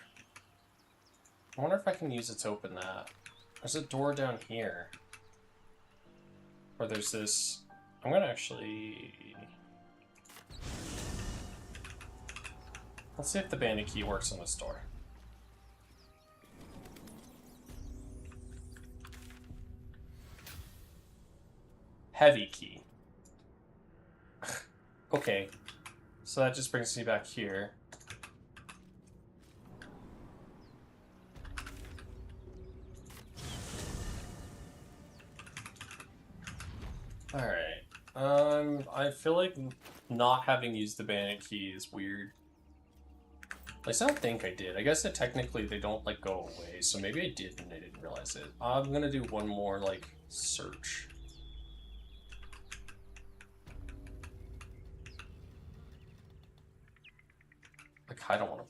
I wonder if I can use it to open that. There's a door down here. Or there's this... I'm gonna actually... Let's see if the bandit key works on this door. Heavy key. Okay. So that just brings me back here. Alright. I feel like not having used the bandit key is weird. At least I don't think I did. I guess that technically they don't, like, go away, so maybe I did and I didn't realize it. I'm gonna do one more, like, search. Like, I don't want to...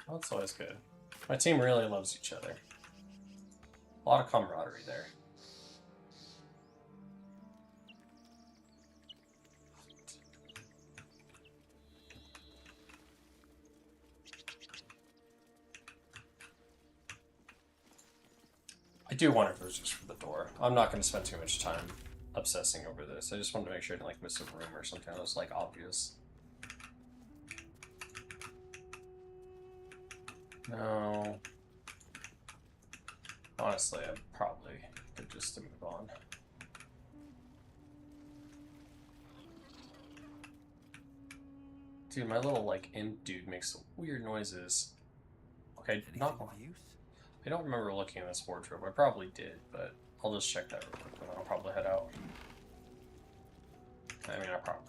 Oh, that's always good. My team really loves each other. A lot of camaraderie there. I do wonder if it was just for the door. I'm not going to spend too much time obsessing over this. I just wanted to make sure I didn't like miss a room or something that was like obvious. No. Honestly, I probably could just move on. Dude, my little like imp dude makes some weird noises. Okay, I don't remember looking in this wardrobe. I probably did, but I'll just check that real quick and then I'll probably head out. I mean, I probably.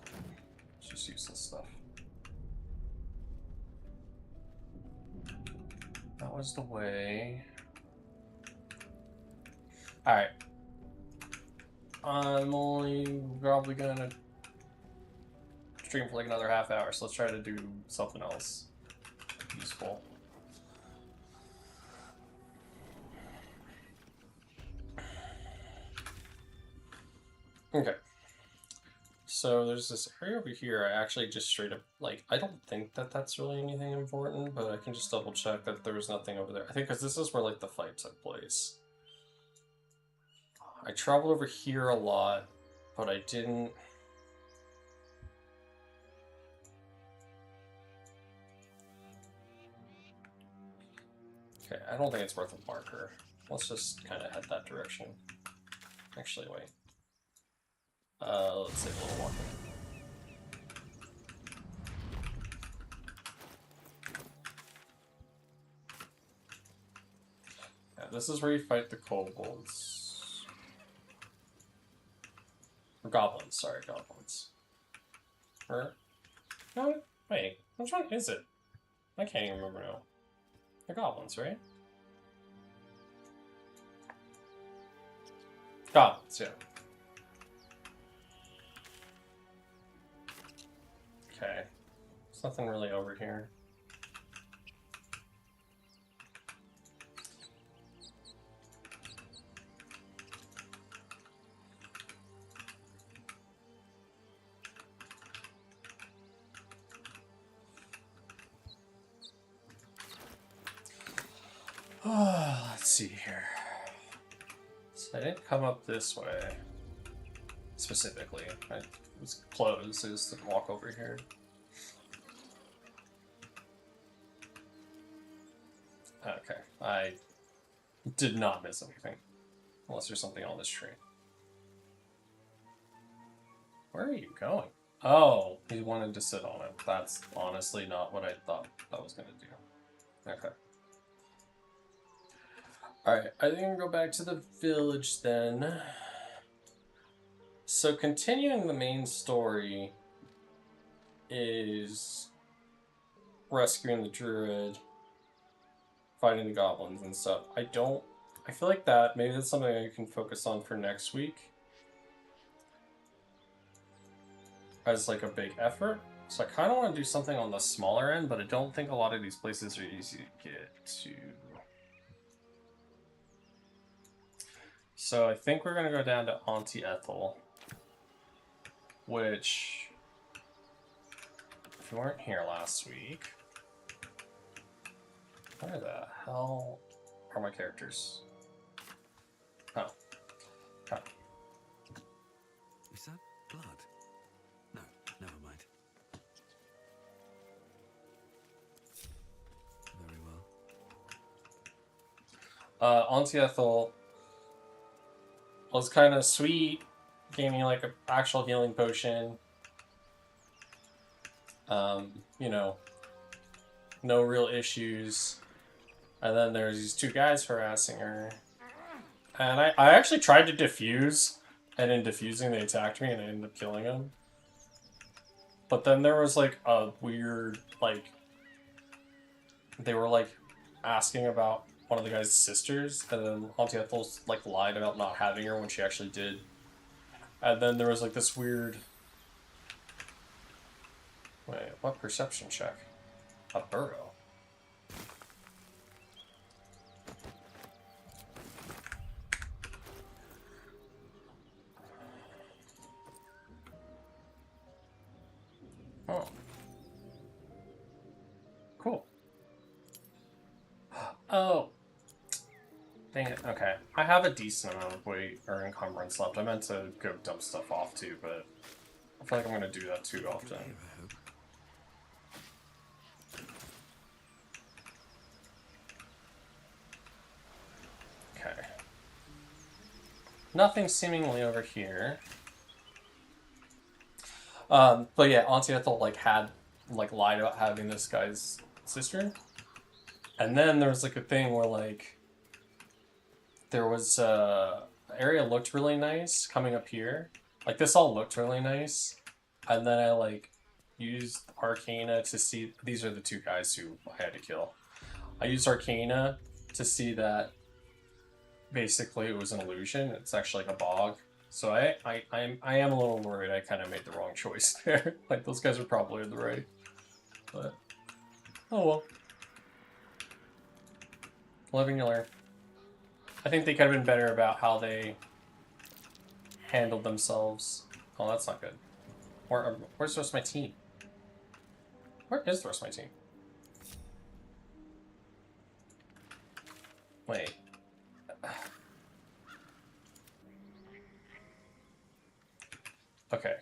It's just useless stuff. That was the way. Alright. I'm only probably gonna stream for like another half hour, so let's try to do something else useful. Okay. So there's this area over here. I actually just straight up, like, I don't think that that's really anything important, but I can just double check that there was nothing over there. I think because this is where, like, the fight took place. I traveled over here a lot, but I didn't... Okay, I don't think it's worth a marker. Let's just kind of head that direction. Actually, wait. Let's save a little walking. Yeah, this is where you fight the kobolds. Or goblins, sorry, goblins. Or... No, wait, which one is it? I can't even remember now. They're goblins, right? Goblins, yeah. Okay. There's nothing really over here. Let's see here. So I didn't come up this way specifically. I was closed, so I just didn't walk over here. Okay, I did not miss anything. Unless there's something on this tree. Where are you going? Oh, he wanted to sit on it. That's honestly not what I thought I was going to do. Okay. Alright, I think I'll go back to the village then. So continuing the main story is rescuing the druid, fighting the goblins and stuff. I feel like that, maybe that's something I can focus on for next week. As like a big effort. So I kind of want to do something on the smaller end, but I don't think a lot of these places are easy to get to. So I think we're going to go down to Auntie Ethel. Which, if you weren't here last week, where the hell are my characters? Oh. Okay. Is that blood? No, never mind. Very well. Auntie Ethel was kind of sweet, gave me like an actual healing potion. You know, no real issues. And then there's these two guys harassing her. And I actually tried to defuse, and in defusing they attacked me and I ended up killing them. But then there was like a weird, like, they were like asking about one of the guy's sisters, and then Auntie Ethel's like lied about not having her when she actually did. And then there was like this weird... Wait, what perception check? A burrow. Oh. Cool. Oh. Dang it. Okay. I have a decent amount of weight or encumbrance left. I meant to go dump stuff off too, but I feel like I'm going to do that too often. Okay. Nothing seemingly over here. But yeah, Auntie Ethel had lied about having this guy's sister. And then there was a thing where there was the area looked really nice coming up here. This all looked really nice. And then I used Arcana to see these are the two guys who I had to kill. I used Arcana to see that basically it was an illusion. It's actually a bog. So I am a little worried I kind of made the wrong choice there. Those guys are probably in the right. But oh well. Living you learn. I think they could have been better about how they handled themselves. Oh, that's not good. Where's the rest of my team? Where is the rest of my team? Wait. Okay.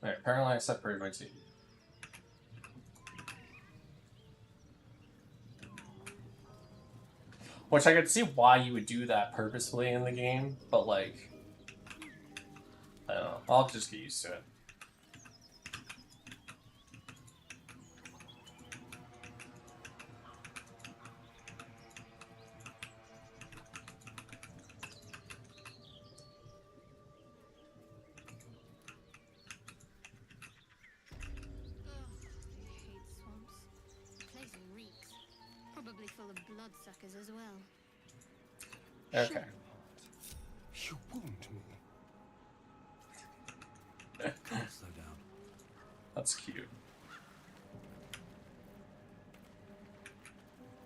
Alright, apparently I separated my team. Which I could see why you would do that purposefully in the game, but I don't know. I'll just get used to it. Probably full of bloodsuckers as well. Okay. You wound me. Can't slow down. That's cute.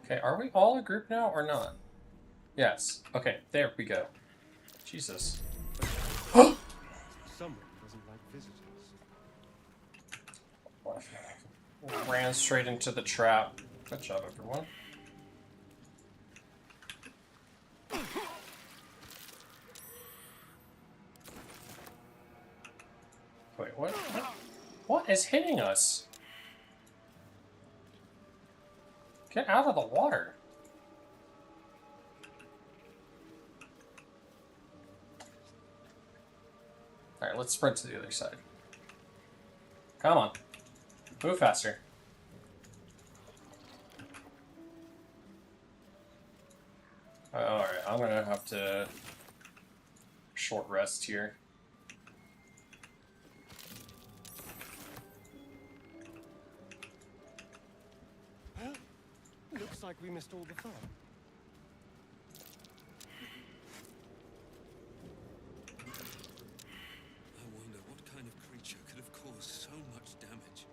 Okay, are we all a group now or not? Yes. Okay, there we go. Jesus. Someone doesn't like visitors. Ran straight into the trap. Good job, everyone. Wait, what? What is hitting us? Get out of the water. Alright, let's sprint to the other side. Come on. Move faster. Alright, I'm gonna have to short rest here. Looks like we missed all the fun. I wonder what kind of creature could have caused so much damage.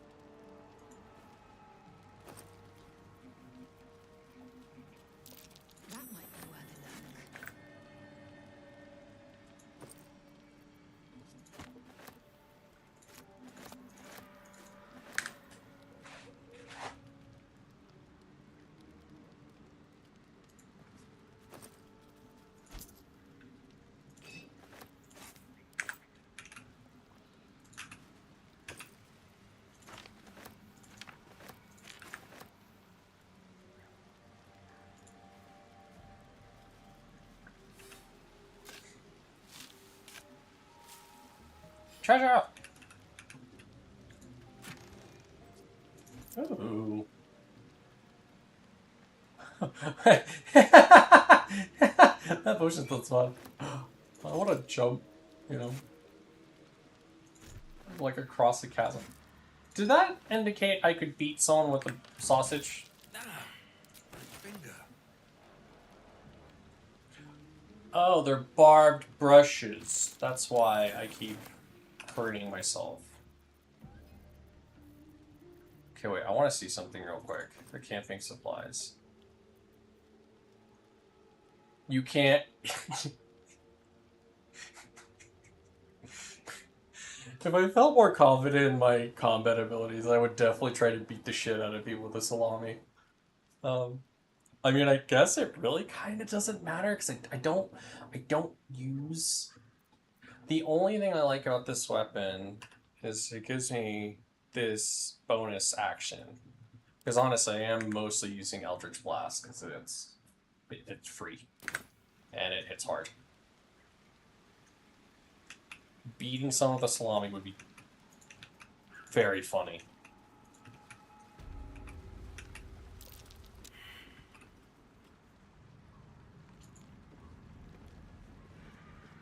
That might be worth a look. Treasure! Ooh. That potion looks fun. I want to jump, across the chasm. Did that indicate I could beat someone with a sausage? Finger. Oh, they're barbed brushes. That's why I keep hurting myself. Okay, wait, I want to see something real quick. The camping supplies. You can't. If I felt more confident in my combat abilities, I would definitely try to beat the shit out of people with a salami. I mean, I guess it really kind of doesn't matter because I don't use. The only thing I like about this weapon is it gives me this bonus action. Because honestly, I am mostly using Eldritch Blast because it's free and it hits hard. Beating someone with a salami would be very funny.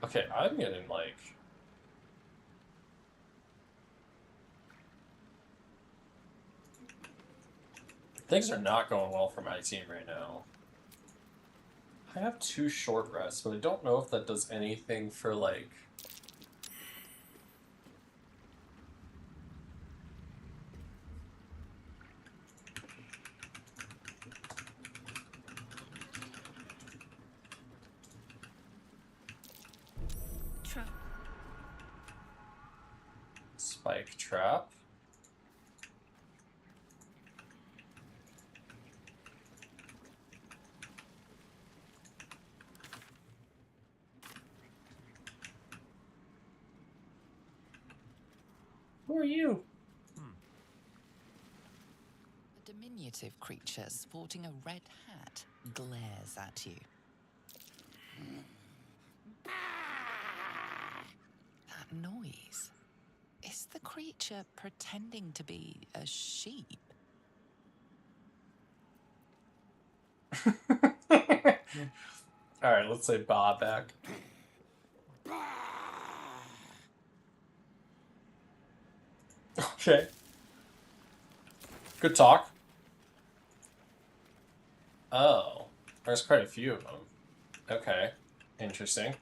Okay, I'm getting like... Things are not going well for my team right now. I have 2 short rests, but I don't know if that does anything for like... Trap. Spike trap. Who are you? A diminutive creature sporting a red hat glares at you. That noise. Is the creature pretending to be a sheep? Alright, let's say Bob back. Okay. Good talk. Oh. There's quite a few of them. Okay. Interesting.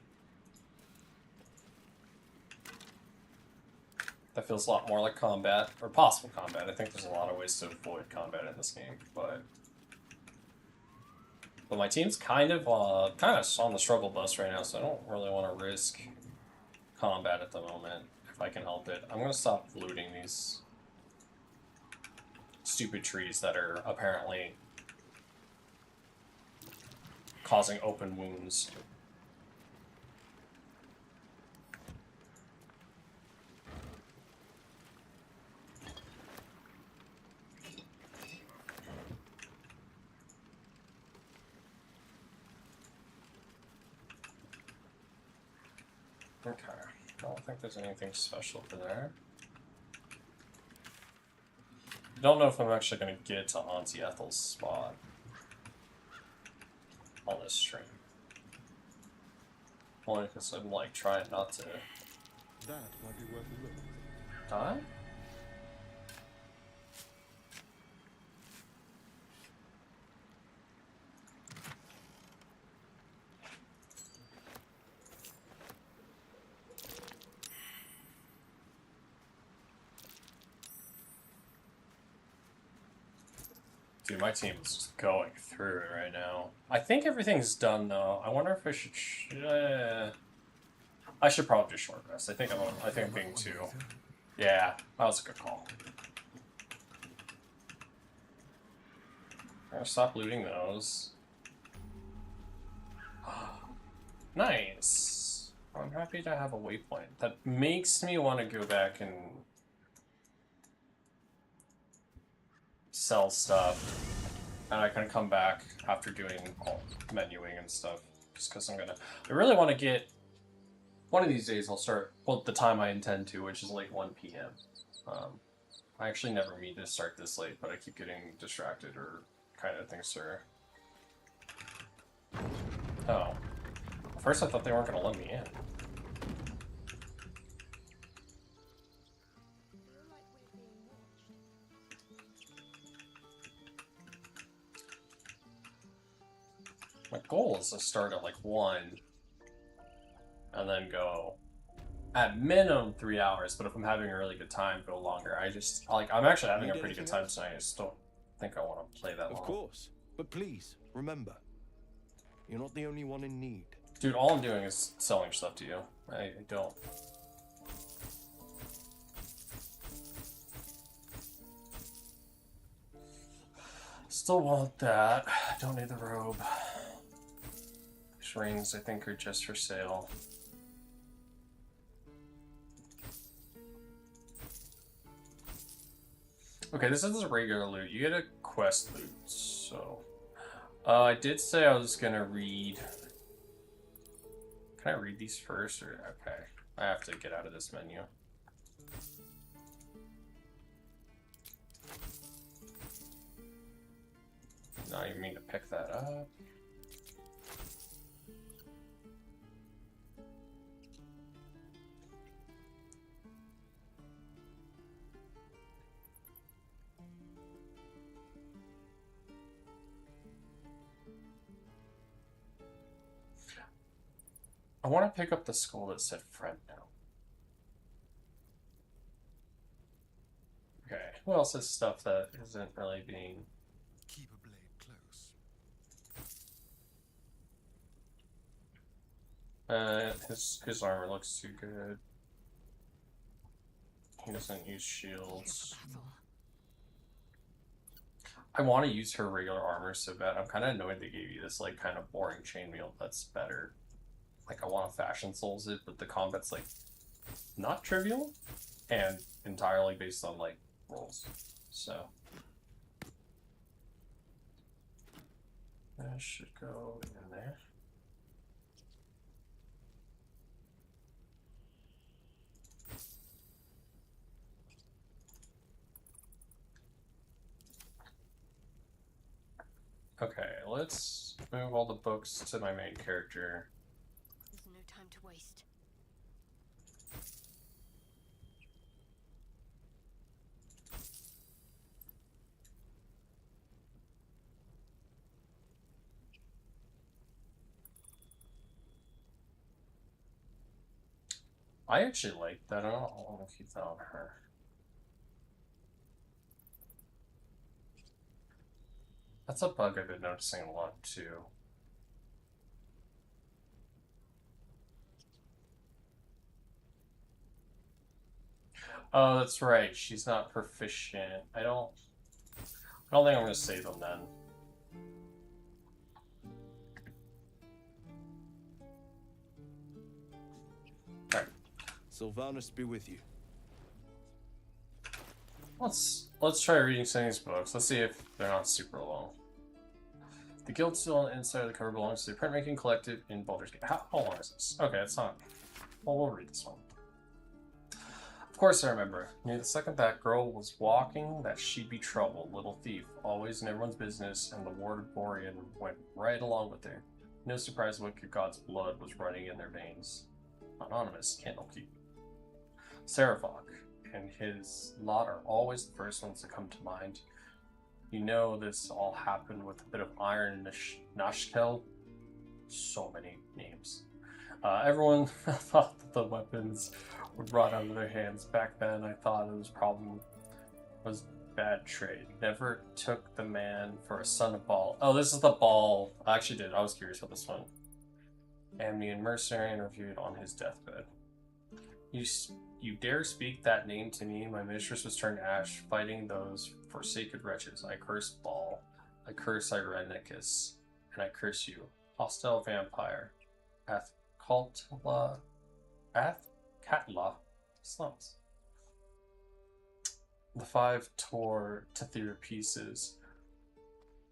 That feels a lot more like combat, or possible combat. I think there's a lot of ways to avoid combat in this game, but my team's kind of on the struggle bus right now, so I don't really want to risk combat at the moment if I can help it. I'm gonna stop looting these stupid trees that are apparently causing open wounds. Okay, I don't think there's anything special for there. I don't know if I'm actually going to get to Auntie Ethel's spot on this stream. Only because I'm like trying not to That might be worth a look. die. Dude, my team is just going through it right now. I think everything's done though. I wonder if I should. I should probably do short rest. I think I'm being too. Yeah, that was a good call. I'm gonna stop looting those. Nice. I'm happy to have a waypoint. That makes me want to go back and sell stuff, and I can come back after doing all menuing and stuff, just because I really want to get, one of these days I'll start, well, the time I intend to, which is like 1 p.m. I actually never mean to start this late, but I keep getting distracted or kind of things are... Oh. At first I thought they weren't going to let me in. My goal is to start at like 1 and then go at minimum 3 hours, but if I'm having a really good time, go longer. I'm actually having a pretty good time tonight. I just don't think I want to play that long. Of course, but please remember, You're not the only one in need. Dude, all I'm doing is selling stuff to you. I don't. Still want that. Don't need the robe. These rings, I think, are just for sale. Okay, this is a regular loot. You get a quest loot, so... I did say I was gonna read... Can I read these first, or... Okay. I have to get out of this menu. Not even mean to pick that up. I want to pick up the skull that said friend now. Okay, who else has stuff that isn't really being... Keep a blade close. His armor looks too good. He doesn't use shields. I want to use her regular armor so bad. I'm kind of annoyed they gave you this like kind of boring chainmail that's better. Like I want to fashion souls it, but the combat's like not trivial and entirely based on like rolls. So that should go in there. Okay, let's move all the books to my main character. There's no time to waste. I actually like that. I don't want to keep that on her. That's a bug I've been noticing a lot too. Oh, that's right. She's not proficient. I don't think I'm gonna save them then. Alright. Sylvanus be with you. Let's try reading some of these books. Let's see if they're not super long. The guild seal on the inside of the cover belongs to the printmaking collective in Baldur's Gate. How long is this? Okay, it's not. Well, we'll read this one. Of course I remember. Near the second that girl was walking, that she'd be trouble, little thief, always in everyone's business, and the ward of Borean went right along with her. No surprise wicked god's blood was running in their veins. Anonymous, Candlekeep. Saravok and his lot are always the first ones to come to mind. You know this all happened with a bit of iron Nashkel. So many names. Everyone thought that the weapons would rot out of their hands. Back then, I thought it was bad trade. Never took the man for a son of Baal. Oh, this is the Baal. I actually did. I was curious about this one. Amnian mercenary interviewed on his deathbed. You dare speak that name to me? My mistress was turned to ash, fighting those forsaken wretches. I curse Baal. I curse Irenicus. And I curse you. Hostile vampire. Athkatla slums. The five tore Tethir pieces.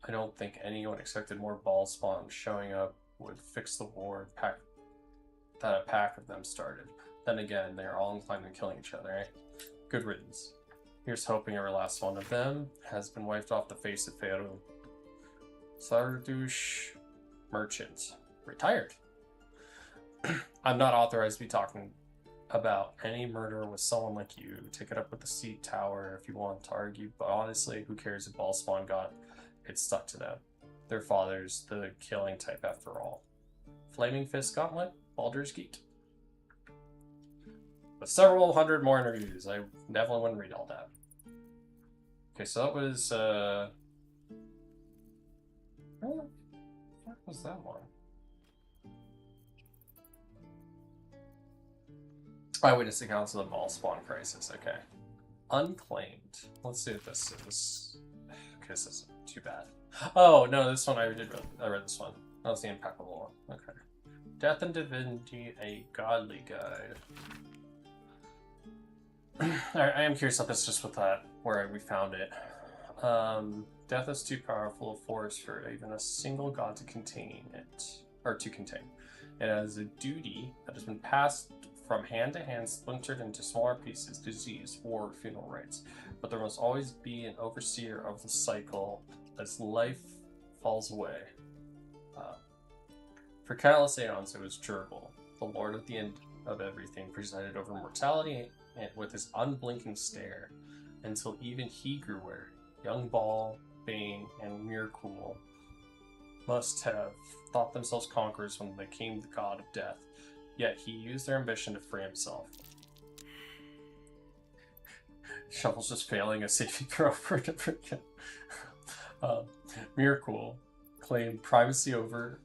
I don't think anyone expected more ball spawn showing up would fix the war that a pack of them started. Then again, they're all inclined to killing each other, eh? Good riddance. Here's hoping every last one of them has been wiped off the face of Faerûn. Sardush merchant. Retired. I'm not authorized to be talking about any murder with someone like you. Take it up with the Seat Tower if you want to argue, but honestly, who cares if Ballspawn got it stuck to them? Their father's the killing type after all. Flaming Fist Gauntlet, Baldur's Gate. With several hundred more interviews, I definitely wouldn't read all that. Okay, so that was, what was that one? Eyewitness accounts of the mall spawn crisis. Okay. Unclaimed. Let's see what this is. Okay, this isn't too bad. Oh, no, this one I read this one. That was the impeccable one. Okay. Death and Divinity, a godly guide. I am curious about this just with that, where we found it. Death is too powerful a force for even a single god to contain it. Or to contain. It has a duty that has been passed from hand to hand, splintered into smaller pieces, disease, war, funeral rites. But there must always be an overseer of the cycle as life falls away. For countless aeons, it was Jurgle, the lord of the end of everything, presided over mortality with his unblinking stare, until even he grew weary. Young Ball, Bane, and Mirkul must have thought themselves conquerors when they became the god of death, yet he used their ambition to free himself. Shovel's just failing a saving throw for a different again. Mirkul claimed primacy over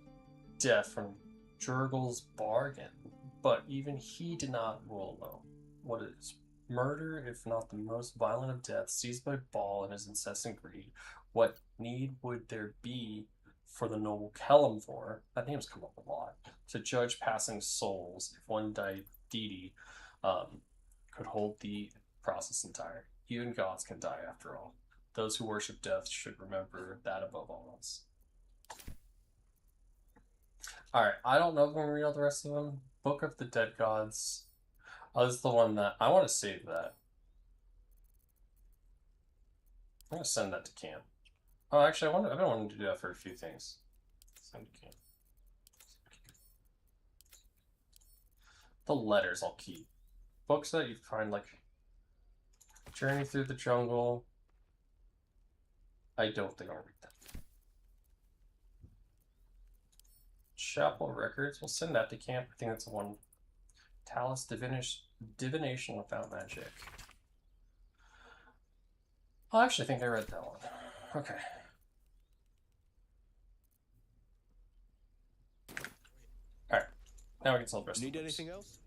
death from Jurgle's bargain, but even he did not rule alone. What is murder, if not the most violent of deaths, seized by Ball in his incessant greed? What need would there be for the noble Kelemvor, that name's come up a lot, to judge passing souls if one deity could hold the process entire? Even gods can die after all. Those who worship death should remember that above all else. Alright, I don't know if I'm going to read all the rest of them. Book of the Dead Gods. Oh, this is the one that... I want to save that. I'm going to send that to camp. Oh, actually, I've been wanting to do that for a few things. Send to camp. The letters I'll keep. Books that you find, like... Journey Through the Jungle. I don't think I'll read that. Chapel Records. We'll send that to camp. I think that's the one. Talus Divination Without Magic. I actually think I read that one. Okay. Alright. Now we can celebrate. Need anything else?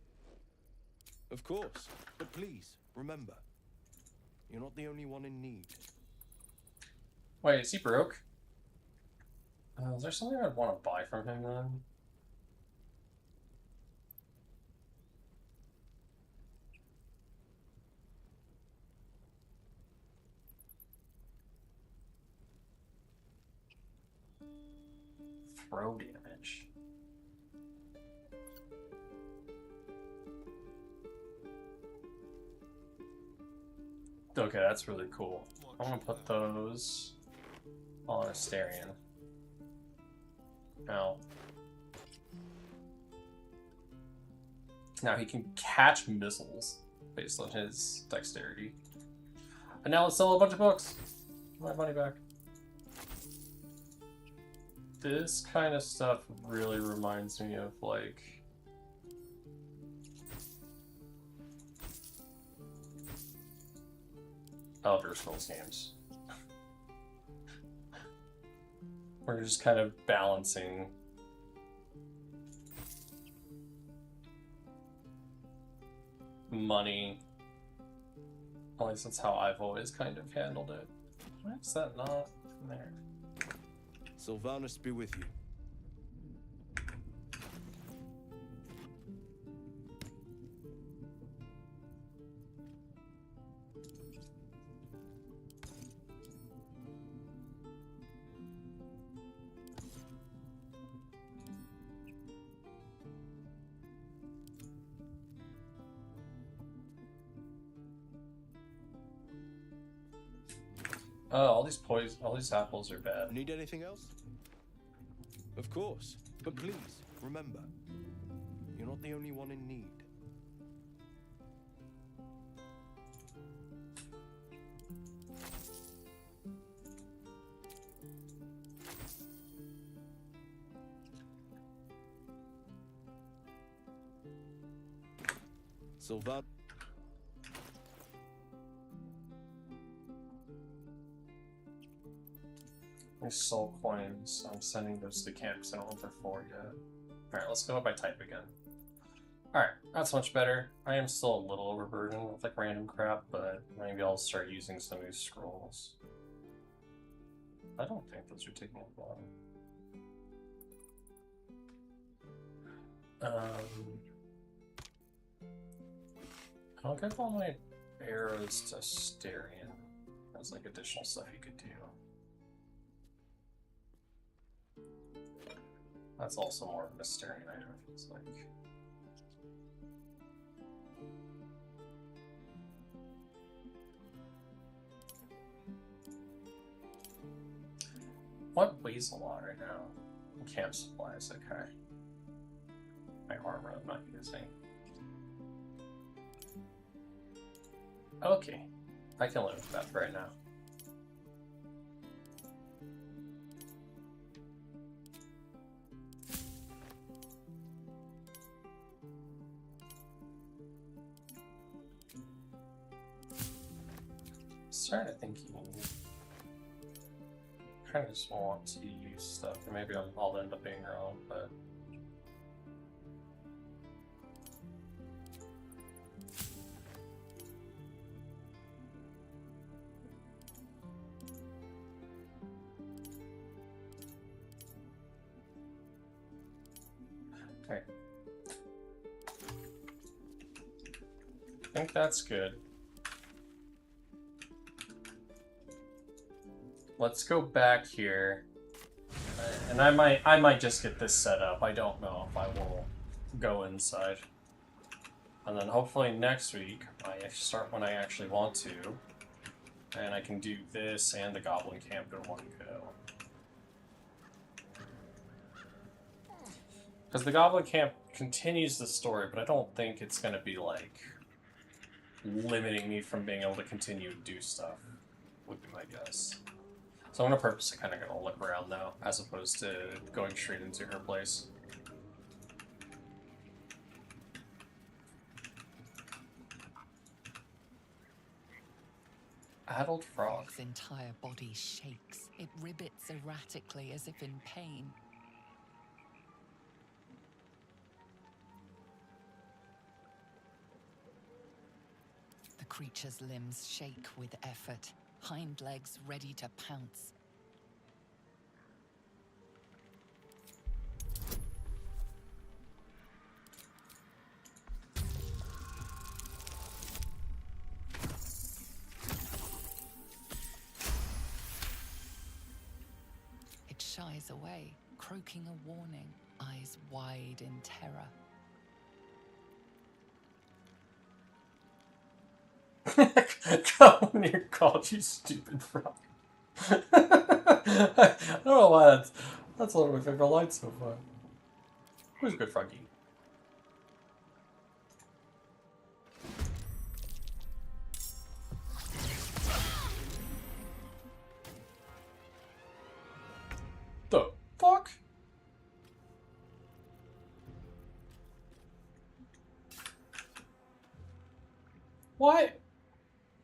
Of course. But please, remember, you're not the only one in need. Wait, is he broke? Is there something I'd want to buy from him then? Throw damage. Okay, that's really cool. I'm gonna put those on Asterion. Now he can catch missiles based on his dexterity. And now let's sell a bunch of books. Get my money back. This kind of stuff really reminds me of, like... Elder Scrolls games. We're just kind of balancing money. At least that's how I've always kind of handled it. Why is that not in there? Sylvanas be with you. Oh, all these apples are bad. Need anything else? Of course. But please, remember, you're not the only one in need. Sylvan. These soul coins, I'm sending those to camp because I don't know if they're for yet. Alright, let's go by type again. Alright, that's much better. I am still a little overburdened with like random crap, but maybe I'll start using some of these scrolls. I don't think those are taking a while. I'll give all my arrows to Styrian. That's like additional stuff you could do. That's also more of a Styrian item, it feels like. What weighs a lot right now? Camp supplies, okay. My armor I'm not using. Okay, I can live with that for right now. Starting to think you kind of just want to use stuff, or maybe I'll end up being wrong, but. Okay. I think that's good. Let's go back here, and I might just get this set up. I don't know if I will go inside, and then hopefully next week I start when I actually want to, and I can do this and the Goblin Camp in one go. Because the Goblin Camp continues the story, but I don't think it's gonna be like limiting me from being able to continue to do stuff. Would be my guess. So I'm gonna purposely kind of gonna look around now, as opposed to going straight into her place. Adult frog. Its entire body shakes. It ribbits erratically as if in pain. The creature's limbs shake with effort, hind legs ready to pounce. It shies away, croaking a warning, eyes wide in terror. Come near God, you stupid frog. I don't know why that's one of my favorite lines so far. Who's a good froggy? The fuck?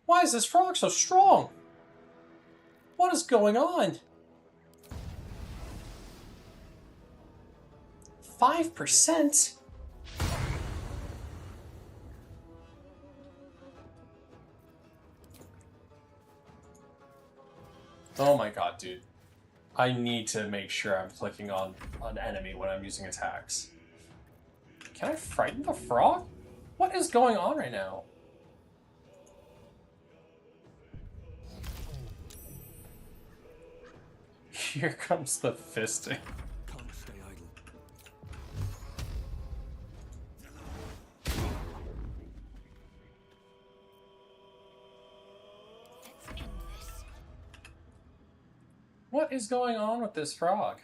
Why is this frog so strong? What is going on? 5%? Oh my god, dude. I need to make sure I'm clicking on an enemy when I'm using attacks. Can I frighten the frog? What is going on right now? Here comes the fisting. Can't stay idle. Let's end this. What is going on with this frog?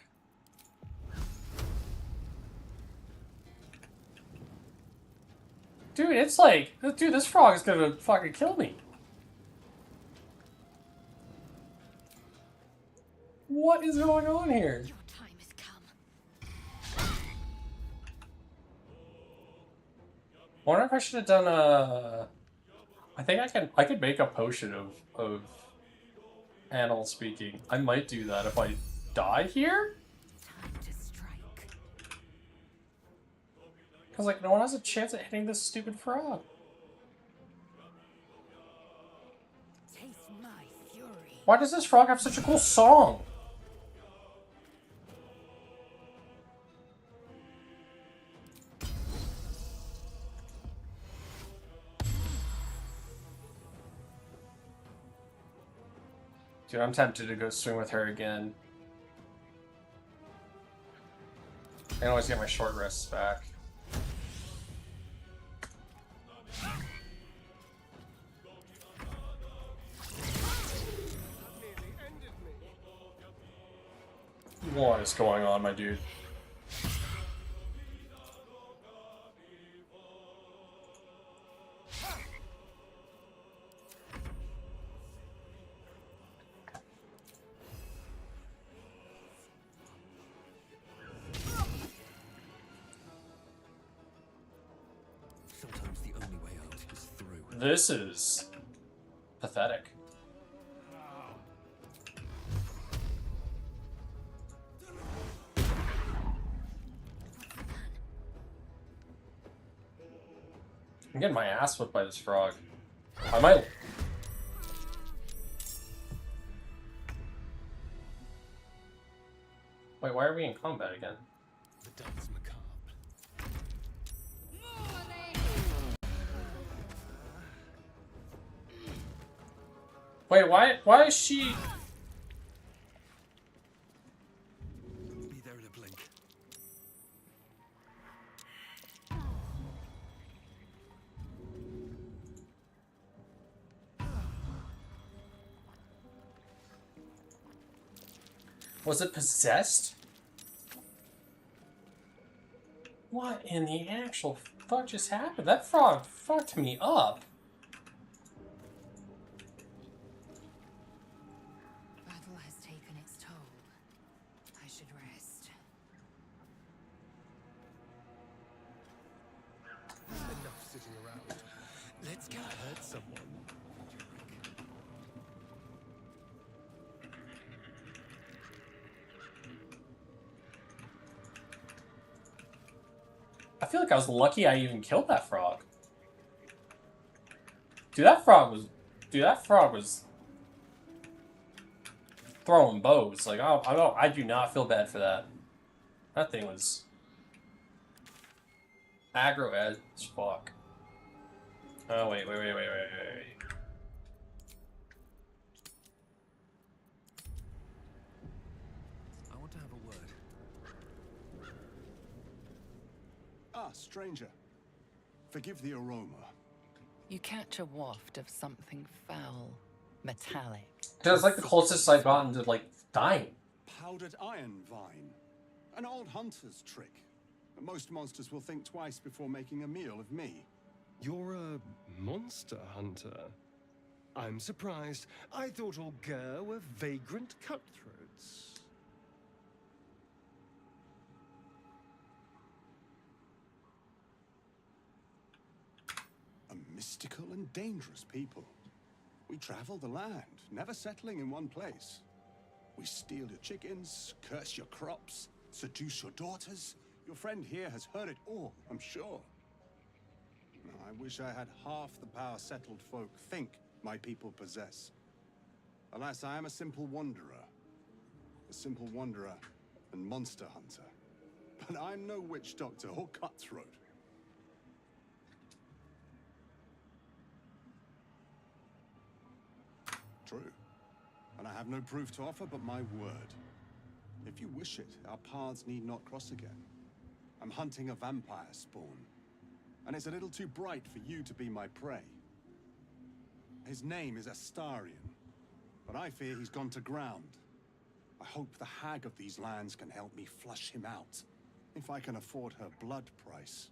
Dude, it's like, dude, this frog is gonna fucking kill me. What is going on here? Your time has come. Wonder if I should have done a. I think I could make a potion of animal speaking. I might do that if I die here. Time to strike. Because, like, no one has a chance at hitting this stupid frog. Taste my fury. Why does this frog have such a cool song? Dude, I'm tempted to go swing with her again. I can always get my short rests back. What is going on, my dude? Sometimes the only way out is through. This is pathetic. I'm getting my ass whipped by this frog. I might. Wait, why are we in combat again? The dance macabre. Wait, why is she... Be there in a blink. Was it possessed? What in the actual fuck just happened? That frog fucked me up. Battle has taken its toll. I should rest. Enough sitting around. Let's go hurt someone. I feel like I was lucky I even killed that frog. Dude, that frog was throwing bows. Like, I do not feel bad for that. That thing was aggro as fuck. Oh, wait. I want to have a word. Ah, stranger. Forgive the aroma. You catch a waft of something foul, metallic. It's like the closest I've gotten to, like, dying. Powdered iron vine. An old hunter's trick. Most monsters will think twice before making a meal of me. You're a monster hunter? I'm surprised. I thought all Ger were vagrant cutthroats. A mystical and dangerous people. We travel the land, never settling in one place. We steal your chickens, curse your crops, seduce your daughters. Your friend here has heard it all, I'm sure. I wish I had half the power settled folk think my people possess. Alas, I am a simple wanderer. A simple wanderer and monster hunter. But I'm no witch doctor or cutthroat. True. And I have no proof to offer but my word. If you wish it, our paths need not cross again. I'm hunting a vampire spawn. And it's a little too bright for you to be my prey. His name is Astarion, but I fear he's gone to ground. I hope the hag of these lands can help me flush him out, if I can afford her blood price.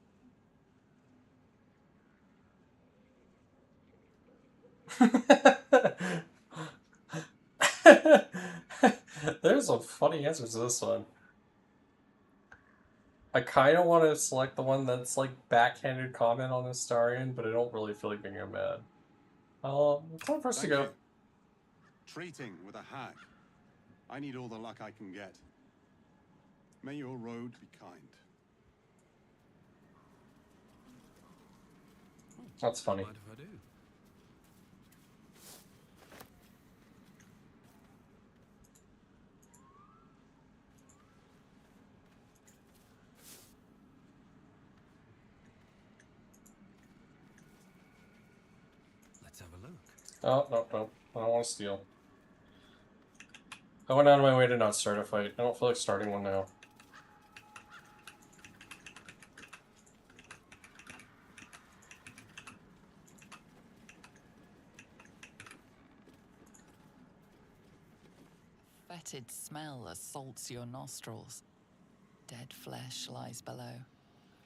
There's some funny answers to this one. I kind of want to select the one that's like backhanded comment on Astarion, but I don't really feel like making him mad. It's time for us to go. You. Treating with a hag. I need all the luck I can get. May your road be kind. That's funny. Mind if I do? Let's have a look. Oh, no. I don't want to steal. I went out of my way to not start a fight. I don't feel like starting one now. Fetid smell assaults your nostrils. Dead flesh lies below.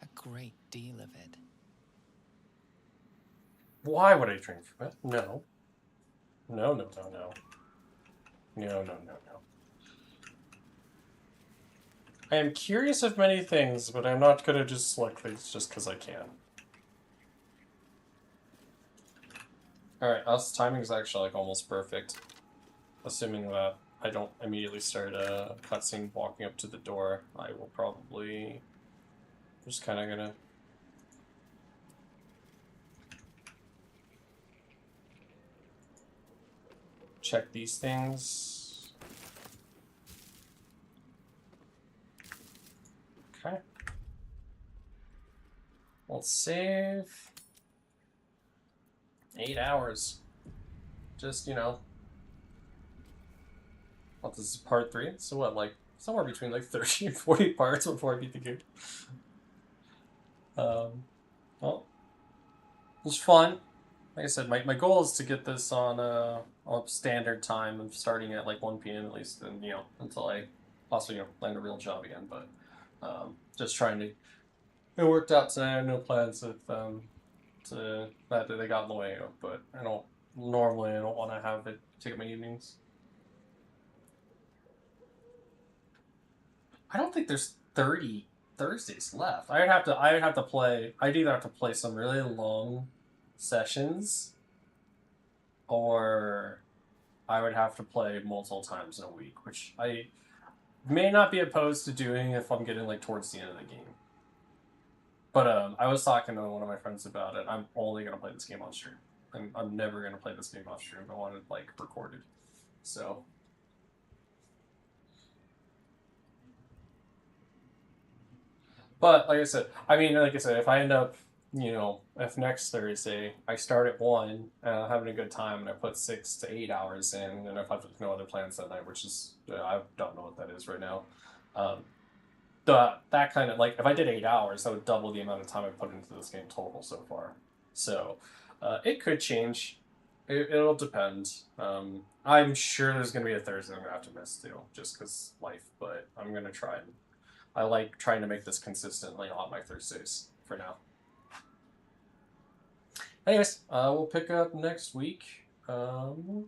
A great deal of it. Why would I drink from it? No. No. I am curious of many things, but I'm not gonna just select things just because I can. Alright, us timing is actually like almost perfect. Assuming that I don't immediately start a cutscene walking up to the door, I will probably just kind of gonna check these things. Okay. Let's save. 8 hours. Just, you know. Well, this is part 3, so what, like, somewhere between like 30 and 40 parts before I beat the game. Well, it was fun. Like I said, my goal is to get this on standard time of starting at like 1 p.m. at least, and, you know, until I also, you know, land a real job again, but just trying to, it worked out today. I have no plans with, that they got in the way of, but I don't want to have it take up my evenings. I don't think there's 30 Thursdays left. I'd have to play. I'd either have to play some really long sessions, or I would have to play multiple times in a week, which I may not be opposed to doing if I'm getting like towards the end of the game. But I was talking to one of my friends about it. I'm only gonna play this game on stream. I'm never gonna play this game on stream. I want it like recorded. So. But like I said, if I end up, you know, if next Thursday I start at 1 and I'm having a good time and I put 6 to 8 hours in, and if I have no other plans that night, which is, I don't know what that is right now, that kind of, like, if I did 8 hours, that would double the amount of time I put into this game total so far. So it could change. It'll depend. I'm sure there's going to be a Thursday I'm going to have to miss too, just because life, but I'm going to try and I like trying to make this consistently on my Thursdays for now. Anyways, we'll pick up next week. And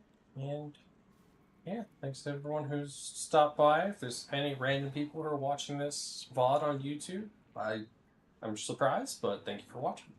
yeah, thanks to everyone who's stopped by. If there's any random people who are watching this VOD on YouTube, I'm surprised, but thank you for watching.